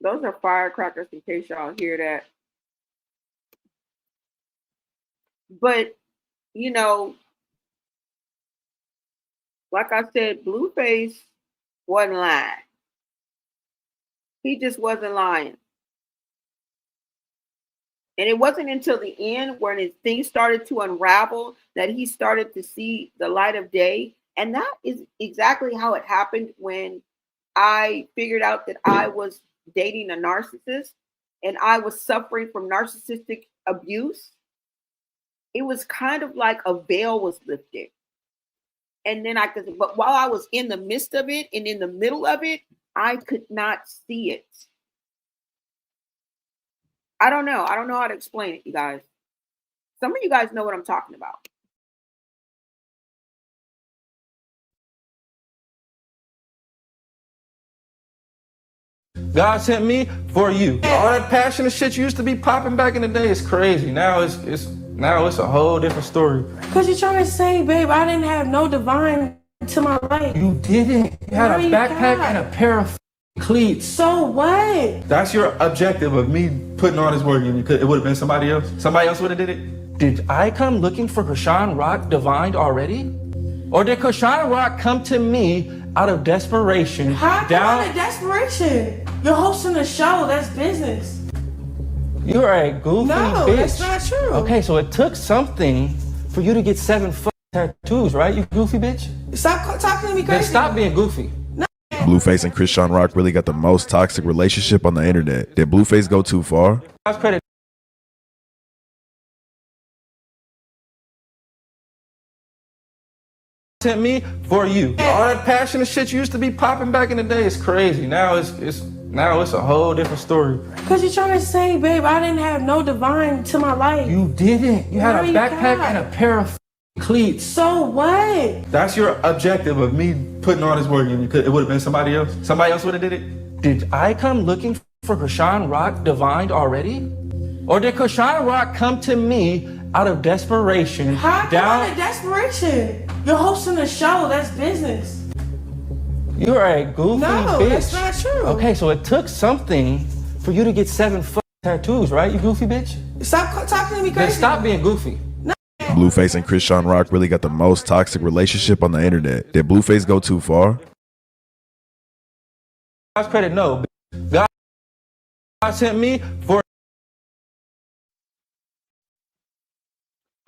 Those are firecrackers in case y'all hear that. But, you know, like I said, Blueface wasn't lying. He just wasn't lying. And it wasn't until the end when his things started to unravel that he started to see the light of day. And that is exactly how it happened when I figured out that I was dating a narcissist and I was suffering from narcissistic abuse. It was kind of like a veil was lifted. And then but while I was in the midst of it and in the middle of it, I could not see it. I don't know. I don't know how to explain it, you guys. Some of you guys know what I'm talking about. God sent me for you. All that passionate shit you used to be popping back in the day is crazy. Now it's a whole different story. Cause you're trying to say, babe, I didn't have no divine to my life. You didn't. You had a backpack and a pair of cleats. So what? That's your objective of me putting all this work in. It would have been somebody else. Somebody else would have did it. Did I come looking for Chrisean Rock divined already? Or did Chrisean Rock come to me out of desperation? How out of desperation? You're hosting a show. That's business. You're a goofy bitch. That's not true. Okay, so it took something for you to get 7 tattoos, right? You goofy bitch. Stop talking to me crazy. Then stop being goofy. Blueface and Chrisean Rock really got the most toxic relationship on the internet. Did Blueface go too far? God's credit. Sent me for you. All that passionate shit you used to be popping back in the day is crazy. Now it's a whole different story. Cause you're trying to say, babe, I didn't have no divine to my life. You didn't. You had a backpack and a pair of cleats. So what? That's your objective of me putting all this work in. It would have been somebody else. Somebody else would have did it. Did I come looking for Chrisean Rock divined already? Or did Chrisean Rock come to me out of desperation? How out of desperation? You're hosting a show. That's business. You're a goofy bitch. That's not true. Okay, so it took something for you to get 7 tattoos, right? You goofy bitch. Stop talking to me crazy. Then stop being goofy. Blueface and Chrisean Rock really got the most toxic relationship on the internet. Did Blueface go too far? God's credit, no. God sent me for.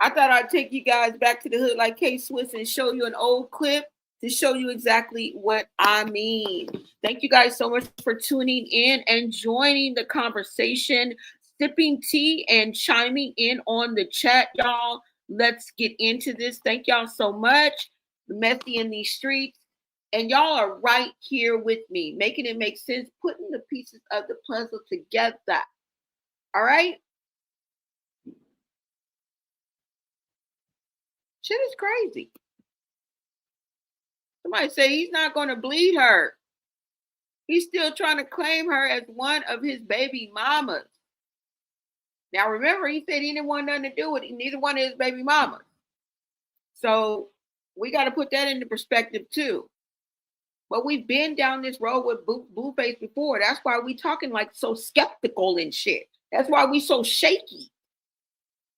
I thought I'd take you guys back to the hood like K-Swiss and show you an old clip to show you exactly what I mean. Thank you guys so much for tuning in and joining the conversation, sipping tea and chiming in on the chat, y'all. Let's get into this. Thank y'all so much. Messy in these streets. And y'all are right here with me, making it make sense, putting the pieces of the puzzle together. All right? Shit is crazy. Somebody say he's not going to bleed her. He's still trying to claim her as one of his baby mamas. Now, remember, he said he didn't want nothing to do with it, neither one of his baby mamas. So we got to put that into perspective, too. But we've been down this road with Blueface before. That's why we talking like so skeptical and shit. That's why we so shaky.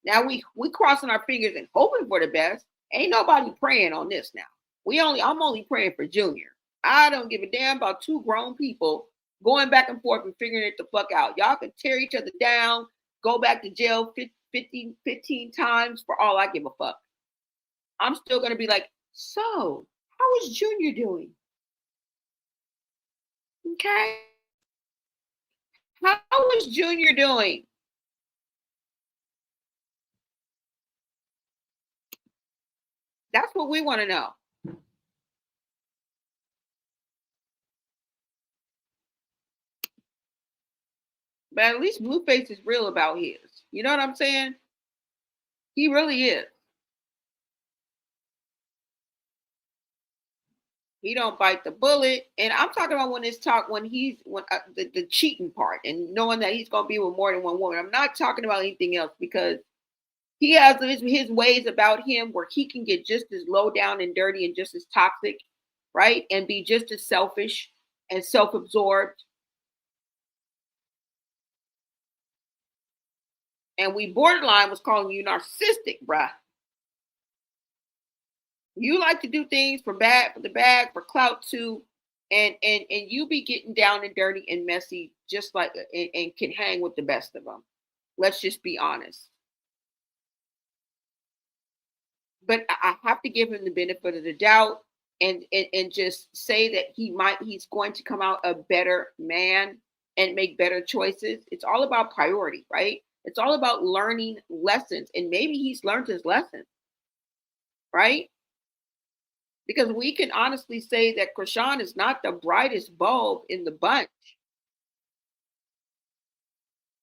Now we crossing our fingers and hoping for the best. Ain't nobody praying on this now. I'm only praying for Junior. I don't give a damn about 2 grown people going back and forth and figuring it the fuck out. Y'all can tear each other down, go back to jail 15 times for all I give a fuck. I'm still gonna be like, so how is Junior doing? Okay. How is Junior doing? That's what we want to know. But at least Blueface is real about his. You know what I'm saying? He really is. He don't bite the bullet. And I'm talking about when the cheating part and knowing that he's going to be with more than one woman. I'm not talking about anything else because he has his ways about him where he can get just as low down and dirty and just as toxic, right? And be just as selfish and self-absorbed. And we borderline was calling you narcissistic, bruh. You like to do things for the bag, for clout too, and you be getting down and dirty and messy, just like and can hang with the best of them. Let's just be honest. But I have to give him the benefit of the doubt and just say that he's going to come out a better man and make better choices. It's all about priority, right? It's all about learning lessons, and maybe he's learned his lesson, right? Because we can honestly say that Chrisean is not the brightest bulb in the bunch.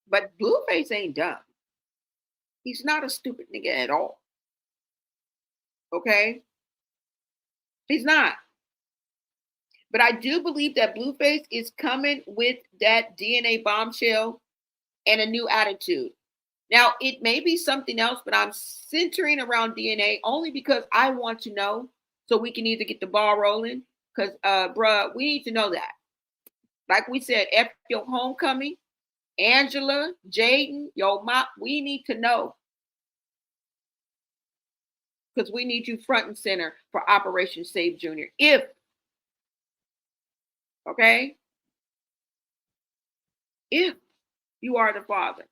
But Blueface ain't dumb. He's not a stupid nigga at all. Okay? He's not. But I do believe that Blueface is coming with that DNA bombshell and a new attitude. Now, it may be something else, but I'm centering around DNA only because I want to know so we can either get the ball rolling. Because, bruh, we need to know that. Like we said, F your homecoming, Angela, Jaden, your mom, we need to know. Because we need you front and center for Operation Save Junior. Okay? If you are the father,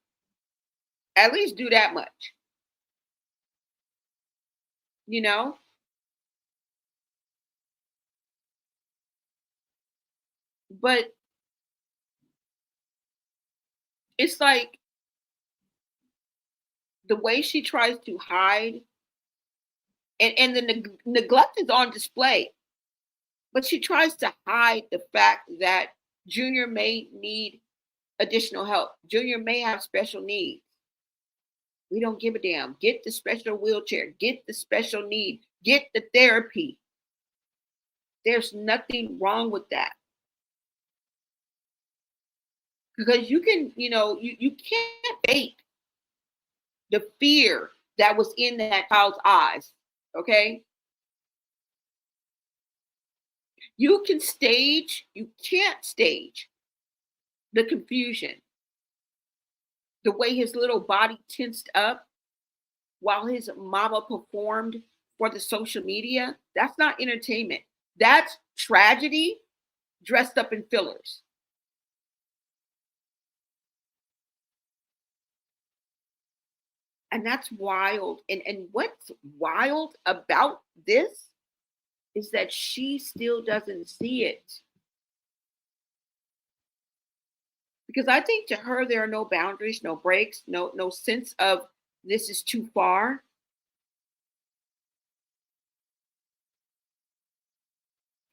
at least do that much. You know? But it's like the way she tries to hide, and the neglect is on display, but she tries to hide the fact that Junior may need additional help. Junior may have special needs. We don't give a damn. Get the special wheelchair, get the special need, get the therapy. There's nothing wrong with that. Because you can, you can't fake the fear that was in that child's eyes. Okay? You can't stage the confusion. The way his little body tensed up while his mama performed for the social media, that's not entertainment. That's tragedy dressed up in fillers. And that's wild. And what's wild about this is that she still doesn't see it. Because I think to her there are no boundaries, no breaks, no sense of this is too far.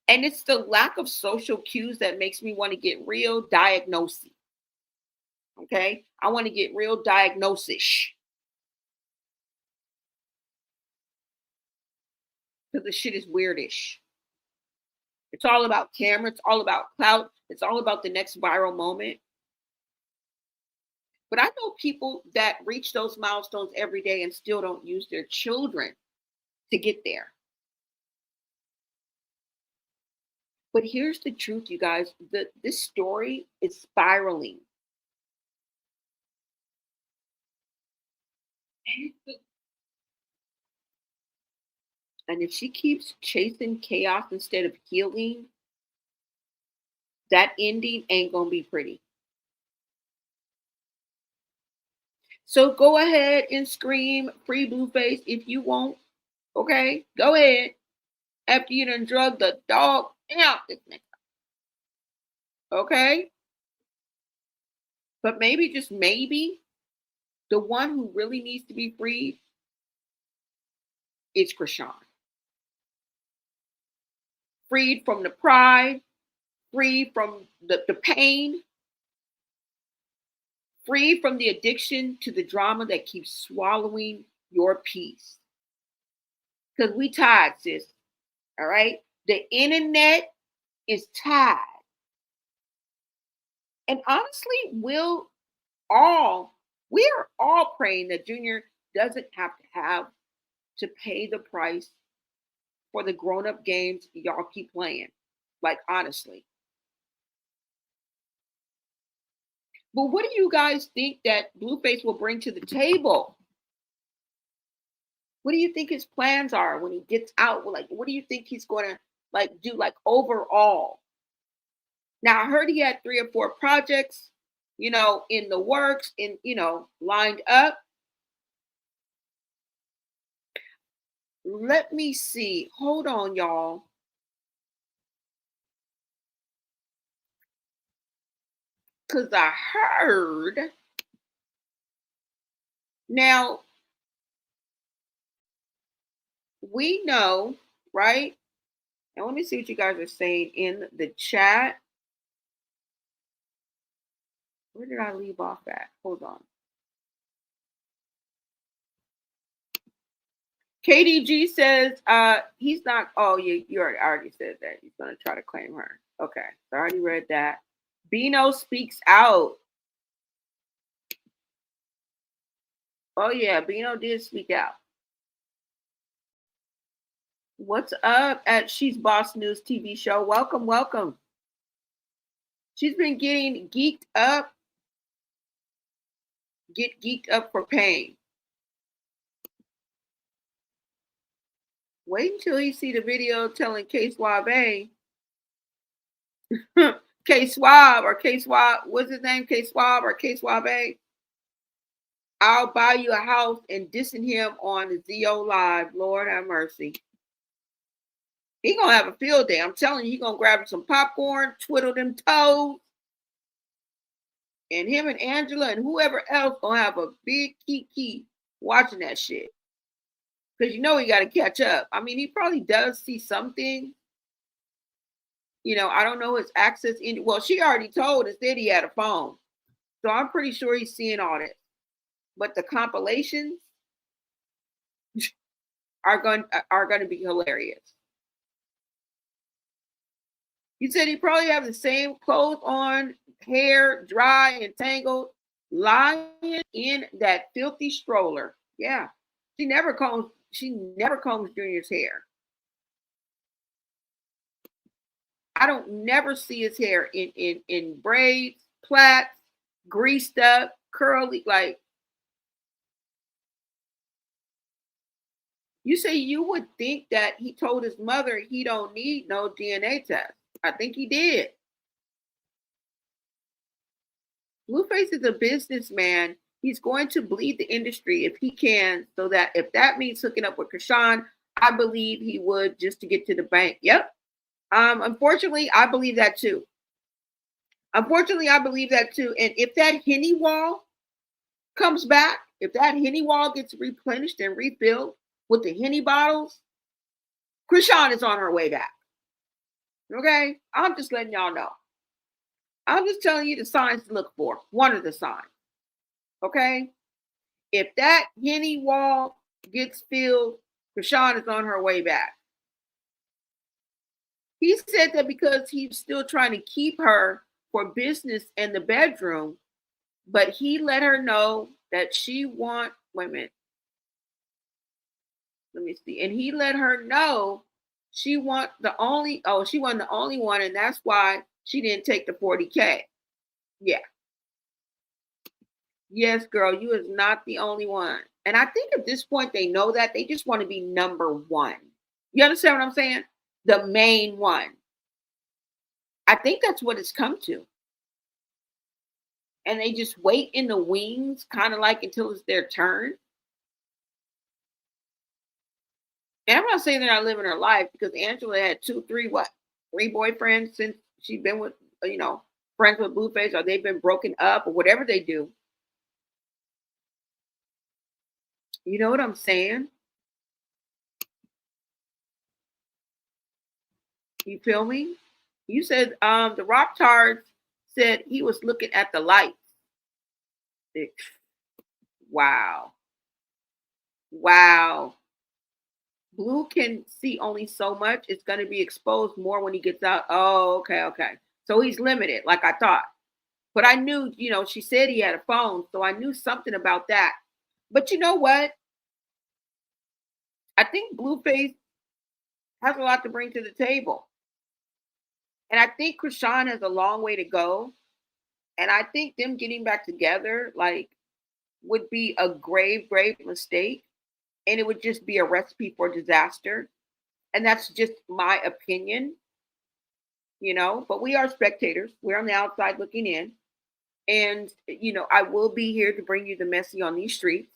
And it's the lack of social cues that makes me want to get real diagnosing. Okay? I want to get real diagnosis. Because the shit is weirdish. It's all about camera. It's all about clout. It's all about the next viral moment. But I know people that reach those milestones every day and still don't use their children to get there. But here's the truth, you guys. This story is spiraling. And if she keeps chasing chaos instead of healing, that ending ain't going to be pretty. So go ahead and scream free Blueface if you want. Okay? Go ahead. After you done drug the dog out this nigga. Okay? But maybe, just maybe, the one who really needs to be freed is Chrisean. Freed from the pride, free from the pain, free from the addiction to the drama that keeps swallowing your peace. Because we tired, sis. All right? The internet is tired. And honestly, we're all praying that Junior doesn't have to pay the price for the grown-up games y'all keep playing. Like, honestly. But what do you guys think that Blueface will bring to the table? What do you think his plans are when he gets out? Like, what do you think he's going to do overall? Now, I heard he had 3 or 4 projects, in the works, lined up. Let me see. Hold on, y'all. Because I heard. Now, we know, right? And let me see what you guys are saying in the chat. Where did I leave off at? Hold on. KDG says he's not. Oh, you already said that. He's gonna try to claim her. Okay, I already read that. Bino speaks out. Oh yeah, Bino did speak out. What's up at She's Boss News TV show? Welcome, welcome. She's been getting geeked up. Get geeked up for pain. Wait until you see the video telling K Swab K Swab or K Swab, what's his name? K Swab or K Swab I'll buy you a house and dissing him on the ZO Live. Lord have mercy. He gonna have a field day. I'm telling you, he gonna grab some popcorn, twiddle them toes, and him and Angela and whoever else gonna have a big kiki watching that shit. Because you know he got to catch up. I mean, he probably does see something. You know, I don't know his access in. Well, she already told us that he had a phone, so I'm pretty sure he's seeing all that. But the compilations are going to be hilarious. He said he probably have the same clothes on, hair dry and tangled, lying in that filthy stroller. Yeah, she never combs Junior's hair. I don't never see his hair in braids, plaits, greased up, curly. Like, you say you would think that he told his mother he don't need no DNA test. I think he did. Blueface is a businessman. He's going to bleed the industry if he can, so that if that means hooking up with Chrisean, I believe he would, just to get to the bank. Yep. Unfortunately, I believe that too. And if that Henny wall comes back, if that Henny wall gets replenished and refilled with the Henny bottles, Chrisean is on her way back. Okay? I'm just letting y'all know. I'm just telling you the signs to look for. One of the signs. Okay? If that Henny wall gets filled, Chrisean is on her way back. He said that because he's still trying to keep her for business in the bedroom, but he let her know that she want women. Let me see. And he let her know she wasn't the only one, and that's why she didn't take the 40K. Yeah. Yes, girl, you is not the only one. And I think at this point they know that. They just want to be number one. You understand what I'm saying? The main one. I think that's what it's come to. And they just wait in the wings, kind of like until it's their turn. And I'm not saying they're not living her life, because Angela had three boyfriends since she's been with, friends with Blueface, or they've been broken up, or whatever they do. You know what I'm saying? You feel me? You said the Rock Tards said he was looking at the lights. Wow. Blue can see only so much. It's going to be exposed more when he gets out. Oh, okay. So he's limited, like I thought. But I knew, she said he had a phone, so I knew something about that. But you know what? I think Blueface has a lot to bring to the table. And I think Chrisean has a long way to go. And I think them getting back together, would be a grave mistake. And it would just be a recipe for disaster. And that's just my opinion, but we are spectators. We're on the outside looking in. And, I will be here to bring you the messy on these streets.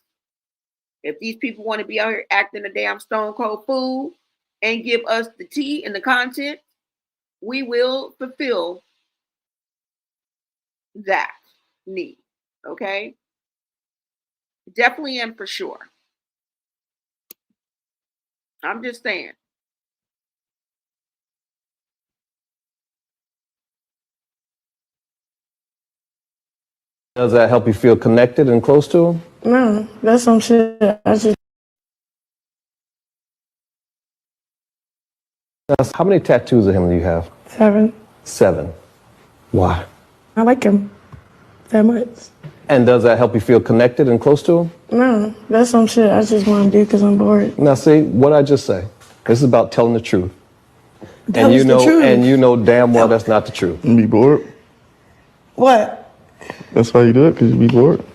If these people want to be out here acting a damn stone cold fool and give us the tea and the content, we will fulfill that need. Okay? Definitely and for sure. I'm just saying. Does that help you feel connected and close to him? No, that's some shit. I just Now, how many tattoos of him do you have? 7. 7. Why? I like him that much. And does that help you feel connected and close to him? No, that's some shit I just want to do because I'm bored. Now, see what I just say. This is about telling the truth. That was the truth. And you know damn well that's not the truth. You be bored? What? That's why you do it, because you be bored?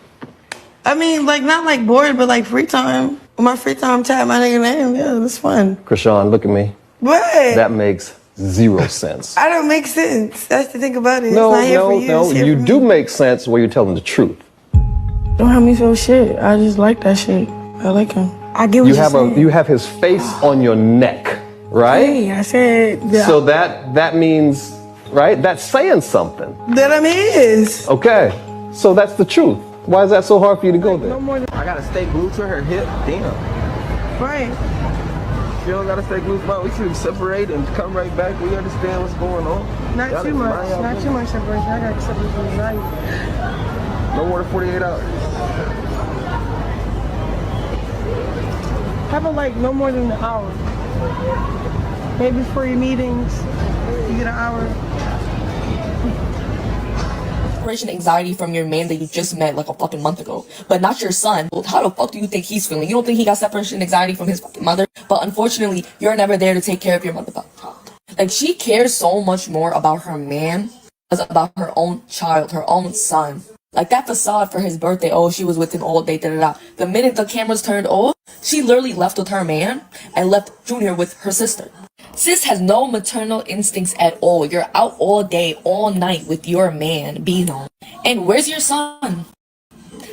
I mean, like, not like bored, but like free time. My free time, tap my nigga name. Yeah, it's fun. Chrisean, look at me. What? That makes 0 sense. I don't make sense. That's the thing about it. No, it's not here for you. no. It's here You for do me. make sense where you're telling the truth. Don't have me feel shit. I just like that shit. I like him. I get what You you're have saying. you have his face on your neck, right? Hey, I said that. So that means, right? That's saying something. That I'm his. Okay. So that's the truth. Why is that so hard for you to go there? No more than I gotta stay glued to her hip. Damn. right. She don't gotta stay glued, but we should separate and come right back. We understand what's going on. Not Y'all too let much. mind y'all Not business. too much separation. I got to separate from anxiety. No more than 48 hours. How about like no more than an hour? Maybe for your meetings, you get an hour. Separation anxiety from your man that you just met like a fucking month ago, but not your son. Well, how the fuck do you think he's feeling? You don't think he got separation anxiety from his fucking mother? But unfortunately, you're never there to take care of your mother. Like, she cares so much more about her man as about her own child, her own son. Like, that facade for his birthday, oh, she was with him all day, da-da-da. The minute the cameras turned off, she literally left with her man and left Junior with her sister. Sis has no maternal instincts at all. You're out all day, all night with your man, Bino. And where's your son?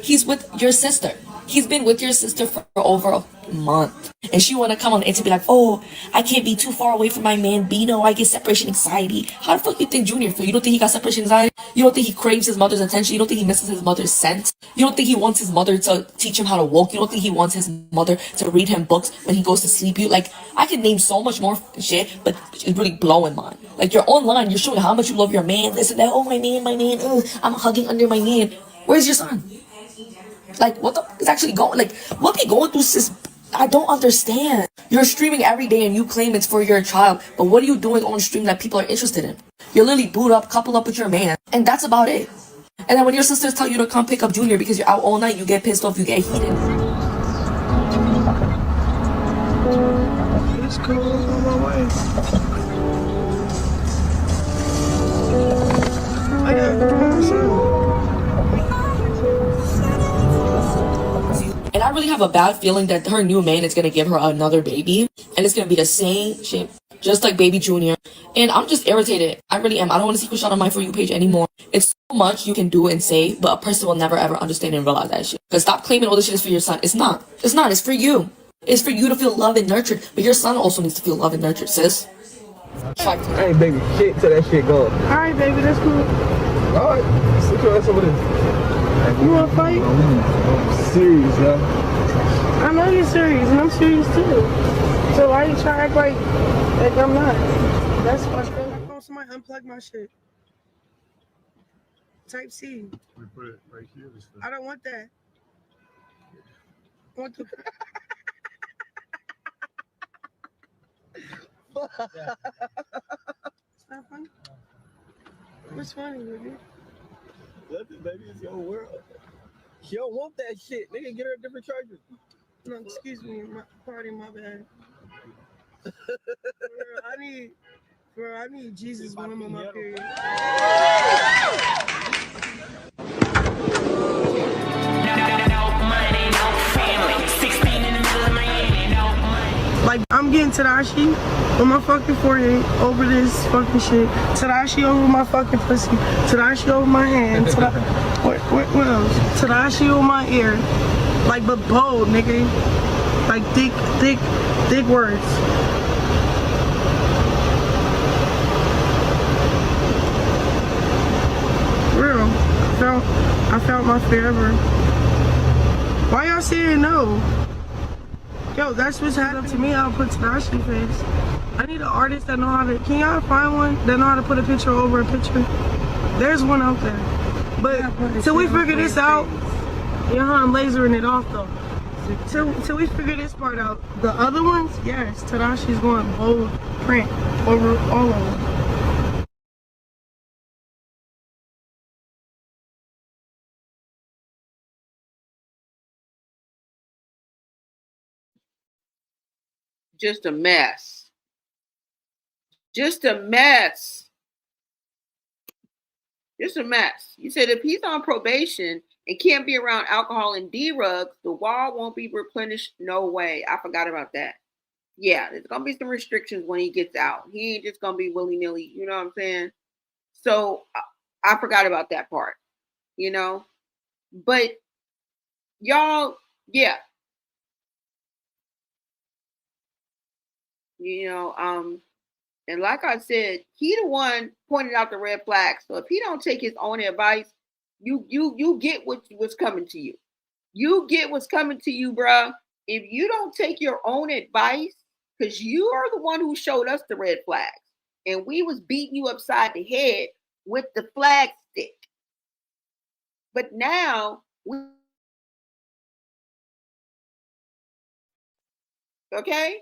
He's with your sister. He's been with your sister for over a month. And she want to come on and to be like, oh, I can't be too far away from my man, Bino. I get separation anxiety. How the fuck you think Junior feel? You don't think he got separation anxiety? You don't think he craves his mother's attention? You don't think he misses his mother's scent? You don't think he wants his mother to teach him how to walk? You don't think he wants his mother to read him books when he goes to sleep? You like, I can name so much more shit, but it's really blowing mine. Like, you're online, you're showing how much you love your man, this and that. Oh, my man, I'm hugging under my man. Where's your son? Like, what the fuck is actually going, like, what be going through, sis? I don't understand. You're streaming every day and you claim it's for your child, but what are you doing on stream that people are interested in? You're literally boot up, couple up with your man, and that's about it. And then when your sisters tell you to come pick up Junior because you're out all night, you get pissed off, you get heated. It's cool. I'm on my way. I got And I really have a bad feeling that her new man is gonna give her another baby, and it's gonna be the same shit, just like baby Junior. And I'm just irritated. I really am. I don't want to see Chrisean on my For You page anymore. It's so much you can do and say, but a person will never ever understand and realize that shit. Cause stop claiming all this shit is for your son. It's not. It's not. It's for you. It's for you to feel loved and nurtured. But your son also needs to feel loved and nurtured, sis. Hey, baby, shit till that shit go. Alright, baby, that's cool. Alright, sit your ass over there. You wanna fight? I'm serious, yo. I know you're serious, and I'm serious too. So why you trying to act like I'm not? That's frustrating. Oh, somebody unplug my shit. Type C. We put it right here. I don't want that. I want the... It's not funny? What's funny, baby? Nothing, baby, it's your world. She don't want that shit. Nigga, get her a different charger. No, excuse me, my bad. I need Jesus when I'm on my period. Like, I'm getting Tadashi on my fucking forehead over this fucking shit. Tadashi over my fucking pussy. Tadashi over my hand. What else? Tadashi over my ear. Like, but bold, nigga. Like, thick words. Real. I felt my forever. Why y'all saying no? Yo, that's what's happened to me. I'll put Tadashi face. I need an artist that know how to. Can y'all find one that know how to put a picture over a picture? There's one out there. But till we figure this out, I'm lasering it off though. Till we figure this part out. The other ones, yes, Tadashi's going bold print over all of them. Just a mess. Just a mess. Just a mess. You said if he's on probation and can't be around alcohol and drugs, the wall won't be replenished. No way. I forgot about that. Yeah, there's gonna be some restrictions when he gets out. He ain't just gonna be willy nilly. You know what I'm saying? So I forgot about that part. You know, but y'all, yeah, you know, and like I said, he the one pointed out the red flags. So if he don't take his own advice, you get what's coming to you. You get what's coming to you, bruh. If you don't take your own advice, because you are the one who showed us the red flags, and we was beating you upside the head with the flag stick. But now we okay.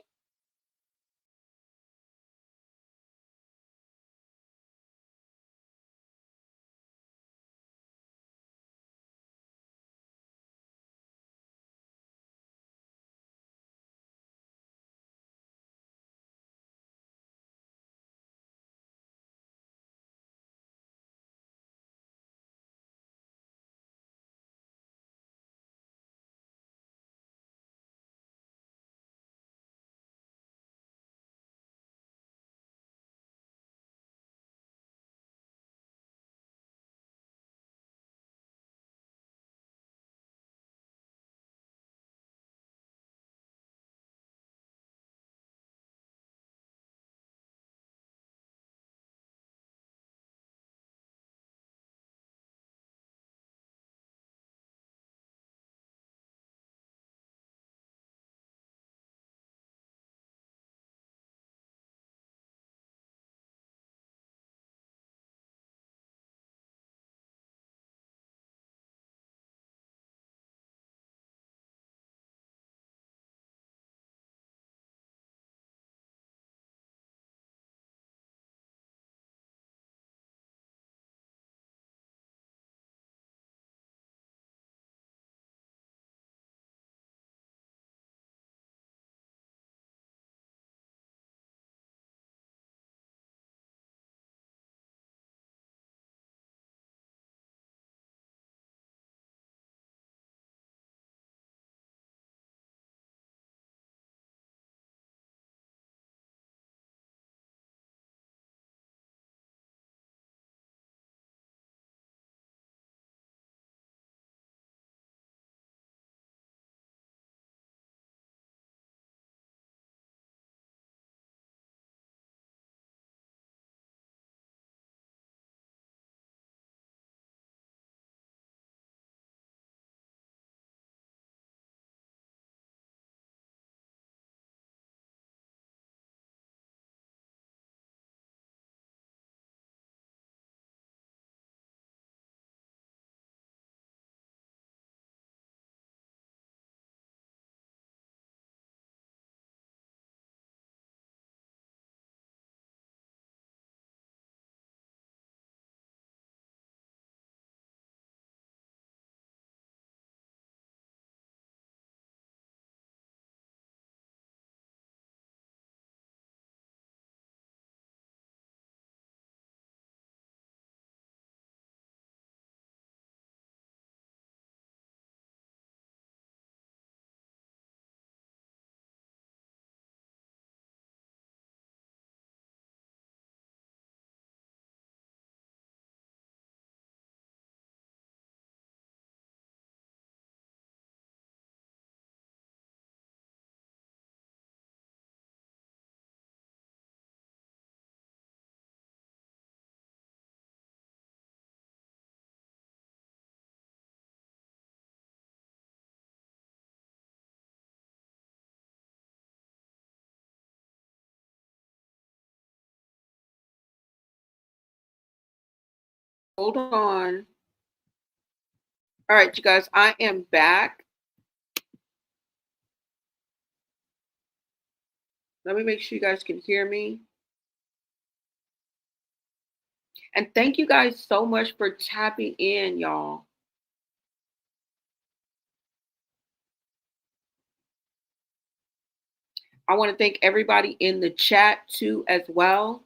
Hold on. All right, you guys, I am back. Let me make sure you guys can hear me. And thank you guys so much for tapping in, y'all. I want to thank everybody in the chat too as well.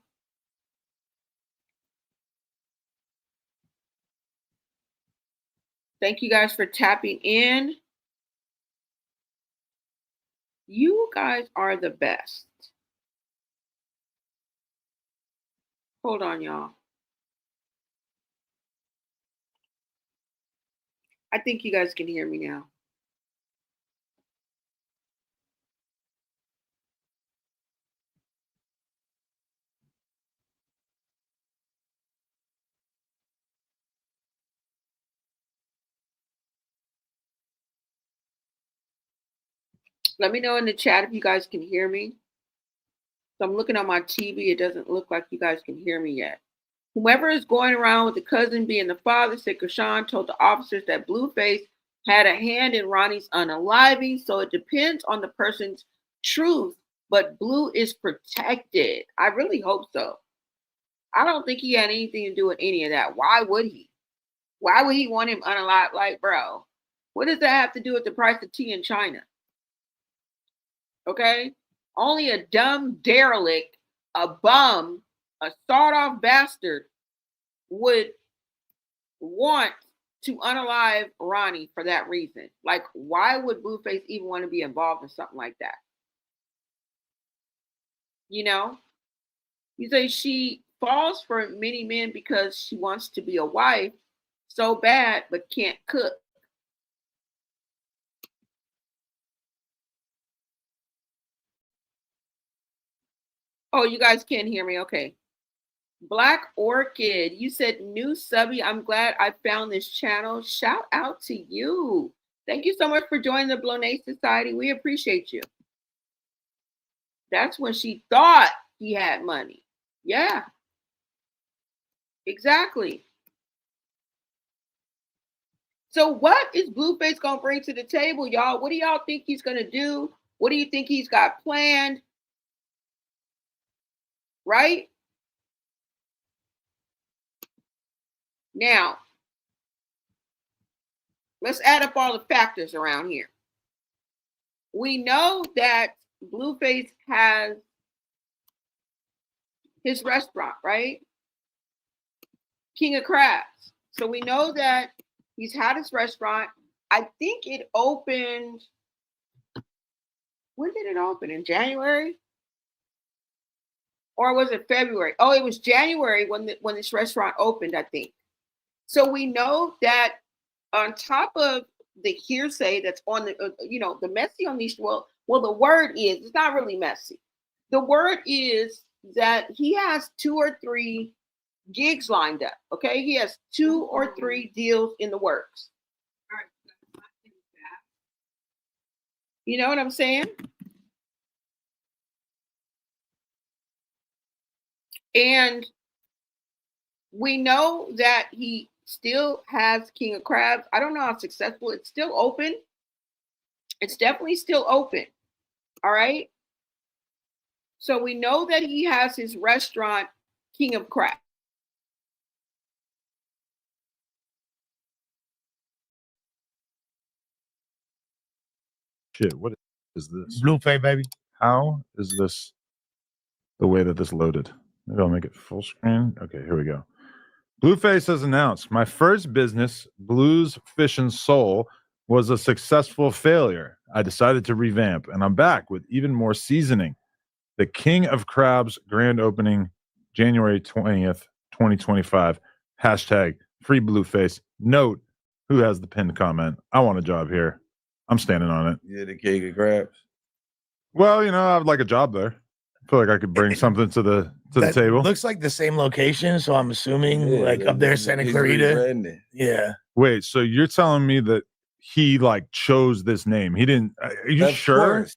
Thank you guys for tapping in. You guys are the best. Hold on, y'all. I think you guys can hear me now. Let me know in the chat if you guys can hear me. So I'm looking on my TV. It doesn't look like you guys can hear me yet. Whomever is going around with the cousin being the father said Chrisean told the officers that Blueface had a hand in Ronnie's unaliving. So it depends on the person's truth. But Blue is protected. I really hope so. I don't think he had anything to do with any of that. Why would he? Why would he want him unalived? Like, bro, what does that have to do with the price of tea in China? Okay? Only a dumb derelict, a bum, a sawed-off bastard would want to unalive Ronnie for that reason. Like, why would Blueface even want to be involved in something like that? You know? You say she falls for many men because she wants to be a wife so bad but can't cook. Oh, you guys can't hear me. Okay. Black Orchid, you said new subby. I'm glad I found this channel. Shout out to you. Thank you so much for joining the Blonay Society. We appreciate you. That's when she thought he had money. Yeah. Exactly. So what is Blueface going to bring to the table, y'all? What do y'all think he's going to do? What do you think he's got planned? Right? Now, let's add up all the factors around here. We know that Blueface has his restaurant, right? King of Crabs. So we know that he's had his restaurant. I think it opened. When did it open? In January? Or was it February? Oh, it was January when this restaurant opened, I think. So we know that on top of the hearsay that's on the, the messy on these, well, the word is, it's not really messy. The word is that he has 2 or 3 gigs lined up. Okay. He has 2 or 3 deals in the works. You know what I'm saying? And we know that he still has King of Crabs. I don't know how successful. It's still open. It's definitely still open. All right. So we know that he has his restaurant, King of Crabs. Shit, what is this? Blueface, baby. How is this the way that this loaded? Maybe I'll make it full screen. Okay, here we go. Blueface has announced my first business, Blues Fish and Soul, was a successful failure. I decided to revamp, and I'm back with even more seasoning. The King of Crabs grand opening, January 20th, 2025. Hashtag free Blueface. Note who has the pinned comment. I want a job here. I'm standing on it. Yeah, the King of Crabs. Well, I would like a job there. I feel like I could bring something to the table. Looks like the same location, so I'm assuming up there, Santa Clarita. Yeah. Wait, so you're telling me that he chose this name? He didn't. Are you sure? Course.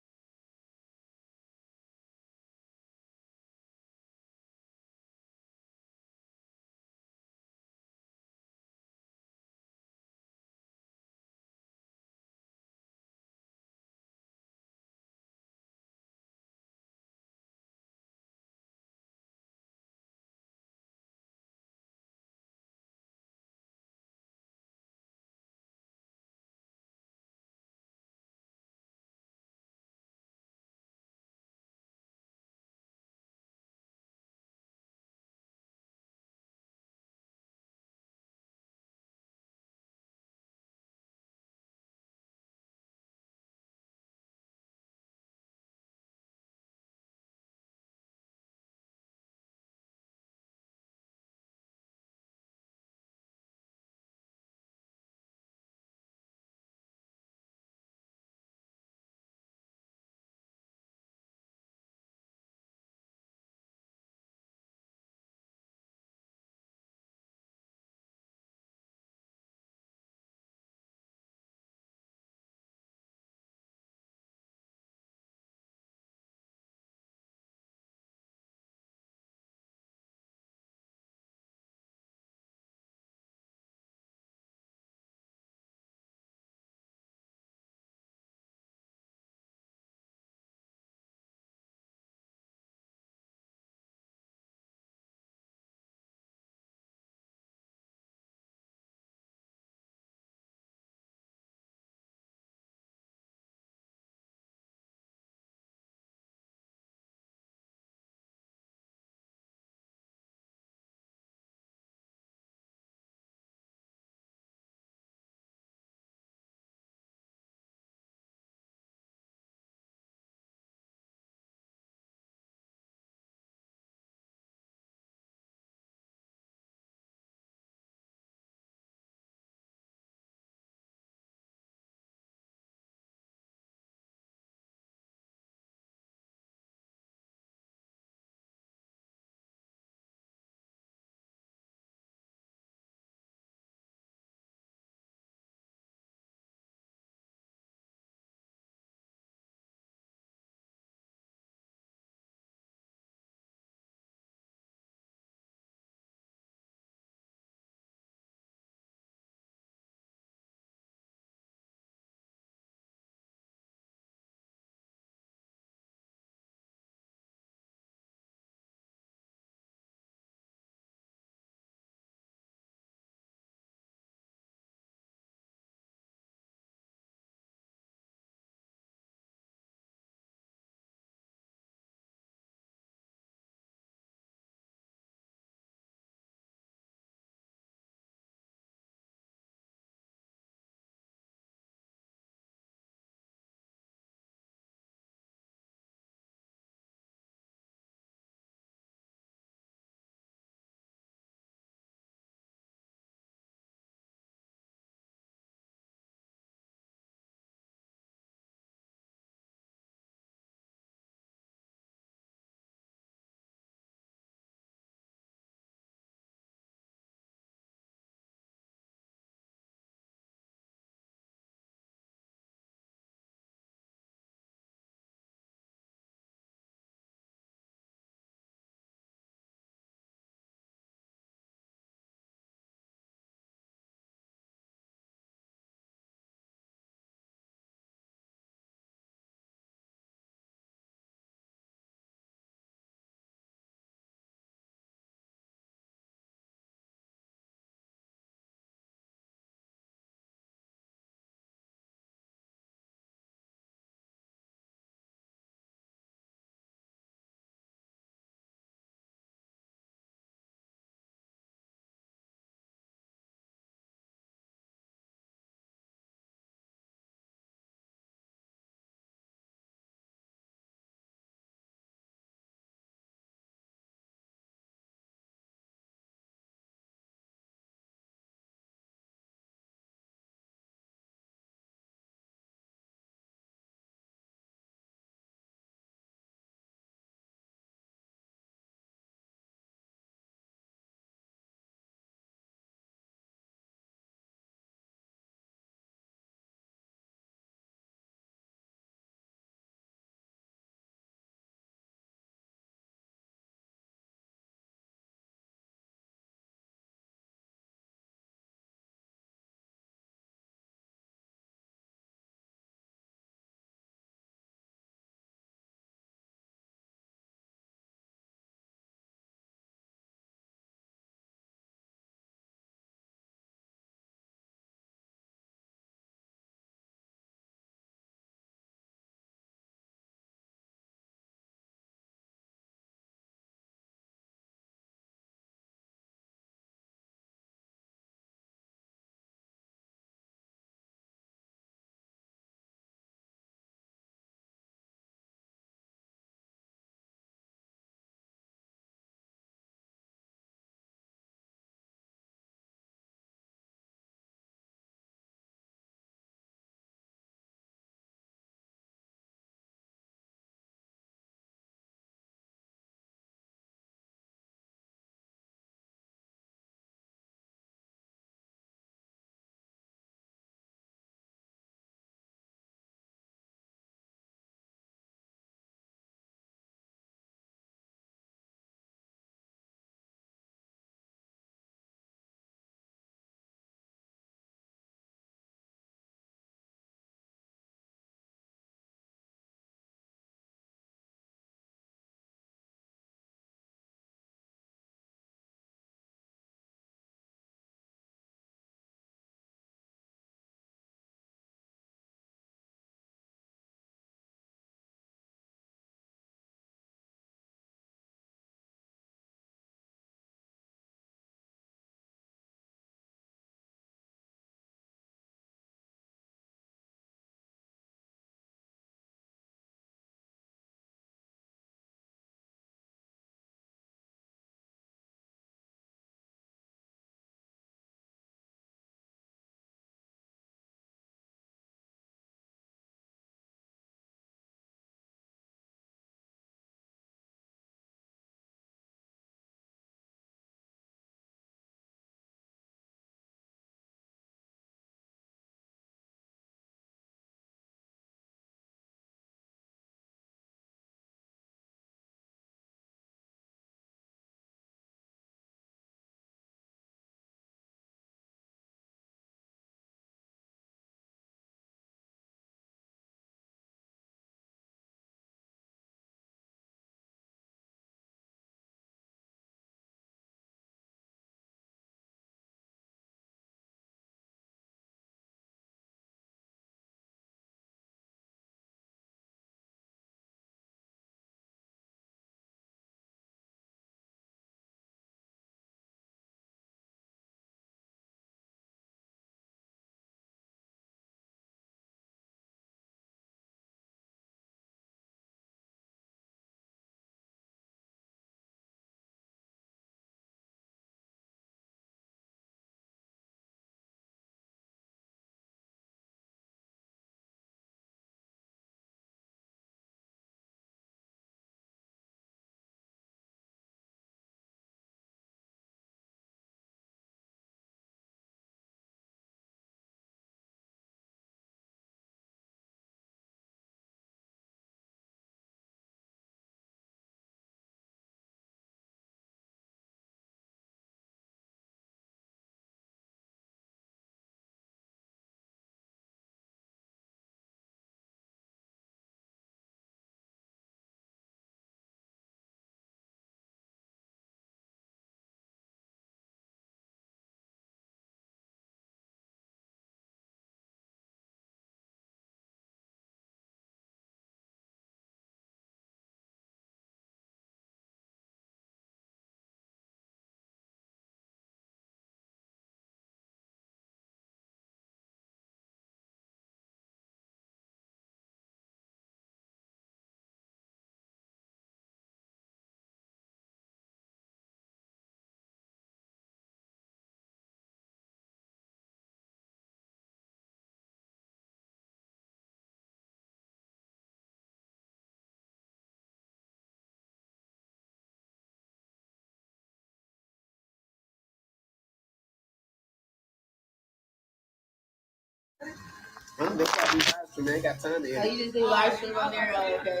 They got me live stream. They ain't got time to edit. Oh, you just do live stream on there? Oh, okay.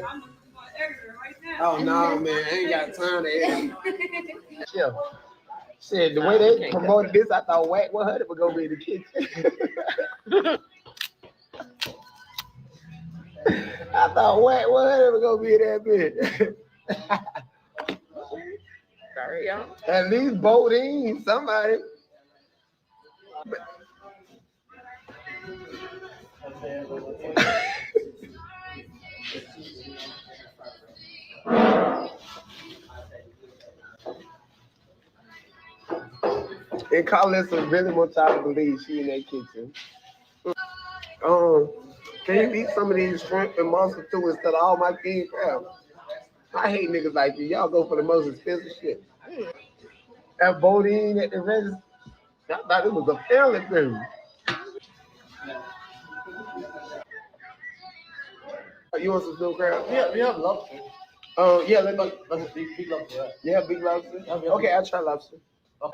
Oh no, man, I ain't got time to edit. Chill. Shit, the way they promoted this, I thought Whack 100 would go be in the kitchen. I thought Whack 100 would go be in that bitch. Sorry, y'all. At least Bodine, somebody. And Carlissa really wants y'all to believe she in that kitchen. Can you eat some of these shrimp and mussels too instead of all my king crab? I hate niggas like you. Y'all go for the most expensive shit. That Bodine at the register, I thought it was a family thing. You want some snow crab? Yeah, we have lobster. Yeah, let's big lobster. Yeah, big lobster. Okay, I'll try lobster. I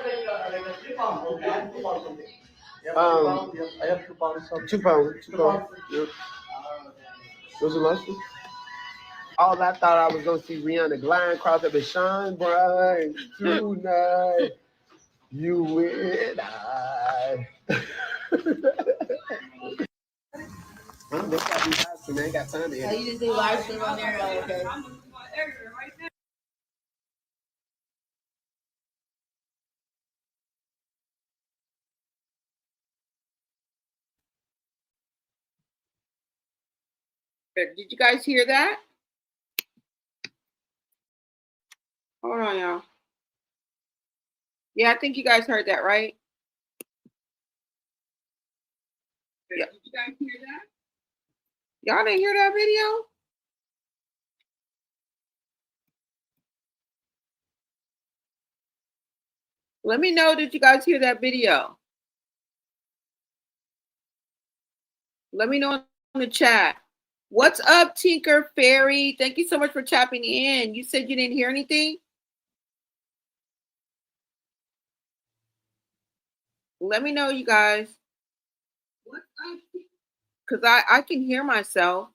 have 2 pounds. 2 pounds. 2 pounds. Yep. What's the lobster? All I thought I was gonna see Rihanna Glide cross up and shine bright tonight. You and I. They got me live stream. They ain't got time to Oh, edit. you just do live stream on there? Oh, okay. Did you guys hear that? Hold on, y'all. Yeah, I think you guys heard that, right? Yeah. Did you guys hear that? Y'all didn't hear that video? Let me know, did you guys hear that video? Let me know in the chat. What's up, Tinker Fairy? Thank you so much for tapping in. You said you didn't hear anything? Let me know, you guys. What's up? Because I can hear myself.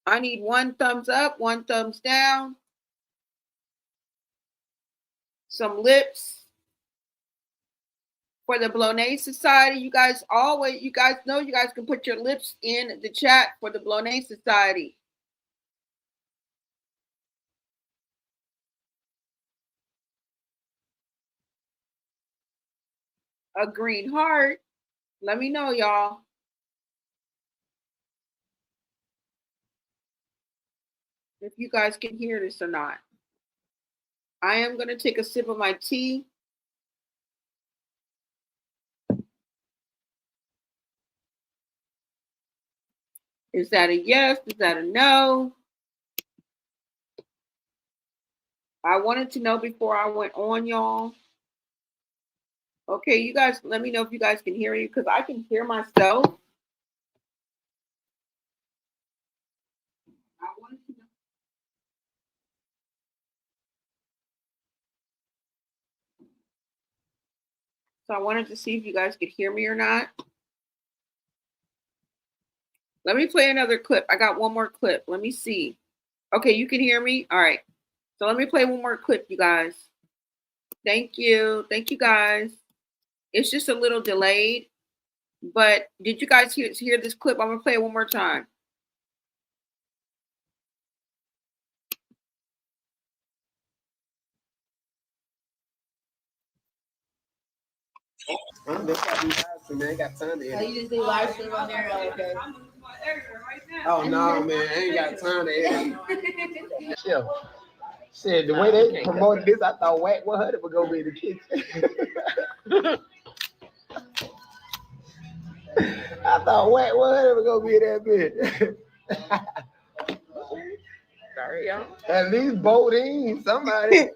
I need 1 thumbs up, 1 thumbs down. Some lips for the Blonay Society. You guys know you guys can put your lips in the chat for the Blonay Society. A green heart. Let me know, y'all. If you guys can hear this or not. I am going to take a sip of my tea. Is that a yes? Is that a no? I wanted to know before I went on, y'all. Okay, you guys, let me know if you guys can hear me because I can hear myself. So I wanted to see if you guys could hear me or not. Let me play another clip. I got one more clip. Let me see. Okay, you can hear me? All right. So let me play one more clip, you guys. Thank you. Thank you, guys. It's just a little delayed. But did you guys hear this clip? I'm going to play it one more time. They got me live stream. They ain't got time to edit. Oh, you just do live stream on there? Oh, okay. Oh no, man, I ain't got time to edit. Chill. Shit, the way they promoted this, I thought Whack 100 would go be in the kitchen. I thought Whack 100 would go be in that bitch. Sorry, y'all. At least Bodine, somebody.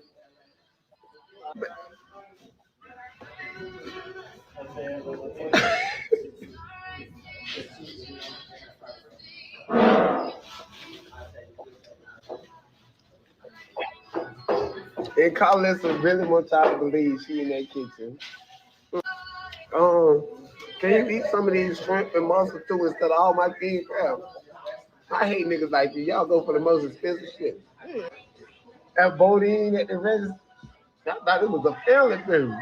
And Carlissa really wants y'all to believe she in that kitchen. Can you eat some of these shrimp and mussels too instead of all my king crab? I hate niggas like you. Y'all go for the most expensive shit. That Bodine at the register, I thought it was a family thing.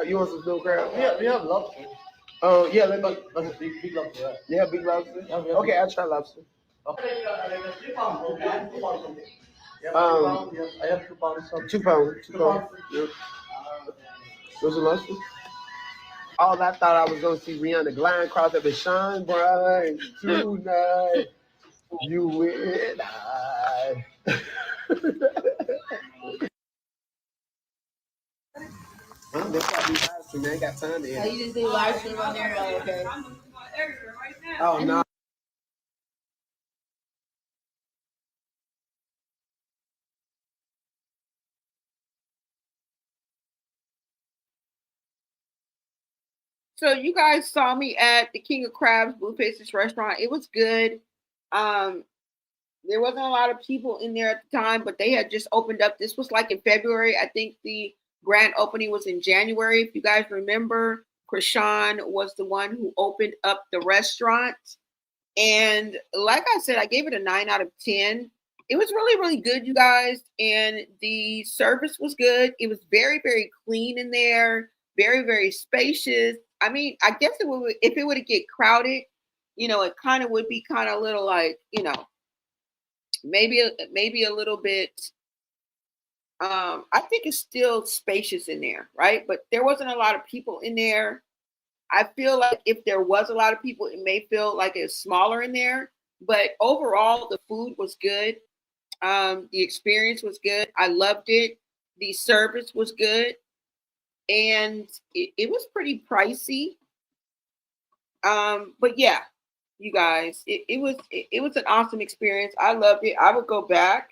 You want some snow crab? We have lobster. Oh, yeah, let me. Big lobster. Right? Yeah, big lobster. Okay, I'll try lobster. I have 2 pounds. 2 pounds. 2 pounds. Yep. Those are lobster. All I thought I was gonna see Rihanna glide across that Sean Brian tonight. You and I. That's why we live stream. I ain't got time to edit. Oh, you just do live stream on there? Oh, okay. Oh no. So you guys saw me at the King of Crabs Blueface's restaurant. It was good. There wasn't a lot of people in there at the time, but they had just opened up. This was like in February. I think the grand opening was in January. If you guys remember, Chrisean was the one who opened up the restaurant. And like I said, I gave it a 9 out of 10. It was really, really good, you guys. And the service was good. It was very, very clean in there. Very, very spacious. I mean, I guess it would, if it were to get crowded, it kind of would be kind of a little like, maybe a little bit. I think it's still spacious in there, right? But there wasn't a lot of people in there. I feel like if there was a lot of people, it may feel like it's smaller in there. But overall, the food was good. The experience was good. I loved it. The service was good. And it was pretty pricey. But yeah, you guys, it was an awesome experience. I loved it. I would go back.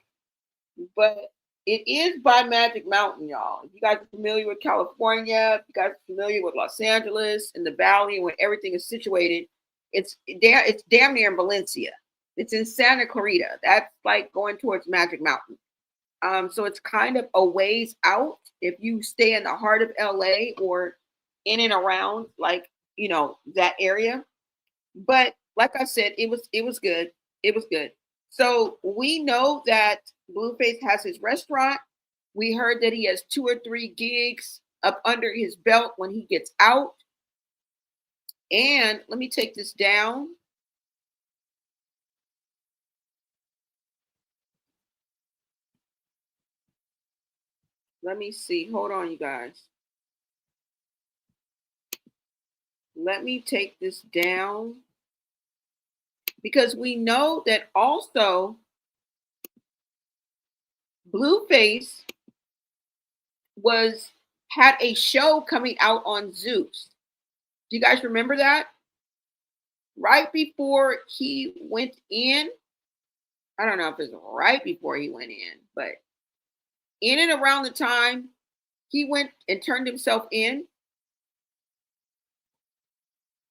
But it is by Magic Mountain, y'all. If you guys are familiar with California, if you guys are familiar with Los Angeles and the Valley and where everything is situated, it's damn near in Valencia. It's in Santa Clarita. That's like going towards Magic Mountain. So it's kind of a ways out if you stay in the heart of LA or in and around that area. But like I said, it was good. It was good. So we know that Blueface has his restaurant. We heard that he has 2 or 3 gigs up under his belt when he gets out. And let me take this down. Let me see. Hold on, you guys. Let me take this down. Because we know that also Blueface had a show coming out on Zeus. Do you guys remember that? Right before he went in, I don't know if it's right before he went in, but in and around the time he went and turned himself in,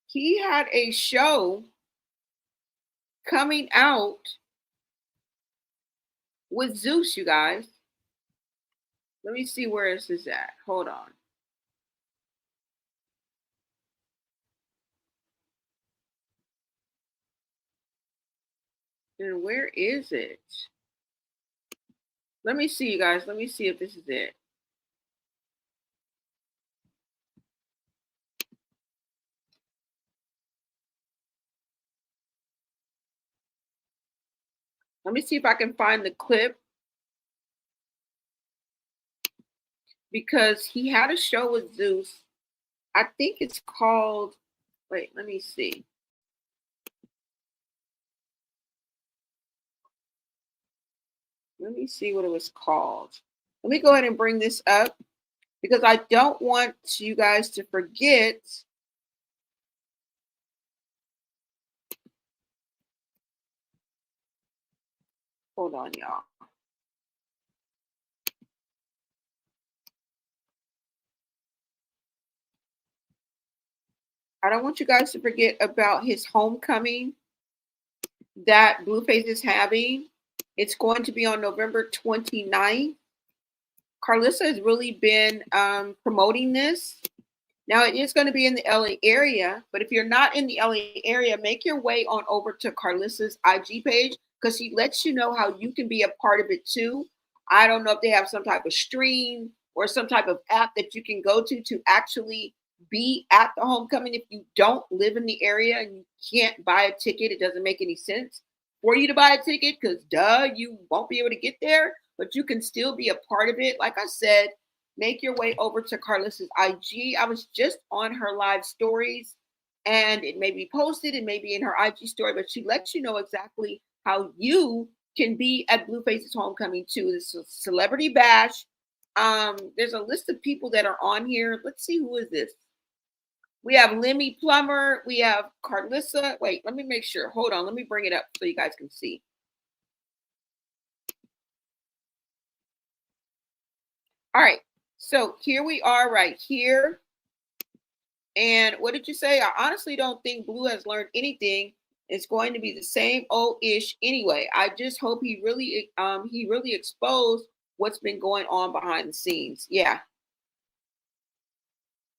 he had a show coming out with Zeus, you guys. Let me see where this is at. Hold on. And where is it? Let me see, you guys. Let me see if this is it. Let me see if I can find the clip. Because he had a show with Zeus. I think it's called, wait, let me see. Let me see what it was called. Let me go ahead and bring this up because I don't want you guys to forget. Hold on, y'all. I don't want you guys to forget about his homecoming that Blueface is having. It's going to be on November 29th. Carlissa has really been promoting this. Now, it is going to be in the LA area, but if you're not in the LA area, make your way on over to Carlissa's IG page because she lets you know how you can be a part of it too. I don't know if they have some type of stream or some type of app that you can go to actually be at the homecoming. If you don't live in the area and you can't buy a ticket, it doesn't make any sense for you to buy a ticket because you won't be able to get there, but you can still be a part of it. Like I said, make your way over to Carlissa's IG. I was just on her live stories and it may be posted, it may be in her IG story, but she lets you know exactly how you can be at Blueface's homecoming too. This is a celebrity bash. There's a list of people that are on here. Let's see, who is this? We have Lemmy Plummer. We have Carlissa. Wait, let me make sure. Hold on. Let me bring it up so you guys can see. All right. So here we are right here. And what did you say? I honestly don't think Blue has learned anything. It's going to be the same old-ish anyway. I just hope he really exposed what's been going on behind the scenes. Yeah.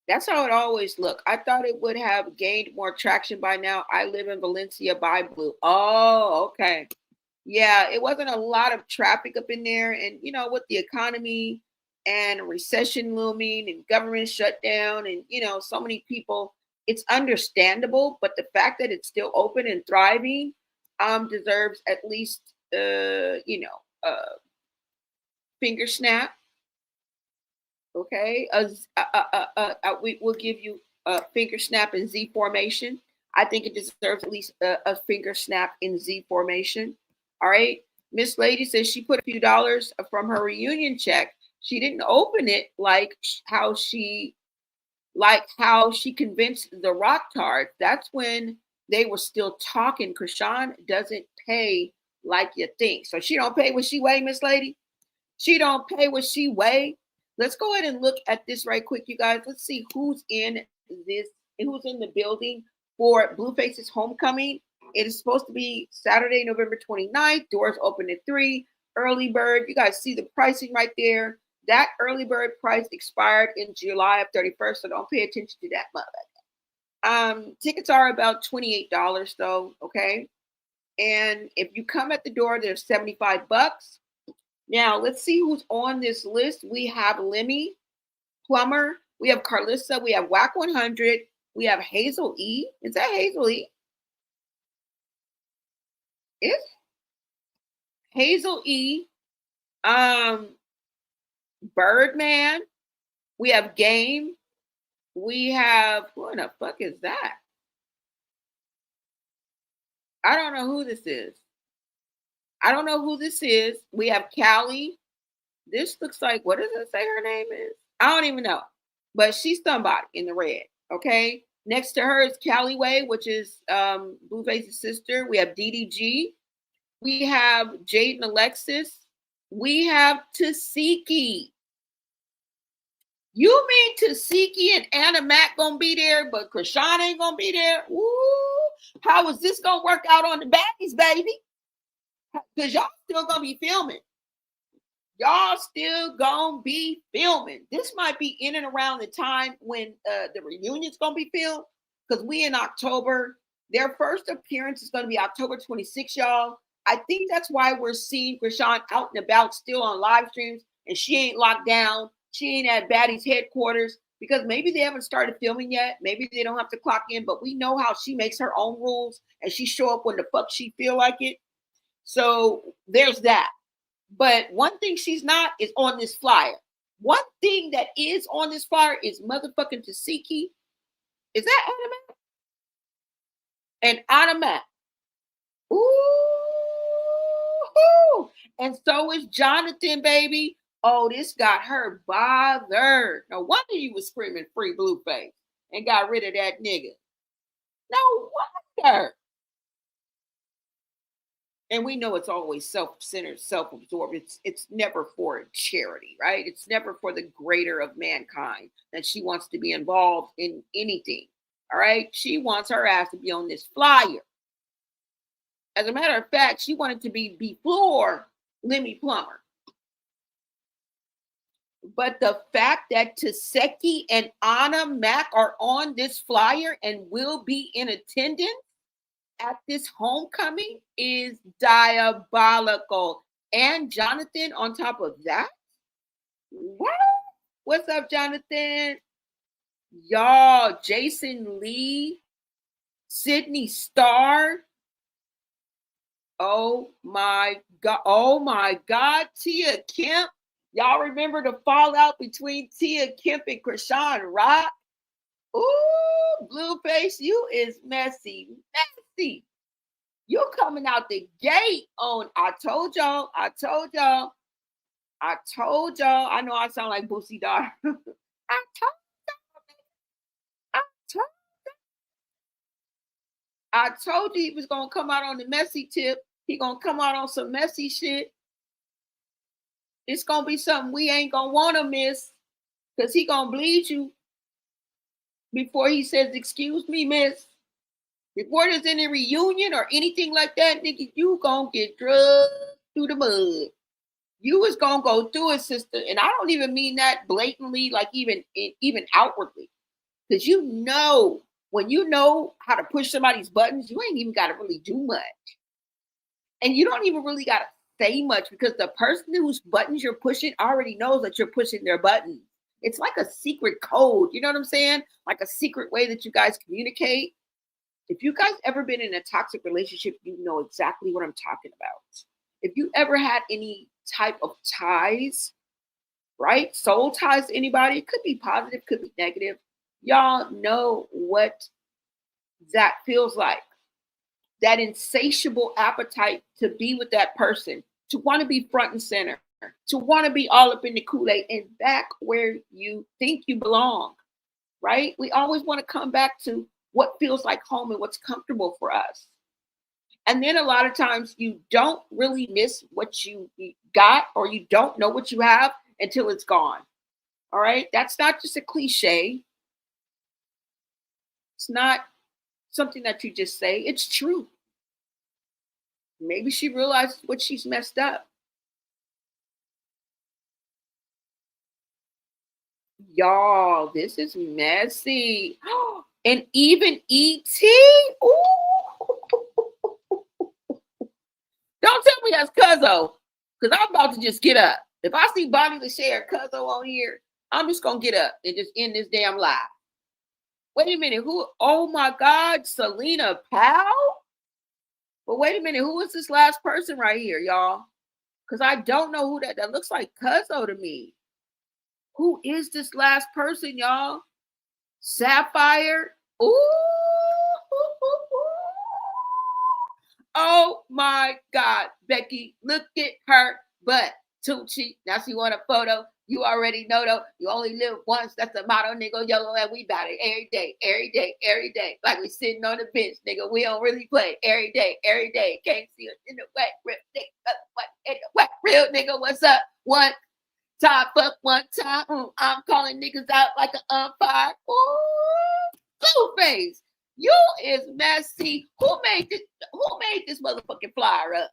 That's how it always looked. I thought it would have gained more traction by now. I live in Valencia by Blue. Oh, okay. Yeah, it wasn't a lot of traffic up in there. And, you know, with the economy and recession looming and government shutdown and, you know, so many people, it's understandable. But the fact that it's still open and thriving deserves at least, finger snap. Okay, we will give you a finger snap in Z formation. I think it deserves at least a finger snap in Z formation. All right. Miss Lady says she put a few dollars from her reunion check. She didn't open it like how she convinced the Rock Tard. That's when they were still talking. Chrisean doesn't pay like you think. So she don't pay what she weigh, Miss Lady. She don't pay what she weigh. Let's go ahead and look at this right quick, you guys. Let's see who's in the building for Blueface's homecoming. It is supposed to be Saturday, November 29th. Doors open at 3. Early bird. You guys see the pricing right there. That early bird price expired in July of 31st, so don't pay attention to that mother. Tickets are about $28 though, okay? And if you come at the door, they're $75. Now, let's see who's on this list. We have Lemmy Plummer. We have Carlissa. We have Whack 100. We have Hazel E. Is that Hazel E? Is Hazel E. Birdman. We have Game. We have, who in the fuck is that? I don't know who this is. We have Callie. This looks like, what does it say her name is? I don't even know. But she's somebody in the red. Okay. Next to her is Callie Way, which is Blueface's sister. We have DDG. We have Jaden Alexis. We have Tasiki. You mean Tasiki and Anna Mac gonna be there, but Chrisean ain't gonna be there? Ooh, how is this gonna work out on the baddies, baby? Because y'all still gonna be filming. This might be in and around the time when the reunion's gonna be filmed. Because we in October. Their first appearance is gonna be October 26th, y'all. I think that's why we're seeing Chrisean out and about still on live streams, and she ain't locked down. She ain't at Baddie's headquarters because maybe they haven't started filming yet. Maybe they don't have to clock in, but we know how she makes her own rules and she show up when the fuck she feel like it. So there's that. But one thing she's not is on this flyer. One thing that is on this flyer is motherfucking Tasiki. Is that Anna Mac? And Anna Mac. Ooh. And so is Jonathan, baby. Oh, this got her bothered. No wonder you was screaming free Blueface and got rid of that nigga. No wonder. And we know it's always self-centered, self-absorbed. It's never for charity, right? It's never for the greater of mankind that she wants to be involved in anything. All right. She wants her ass to be on this flyer. As a matter of fact, she wanted to be before Lemmy Plummer. But the fact that Taseki and Anna Mac are on this flyer and will be in attendance at this homecoming is diabolical. And Jonathan on top of that. What? What's up, Jonathan? Y'all, Jason Lee, Sydney Starr. Oh my God. Oh my God. Tia Kemp. Y'all remember the fallout between Tia Kemp and Chrisean Rock? Ooh, Blueface, you is messy. Messy. You coming out the gate on I told y'all. I know I sound like Boosie Dar. I told you he was gonna come out on the messy tip. He gonna come out on some messy shit. It's gonna be something we ain't gonna wanna miss, because he gonna bleed you before he says, excuse me, miss. Before there's any reunion or anything like that, nigga, you gonna get drugged through the mud. You was gonna go through it, sister. And I don't even mean that blatantly, like even outwardly. Because you know, when you know how to push somebody's buttons, you ain't even gotta really do much. And you don't even really gotta say much, because the person whose buttons you're pushing already knows that you're pushing their buttons. It's like a secret code, you know what I'm saying? Like a secret way that you guys communicate. If you guys ever been in a toxic relationship, you know exactly what I'm talking about. If you ever had any type of ties, right? Soul ties to anybody, it could be positive, could be negative. Y'all know what that feels like. That insatiable appetite to be with that person, to want to be front and center, to want to be all up in the Kool-Aid and back where you think you belong, right? We always want to come back to what feels like home and what's comfortable for us. And then a lot of times you don't really miss what you got, or you don't know what you have until it's gone. All right. That's not just a cliche. It's not something that you just say. It's true. Maybe she realizes what she's messed up. Y'all, this is messy. And even E.T. Ooh. Don't tell me that's Cuzzo, because I'm about to just get up. If I see Bonnie Lachey or Cuzzo on here, I'm just going to get up and just end this damn live. Wait a minute. Who? Oh my God, Selena Powell? But wait a minute. Who is this last person right here, y'all? Because I don't know who that looks like Cuzzo to me. Who is this last person, y'all? Sapphire? Ooh. Oh my God, Becky, look at her butt. Tucci. Now she want a photo. You already know though. You only live once. That's the motto, nigga. Yellow, and we bout it every day, every day, every day. Like we sitting on the bench, nigga. We don't really play every day, every day. Can't see us in the wet, real nigga. What in the wet, real nigga? What's up? One time, fuck one time. I'm calling niggas out like an umpire. Ooh, Blueface. You is messy. Who made this motherfucking flyer up?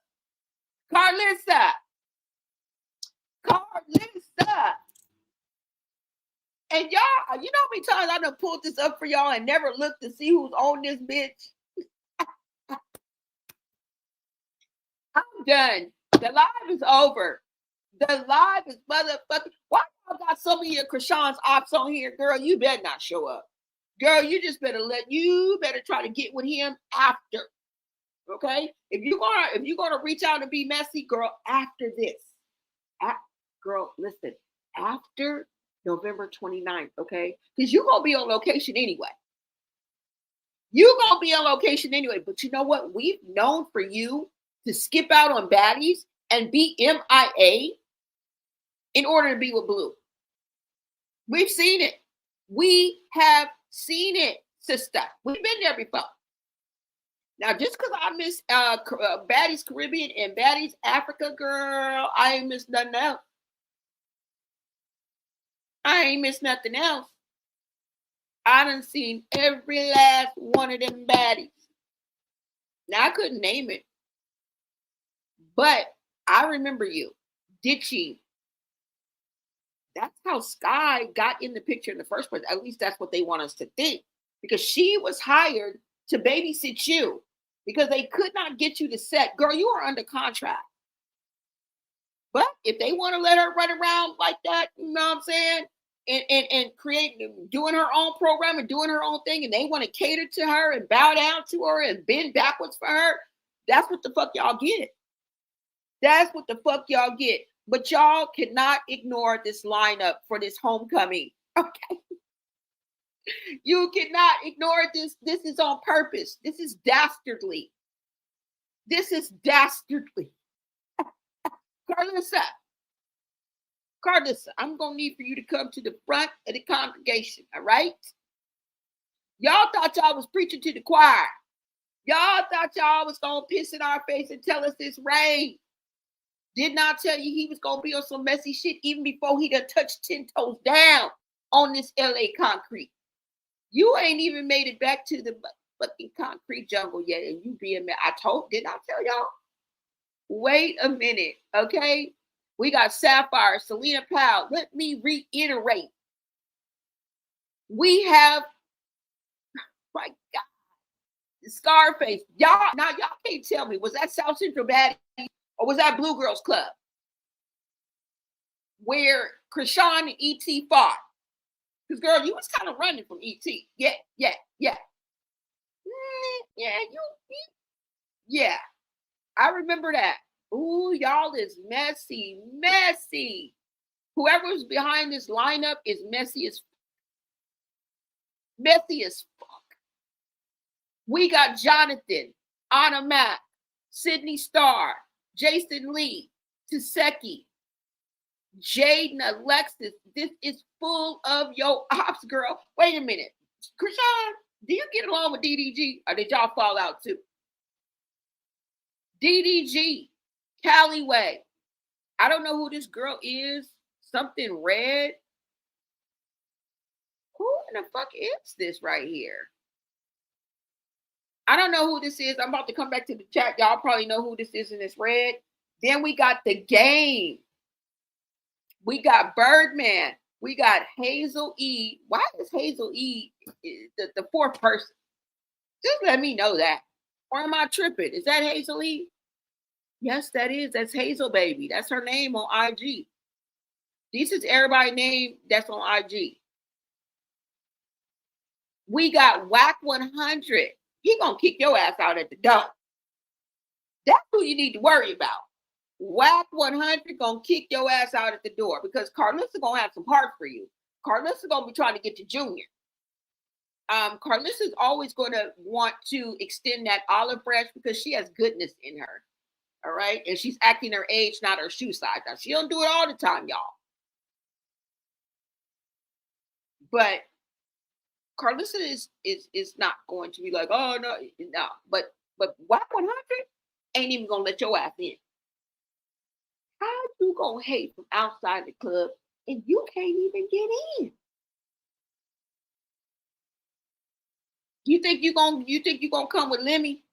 Carlissa. And y'all, you know how many times I done pulled this up for y'all and never looked to see who's on this bitch? I'm done. The live is over. The live is motherfucking. Why y'all got so many of Chrisean's ops on here, girl? You better not show up. Girl, you just better try to get with him after. Okay? If you're gonna reach out and be messy, girl, after this. Girl, listen, after November 29th, okay? Because you're gonna be on location anyway. But you know what? We've known for you to skip out on baddies and be MIA in order to be with Blue. We've seen it. We have seen it, sister. We've been there before. Now, just because I miss Baddies Caribbean and Baddies Africa, girl, I ain't miss nothing else. I done seen every last one of them baddies. Now, I couldn't name it, but I remember you ditching That's how Sky got in the picture in the first place. At least that's what they want us to think. Because she was hired to babysit you. Because they could not get you to set. Girl, you are under contract. But if they want to let her run around like that, you know what I'm saying? And doing her own program and doing her own thing, and they want to cater to her and bow down to her and bend backwards for her, that's what the fuck y'all get. That's what the fuck y'all get. But y'all cannot ignore this lineup for this homecoming. Okay. You cannot ignore this. This is on purpose. This is dastardly. This is dastardly. Carlissa, I'm going to need for you to come to the front of the congregation, all right? Y'all thought y'all was preaching to the choir. Y'all thought y'all was going to piss in our face and tell us it's rain. Did not tell you he was going to be on some messy shit even before he done touched 10 toes down on this LA concrete. You ain't even made it back to the fucking concrete jungle yet, and you being mad. Did I tell y'all? Wait a minute, okay? We got Sapphire, Selena Powell. Let me reiterate. We have, my God, Scarface. Y'all can't tell me, was that South Central Baddies or was that Blue Girls Club? Where Chrisean and E.T. fought. Because, girl, you was kind of running from E.T. Yeah. Yeah. I remember that. Ooh, y'all is messy. Whoever's behind this lineup is messy as fuck. We got Jonathan, Anna Mack, Sydney Starr, Jason Lee, Taseki, Jaden, Alexis. This is full of yo ops, girl. Wait a minute. Chrisean, do you get along with DDG or did y'all fall out too? DDG, Callaway. I don't know who this girl is. Something red. Who in the fuck is this right here? I don't know who this is. I'm about to come back to the chat. Y'all probably know who this is in this red. Then we got The Game. We got Birdman. We got Hazel E. Why is Hazel E the fourth person? Just let me know that. Or am I tripping? Is that Hazel E? Yes, that is. That's Hazel Baby. That's her name on IG. This is everybody's name that's on IG. We got Whack 100. He gonna kick your ass out at the door. That's who you need to worry about. Whack 100 gonna kick your ass out at the door because Carlissa gonna have some heart for you. Carlissa gonna be trying to get to Junior. Carlissa's always gonna want to extend that olive branch because she has goodness in her. All right, and she's acting her age, not her shoe size. Now she don't do it all the time, y'all. But Carlissa is not going to be like, oh no. But Whack 100 ain't even gonna let your ass in. How you gonna hate from outside the club and you can't even get in? You think you gonna come with Lemmy?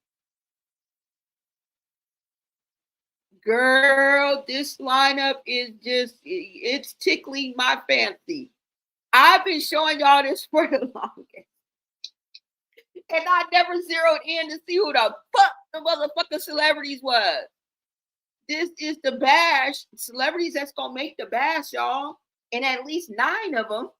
Girl, this lineup is it's tickling my fancy. I've been showing y'all this for the longest. And I never zeroed in to see who the fuck the motherfucking celebrities was. This is the bash. Celebrities that's gonna make the bash, y'all. And at least 9 of them.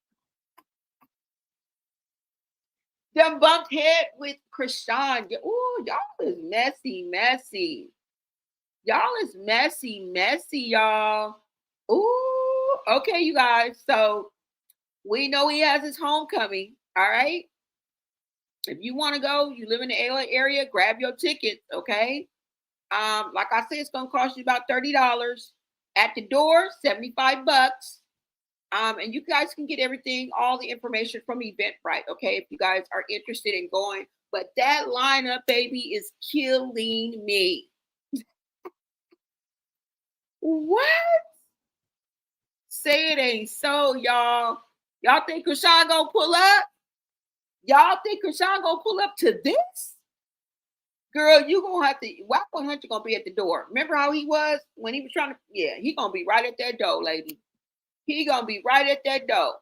Them bumped head with Chrisean. Ooh, y'all is messy. Y'all is messy, y'all. Ooh, okay, you guys. So we know he has his homecoming. All right. If you want to go, you live in the LA area, grab your tickets, okay? Like I said, it's gonna cost you about $30. At the door, $75. And you guys can get everything, all the information from Eventbrite, okay? If you guys are interested in going. But that lineup, baby, is killing me. What? Say it ain't so, y'all. Y'all think Chrisean gonna pull up? Y'all think Chrisean gonna pull up to this? Girl, you gonna have to, Whack 100 gonna be at the door. Remember how he was when he was trying to, yeah, he gonna be right at that door, lady. He gonna be right at that door.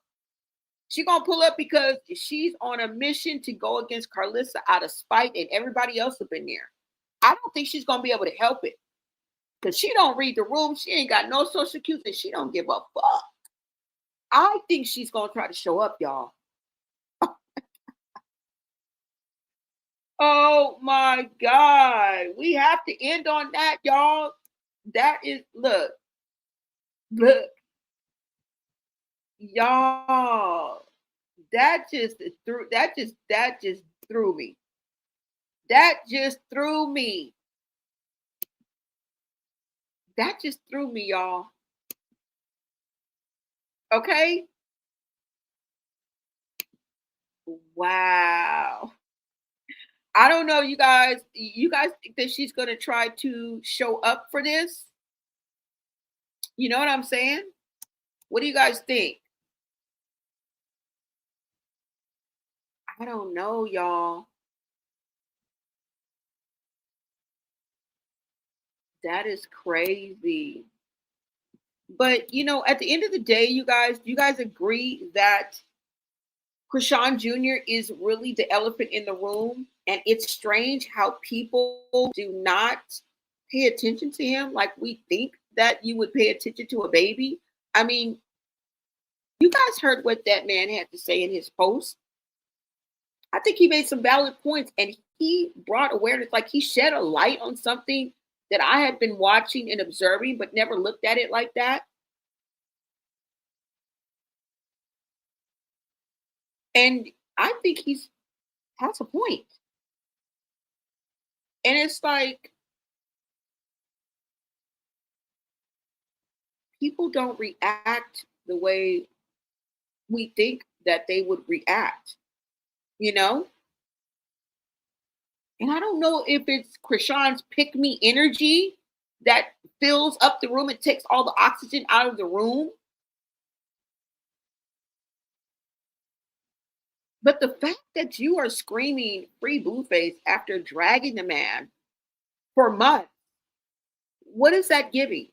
She gonna pull up because she's on a mission to go against Carlissa out of spite and everybody else up in there. I don't think she's gonna be able to help it because she don't read the room. She ain't got no social cues and she don't give a fuck. I think she's gonna try to show up, y'all. Oh my God. We have to end on that, y'all. That is, look, y'all. That just threw me. That just threw me. That just threw me, y'all. Okay? Wow. I don't know, you guys. You guys think that she's gonna try to show up for this? You know what I'm saying? What do you guys think? I don't know, y'all. That is crazy. But you know, at the end of the day, you guys agree that Chrisean Jr. is really the elephant in the room, and it's strange how people do not pay attention to him like we think that you would pay attention to a baby. I mean, you guys heard what that man had to say in his post. I think he made some valid points and he brought awareness, like he shed a light on something that I had been watching and observing, but never looked at it like that. And I think he's has a point. And it's like people don't react the way we think that they would react, you know? And I don't know if it's Chrisean's pick me energy that fills up the room and takes all the oxygen out of the room. But the fact that you are screaming free Blueface after dragging the man for months, what is that giving?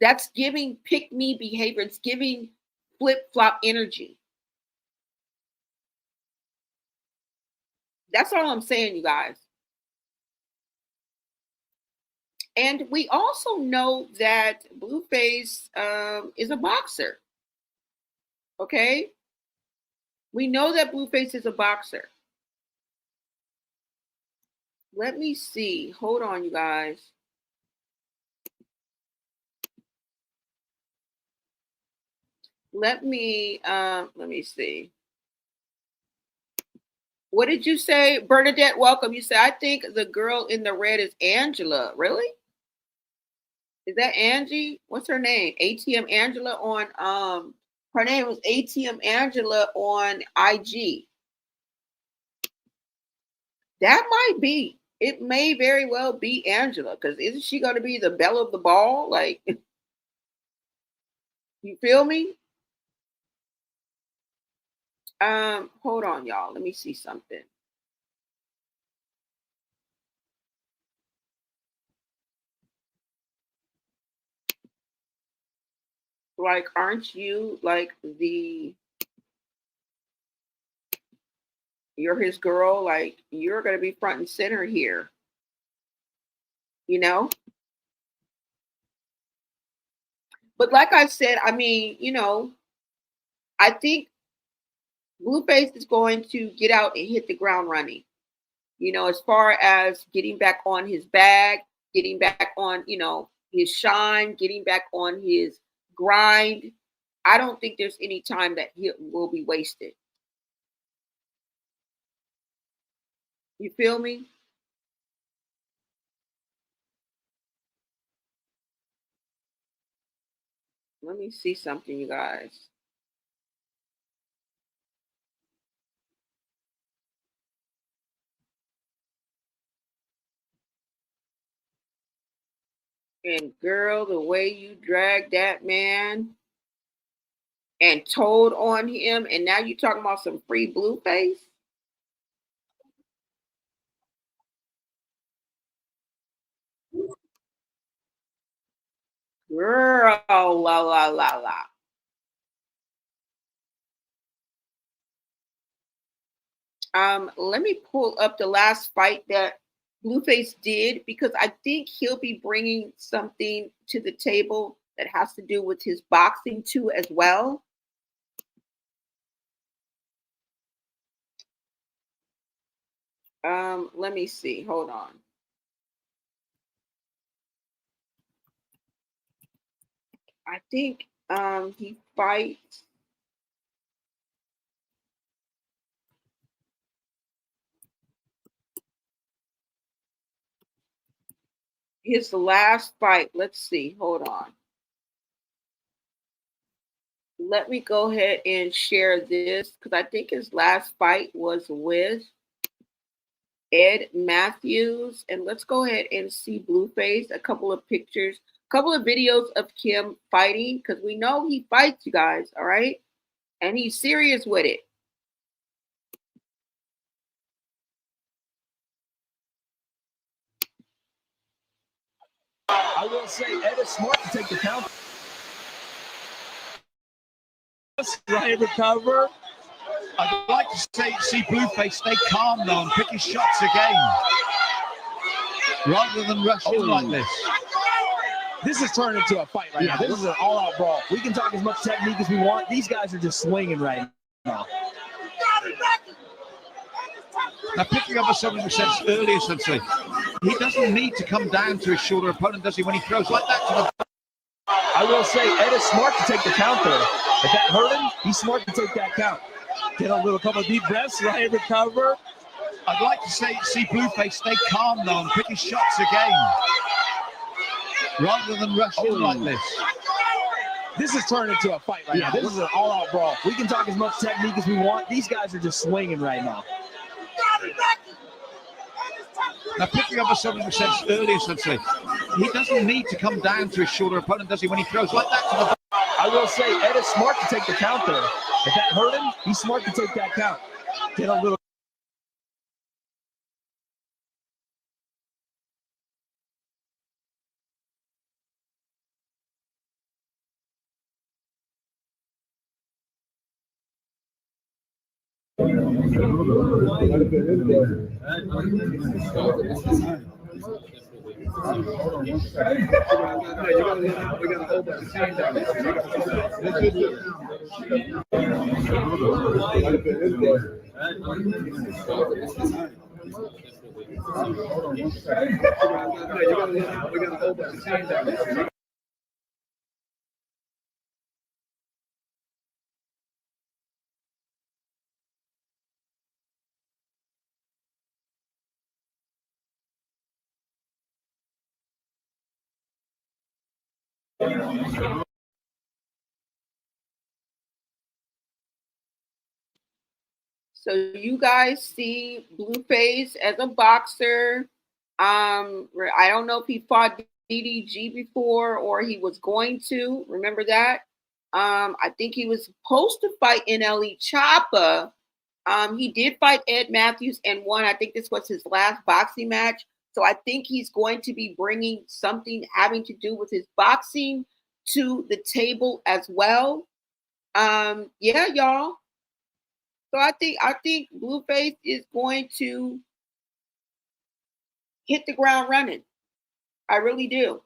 That's giving pick me behavior. It's giving flip flop energy. That's all I'm saying, you guys. And we also know that Blueface is a boxer. Okay? We know that Blueface is a boxer. Let me see. Hold on, you guys. Let me see. What did you say, Bernadette? Welcome. You said, I think the girl in the red is Angela. Really? Is that Angie? What's her name? ATM Angela on her name was ATM Angela on IG. That might be. It may very well be Angela, because isn't she going to be the belle of the ball? Like, you feel me? Hold on, y'all. Let me see something. Like, aren't you like you're his girl? Like, you're gonna be front and center here, you know? But like I said, I mean, you know, I think Blueface is going to get out and hit the ground running. You know, as far as getting back on his bag, getting back on, you know, his shine, getting back on his grind. I don't think there's any time that he will be wasted. You feel me? Let me see something, you guys. And girl, the way you dragged that man and told on him, and now you talking about some free Blueface? Girl, la la la la. Let me pull up the last fight that Blueface did because I think he'll be bringing something to the table that has to do with his boxing too as well. Let me see. Hold on. I think he fights. His last fight. Let's see. Hold on. Let me go ahead and share this because I think his last fight was with Ed Matthews. And let's go ahead and see Blueface, a couple of pictures, a couple of videos of Kim fighting because we know he fights, you guys, all right? And he's serious with it. I will say Ed is smart to take the count. Right, recover. I'd like to see Blueface stay calm though and pick his shots again, rather than rush in like this. This is turning into a fight right now. This is an all-out brawl. We can talk as much technique as we want. These guys are just swinging right now. Now picking up something we said earlier, essentially, he doesn't need to come down to his shorter opponent, does he, when he throws like that to the... I will say Ed is smart to take the count there. If that hurt him, he's smart to take that count. Get a little couple of deep breaths, right, recover. I'd like to see Blueface stay calm though and pick his shots again, rather than rush in like this. This is turning into a fight right now. This is an all-out brawl. We can talk as much technique as we want. These guys are just swinging right now. Now picking up something we said earlier, essentially, he doesn't need to come down to his shorter opponent, does he, when he throws like that to the... I will say Ed is smart to take the count there. If that hurt him, he's smart to take that count. Get a little... So you guys see Blueface as a boxer. I don't know if he fought DDG before or he was going to. Remember that? I think he was supposed to fight NLE Choppa. He did fight Ed Matthews and won. I think this was his last boxing match. So I think he's going to be bringing something having to do with his boxing to the table as well. Yeah, y'all. So I think Blueface is going to hit the ground running. I really do.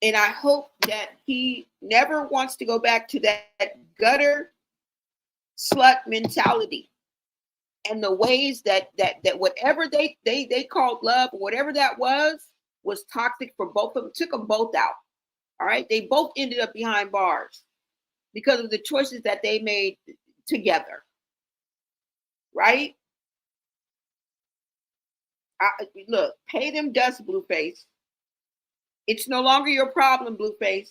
And I hope that he never wants to go back to that gutter slut mentality and the ways that whatever they called love or whatever that was toxic for both of them. Took them both out. All right. They both ended up behind bars because of the choices that they made together. Right? Look, pay them dust, Blueface. It's no longer your problem, Blueface.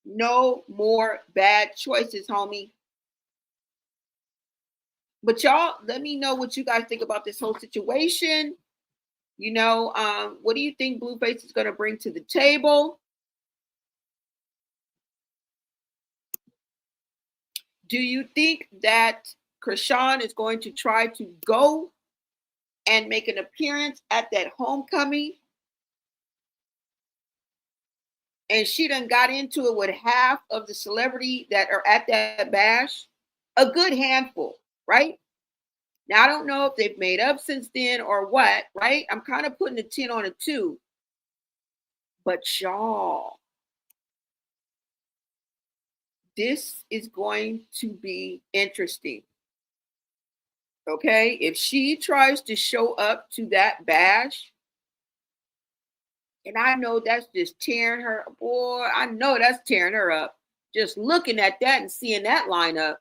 No more bad choices, homie. But y'all, let me know what you guys think about this whole situation. You know, what do you think Blueface is going to bring to the table? Do you think that Chrisean is going to try to go and make an appearance at that homecoming and she done got into it with half of the celebrity that are at that bash, a good handful, right? Now, I don't know if they've made up since then or what, right? I'm kind of putting a 10 on a 2. But y'all, this is going to be interesting. Okay? If she tries to show up to that bash, and I know that's just tearing her, boy, I know that's tearing her up. Just looking at that and seeing that lineup,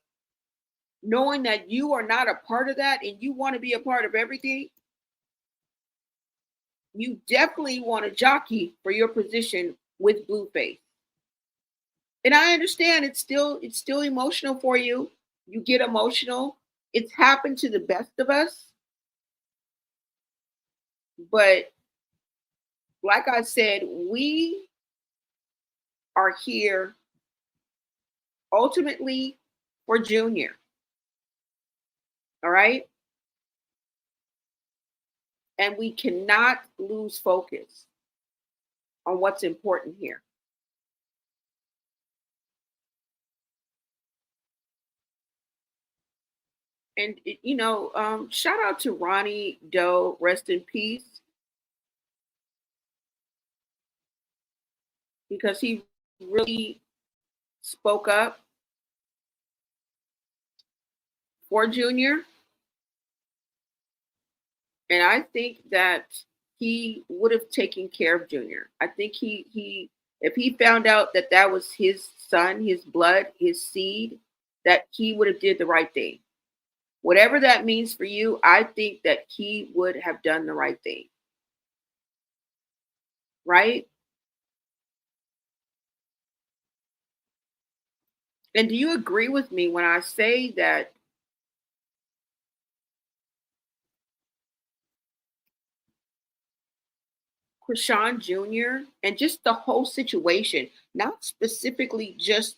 knowing that you are not a part of that and you want to be a part of everything, you definitely want to jockey for your position with Blueface. And I understand it's still emotional for you. You get emotional. It's happened to the best of us. But like I said, we are here ultimately for Junior. All right? And we cannot lose focus on what's important here. And, shout out to Ronnie Doe, rest in peace, because he really spoke up for Junior. And I think that he would have taken care of Junior. I think he if he found out that that was his son, his blood, his seed, that he would have did the right thing. Whatever that means for you, I think that he would have done the right thing. Right? And do you agree with me when I say that Chrisean Jr. and just the whole situation, not specifically just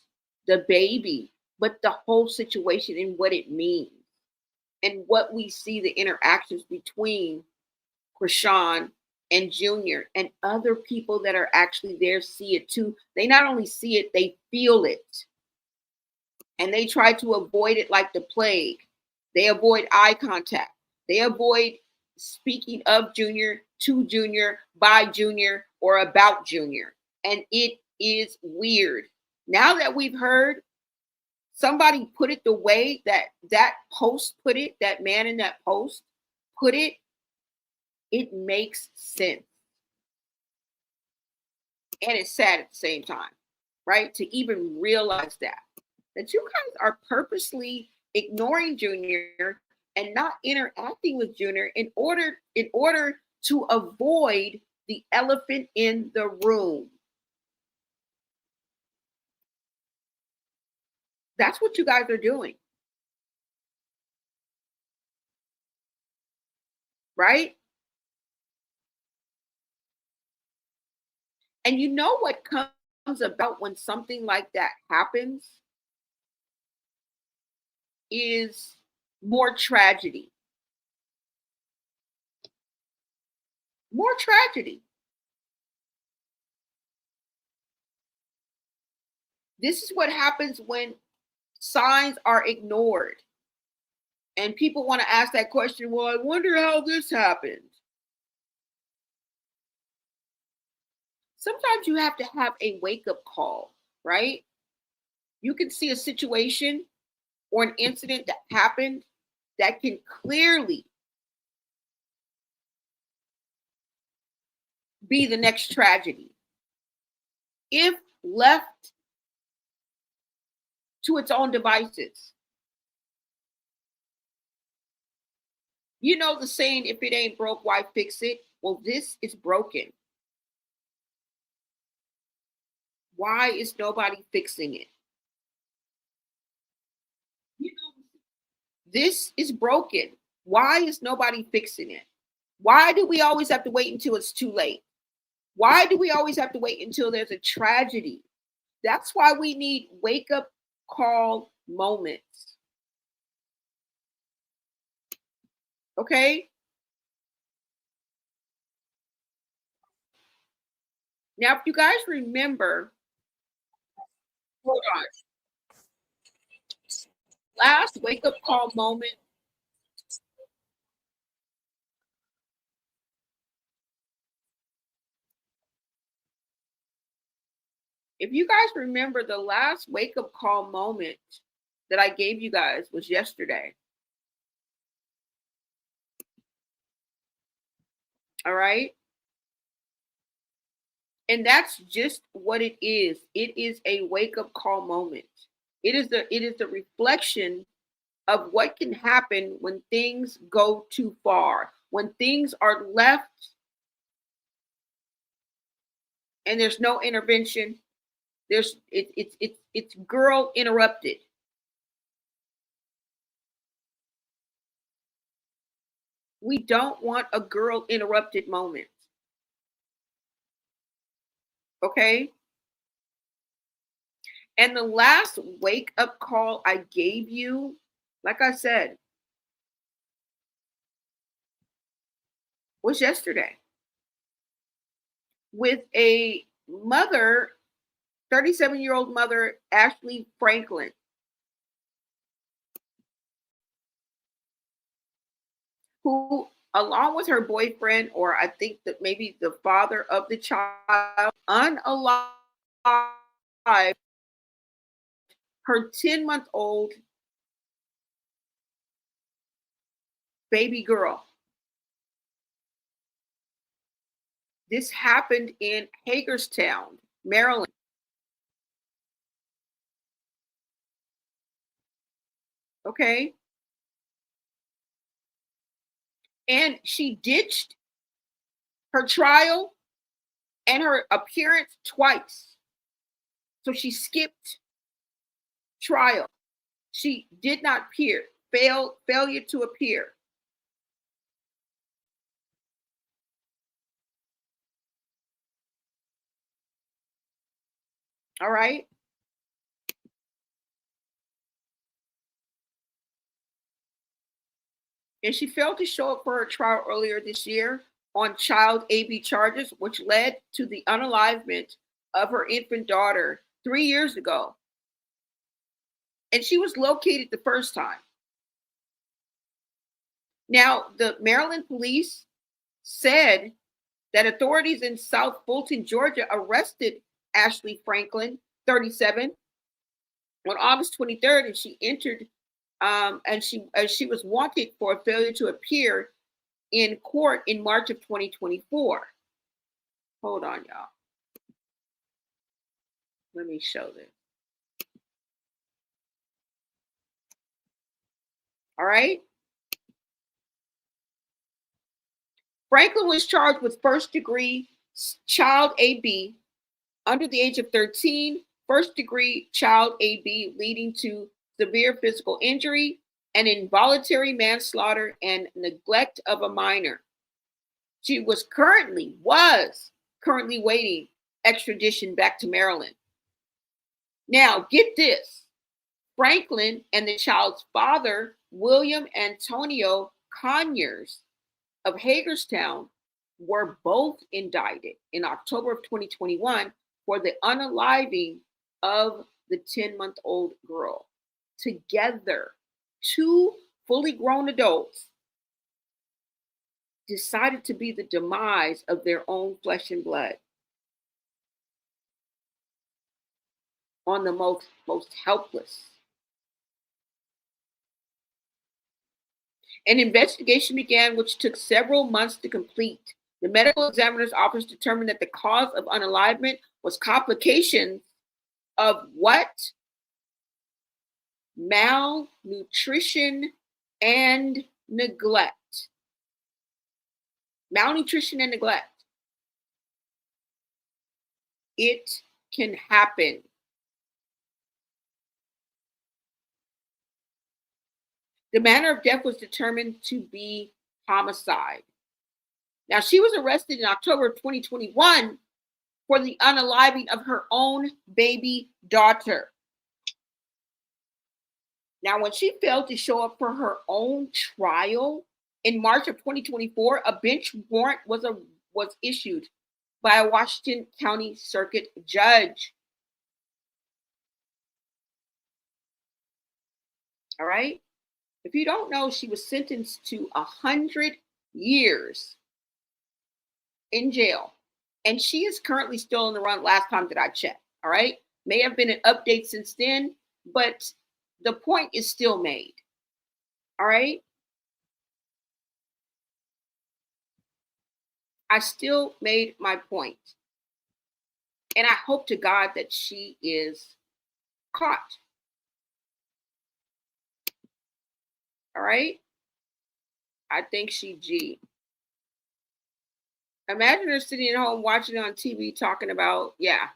the baby, but the whole situation and what it means and what we see the interactions between Chrisean and Junior and other people that are actually there see it too. They not only see it, they feel it. And they try to avoid it like the plague. They avoid eye contact. They avoid speaking of Junior, to Junior, by Junior, or about Junior. And it is weird. Now that we've heard somebody put it the way that post put it, that man in that post put it, it makes sense. And it's sad at the same time, right? To even realize that you guys are purposely ignoring Junior and not interacting with Junior in order to avoid the elephant in the room. That's what you guys are doing. Right? And you know what comes about when something like that happens is more tragedy. More tragedy. This is what happens when signs are ignored. And people want to ask that question, well, I wonder how this happened. Sometimes you have to have a wake-up call, right? You can see a situation or an incident that happened that can clearly be the next tragedy if left to its own devices. You know the saying, if it ain't broke, why fix it? Well, this is broken. Why is nobody fixing it? This is broken. Why is nobody fixing it? Why do we always have to wait until it's too late? Why do we always have to wait until there's a tragedy? That's why we need wake-up call moments. Okay? Now, if you guys remember, hold on. Last wake up call moment. If you guys remember, the last wake up call moment that I gave you guys was yesterday. All right. And that's just what it is. It is a wake up call moment. It is the reflection of what can happen when things go too far, when things are left and there's no intervention. It's girl interrupted. We don't want a girl interrupted moment. Okay? And the last wake up call I gave you, like I said, was yesterday with a mother, 37-year-old mother, Ashley Franklin, who, along with her boyfriend, or I think that maybe the father of the child, unalive, her 10-month-old baby girl. This happened in Hagerstown, Maryland. Okay. And she ditched her trial and her appearance twice. So she skipped trial. She did not appear, failure to appear. All right. And she failed to show up for her trial earlier this year on child AB charges, which led to the unalivement of her infant daughter 3 years ago. And she was located the first time. Now, the Maryland police said that authorities in South Fulton, Georgia, arrested Ashley Franklin, 37, on August 23rd, and she entered, and she was wanted for a failure to appear in court in March of 2024. Hold on, y'all. Let me show this. All right. Franklin was charged with first-degree child AB under the age of 13, first-degree child AB leading to severe physical injury, and involuntary manslaughter and neglect of a minor. She was currently waiting extradition back to Maryland. Now, get this. Franklin and the child's father, William Antonio Conyers of Hagerstown, were both indicted in October of 2021 for the unaliving of the 10-month-old girl. Together, two fully grown adults decided to be the demise of their own flesh and blood on the most helpless. An investigation began, which took several months to complete. The medical examiner's office determined that the cause of unalivement was complications of what? Malnutrition and neglect. Malnutrition and neglect. It can happen. The manner of death was determined to be homicide. Now, she was arrested in October of 2021 for the unaliving of her own baby daughter. Now, when she failed to show up for her own trial in March of 2024, a bench warrant was issued by a Washington County Circuit judge. All right. If you don't know, she was sentenced to 100 years in jail. And she is currently still on the run last time that I checked. All right. May have been an update since then, but the point is still made. All right. I still made my point. And I hope to God that she is caught. All right. I think she G. Imagine her sitting at home watching it on TV talking about, yeah.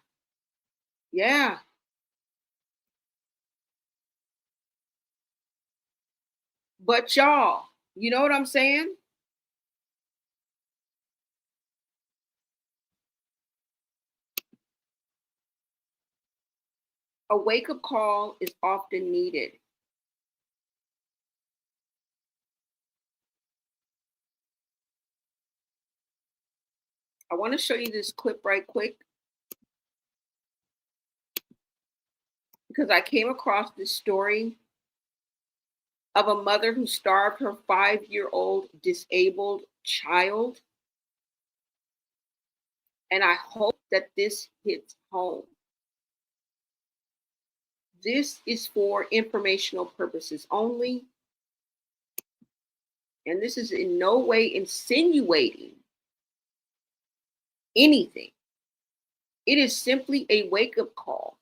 But y'all, you know what I'm saying? A wake-up call is often needed. I want to show you this clip right quick because I came across this story of a mother who starved her 5-year-old disabled child. And I hope that this hits home. This is for informational purposes only. And this is in no way insinuating anything. It is simply a wake-up call,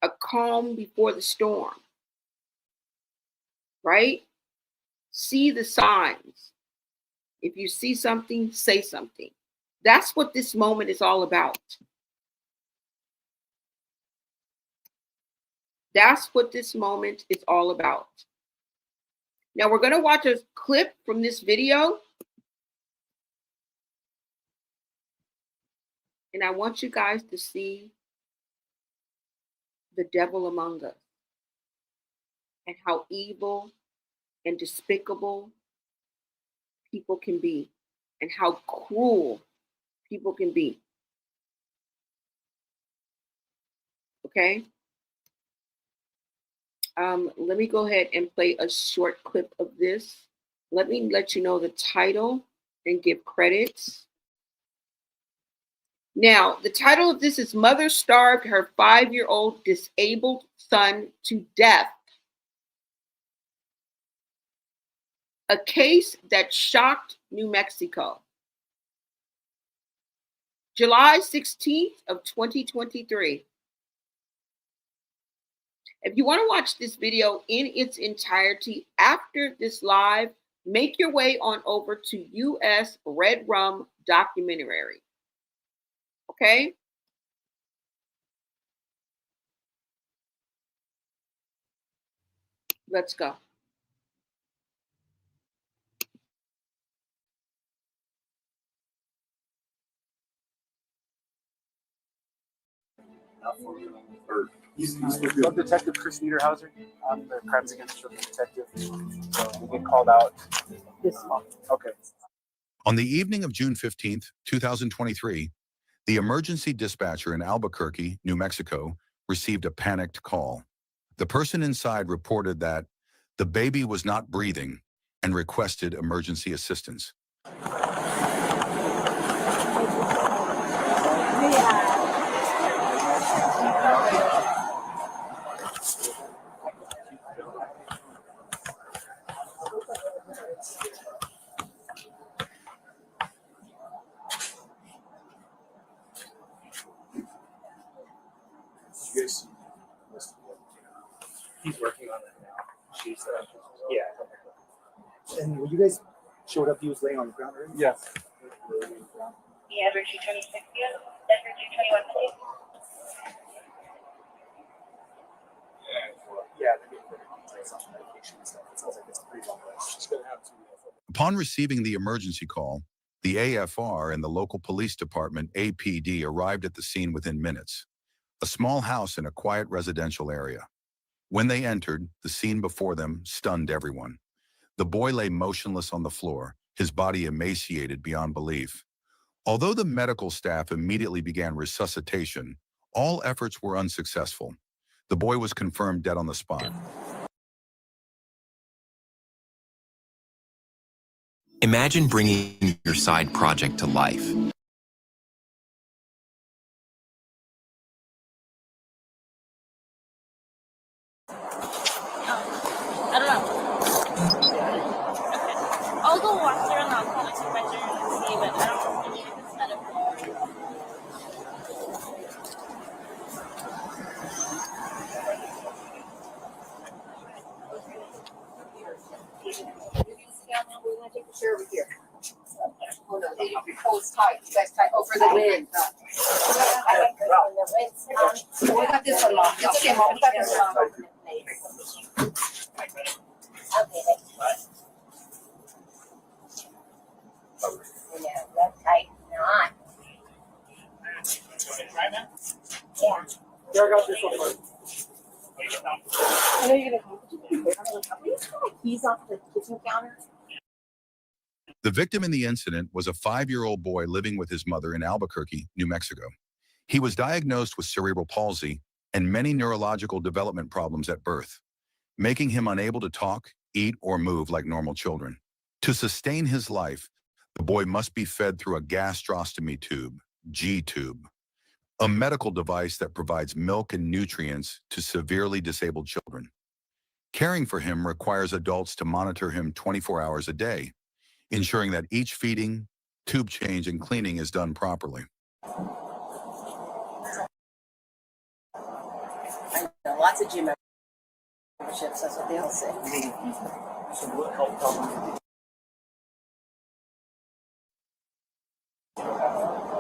a calm before the storm, right? See the signs. If you see something, say something. That's what this moment is all about. That's what this moment is all about. Now we're going to watch a clip from this video. And I want you guys to see the devil among us and how evil and despicable people can be and how cruel people can be. Okay? Let me go ahead and play a short clip of this. Let me let you know the title and give credits. Now, the title of this is Mother Starved Her 5-year-old Disabled Son to Death. A case that shocked New Mexico. July 16th of 2023. If you want to watch this video in its entirety after this live, make your way on over to US Red Rum Documentary. Okay? Let's go. I'm Detective Chris Niederhauser. I'm the Crimes Against Children detective. So we get called out this month. Okay. On the evening of June 15th, 2023, the emergency dispatcher in Albuquerque, New Mexico, received a panicked call. The person inside reported that the baby was not breathing and requested emergency assistance. He's working on it now. She's, yeah. And when you guys showed up, he was laying on the ground, right? Yes. Yeah, Edward 226, Edward 221, please. Yeah, they're getting better details on medication and stuff. It sounds like it's a pretty long list. She's going to have to. Upon receiving the emergency call, the AFR and the local police department, APD, arrived at the scene within minutes. A small house in a quiet residential area. When they entered, the scene before them stunned everyone. The boy lay motionless on the floor, his body emaciated beyond belief. Although the medical staff immediately began resuscitation, all efforts were unsuccessful. The boy was confirmed dead on the spot. Imagine bringing your side project to life. I don't know. I'll go walk through and I'll call my supervisor and see, but I don't know if it's medical. We're gonna take the chair over here. Oh no, they have your clothes tight. You guys tight over the wind. We got this one, Mom. It's okay, Mom. We got this one. Okay, yeah, that's tight. Not. Yeah. Yeah, I got this one first. I know you're gonna come. Keys off the kitchen counter. The victim in the incident was a 5-year-old boy living with his mother in Albuquerque, New Mexico. He was diagnosed with cerebral palsy and many neurological development problems at birth, making him unable to talk, eat, or move like normal children. To sustain his life, the boy must be fed through a gastrostomy tube, G-tube, a medical device that provides milk and nutrients to severely disabled children. Caring for him requires adults to monitor him 24 hours a day, ensuring that each feeding, tube change, and cleaning is done properly. I know lots of gym memberships, that's what they all say. So what health problems?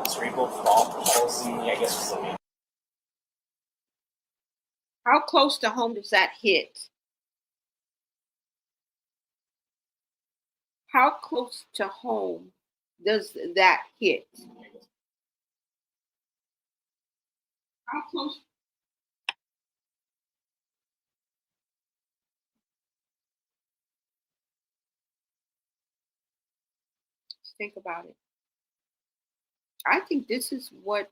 Cerebral palsy, I guess was the main. How close to home does that hit? How close to home does that hit? How close? Just think about it. I think this is what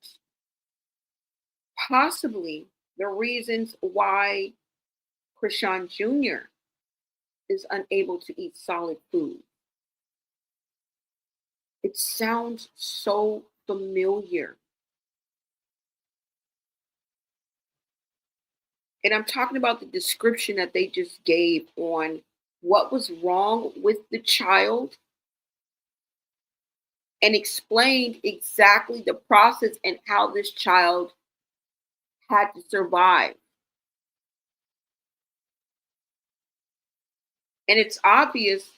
possibly the reasons why Chrisean Jr. is unable to eat solid food. It sounds so familiar. And I'm talking about the description that they just gave on what was wrong with the child and explained exactly the process and how this child had to survive. And it's obvious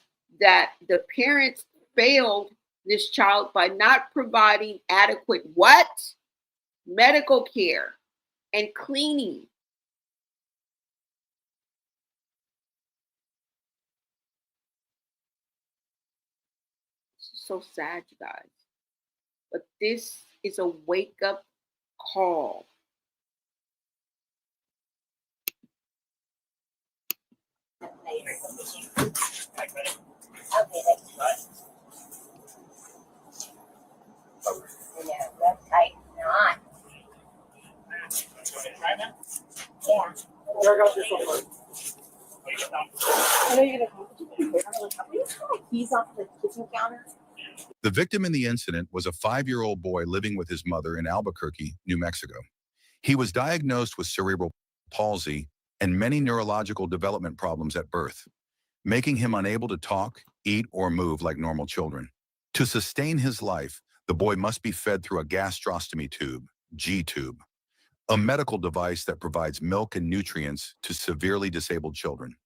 that the parents failed this child by not providing adequate what? Medical care and cleaning. It's so sad, you guys. But this is a wake-up call. Yeah, that's tight. Not. Yeah. Yeah, I got this one first. I know you're gonna come. Keys off the kitchen counter. The victim in the incident was a 5-year-old boy living with his mother in Albuquerque, New Mexico. He was diagnosed with cerebral palsy and many neurological development problems at birth, making him unable to talk, eat, or move like normal children. To sustain his life, the boy must be fed through a gastrostomy tube, G-tube, a medical device that provides milk and nutrients to severely disabled children.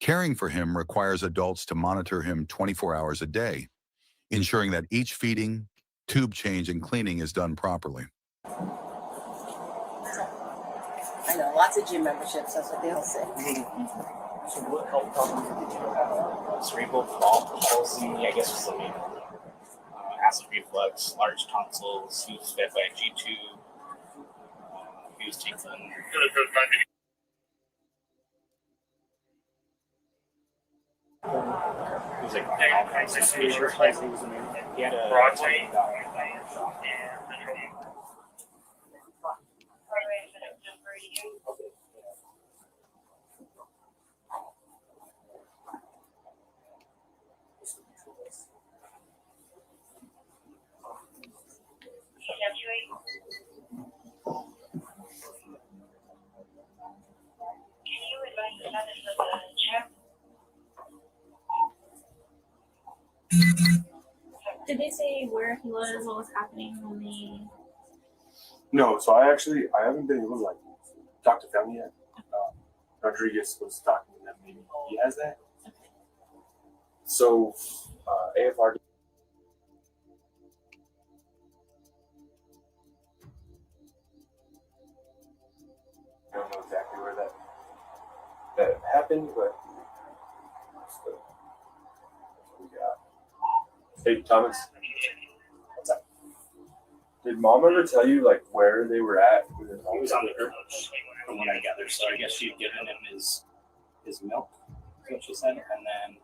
Caring for him requires adults to monitor him 24 hours a day, ensuring that each feeding, tube change, and cleaning is done properly. I know lots of gym memberships, that's what they all say. So what health problems? Cerebral palsy, I guess was the main. Acid reflux, large tonsils. He was fed by a G-tube. He was taken. He was like He had a Broadway. Did they say where he was, what was happening when they? No, so I haven't been able to like talk to family yet. Rodriguez was talking to them. Maybe he has that. So AFR. I don't know exactly where that happened, but that's what we got. Hey Thomas, what's up? Did Mom ever tell you like where they were at? He was on the couch from what I gathered. So I guess she'd given him his milk, is what she said, and then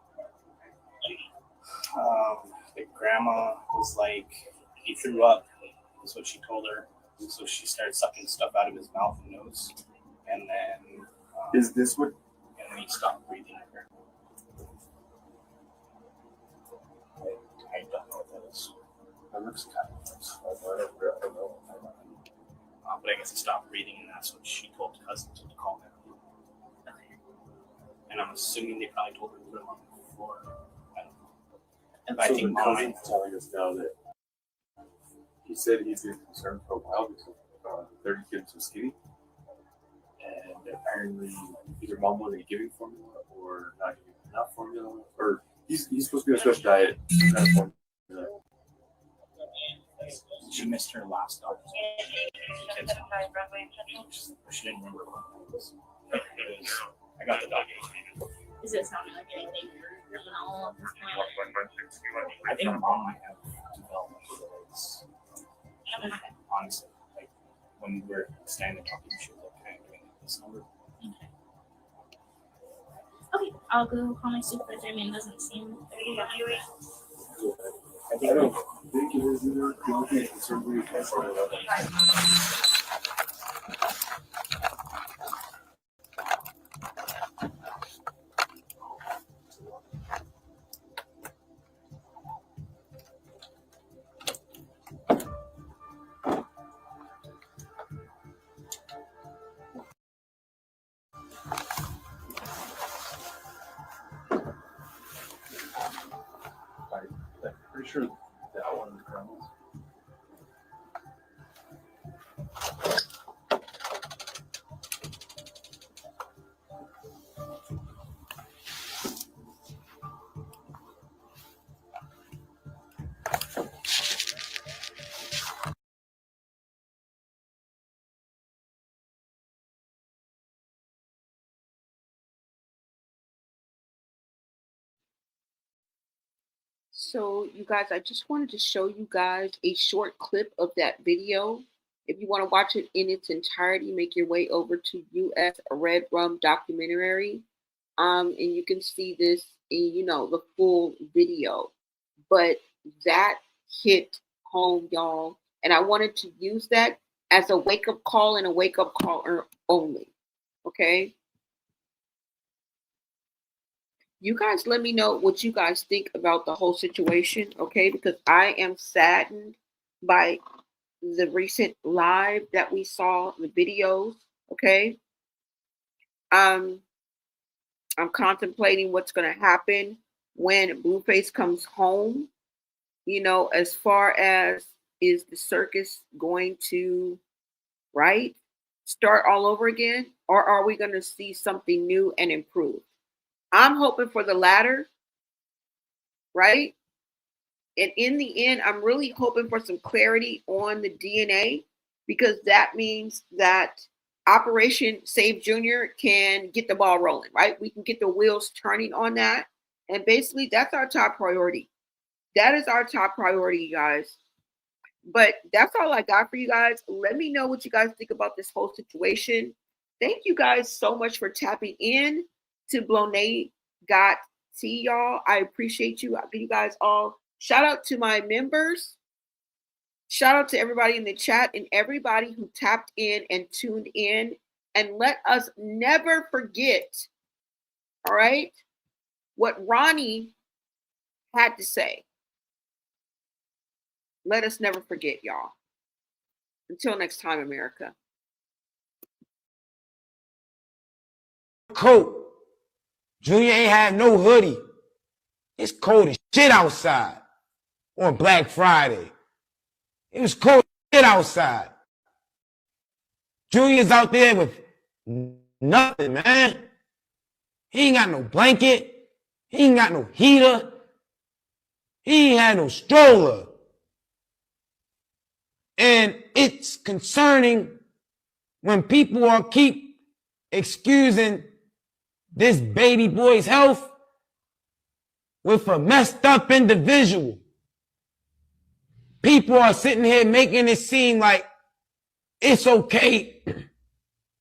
the grandma was like, he threw up, is what she told her. And so she started sucking stuff out of his mouth and nose, and then is this what? And then he stopped breathing. I don't know what that is. That looks kind of nice. I don't know. But I guess he stopped breathing, and that's what she told cousins to call him. Okay. And I'm assuming they probably told her to put him on the floor. I don't know. But I think the cousin's telling us now that he said he's been concerned for a while because 30 kids so skinny, and apparently either mom wasn't giving formula or not giving enough formula, or he's supposed to be on a special diet. Not a formula. She missed her last dog. She didn't remember what it was. I got the dog. Is it sounding like anything criminal at this point? I think mom might have developed this. Honestly, like when we were standing talking, she was like kind of giving this number. Okay, I'll go call my supervisor. I mean, it doesn't seem very evaluate. I don't think it is either. The only thing I'm concerned with is I'm pretty sure that one is grandma's. So, you guys, I just wanted to show you guys a short clip of that video. If you want to watch it in its entirety, make your way over to US Red Rum Documentary. And you can see this in, the full video. But that hit home, y'all. And I wanted to use that as a wake-up call and a wake-up call only. Okay? You guys let me know what you guys think about the whole situation, okay? Because I am saddened by the recent live that we saw, the videos, okay? I'm contemplating what's going to happen when Blueface comes home, as far as is the circus going to, right, start all over again? Or are we going to see something new and improved? I'm hoping for the latter, right? And in the end, I'm really hoping for some clarity on the DNA, because that means that Operation Save Junior can get the ball rolling, right? We can get the wheels turning on that. And basically, that's our top priority. That is our top priority, guys. But that's all I got for you guys. Let me know what you guys think about this whole situation. Thank you guys so much for tapping in to Blonay Got see y'all. I appreciate you. You guys all. Shout out to my members. Shout out to everybody in the chat and everybody who tapped in and tuned in. And let us never forget, all right, what Ronnie had to say. Let us never forget, y'all. Until next time, America. Coat. Junior ain't had no hoodie. It's cold as shit outside on Black Friday. It was cold as shit outside. Junior's out there with nothing, man. He ain't got no blanket. He ain't got no heater. He ain't had no stroller. And it's concerning when people are keep excusing this baby boy's health with a messed up individual. People are sitting here making it seem like it's okay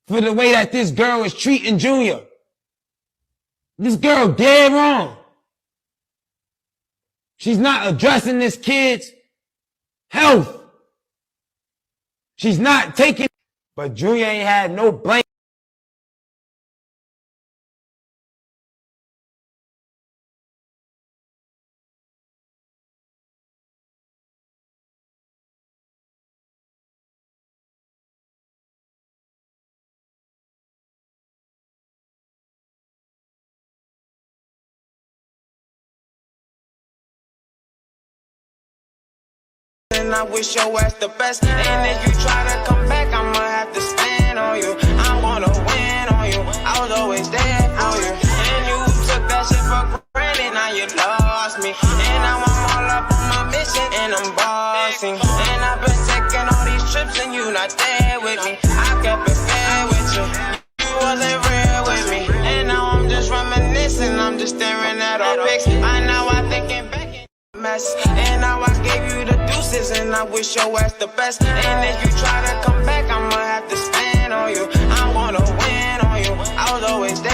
for the way that this girl is treating Junior. This girl dead wrong. She's not addressing this kid's health. She's not taking, but Junior ain't had no blame. And I wish your ass the best. And if you try to come back, I'ma have to spin on you. I wanna win on you. I was always there for you. And you took that shit for granted, now you lost me. And now I'm all up on my mission, and I'm bossing. And I've been taking all these trips, and you not there with me. I kept it fair with you. You wasn't real with me. And now I'm just reminiscing, I'm just staring at our pics. I know I'm thinking back. And now I gave you the deuces, and I wish your ass the best. And if you try to come back, I'ma have to spin on you. I wanna win on you. I was always there.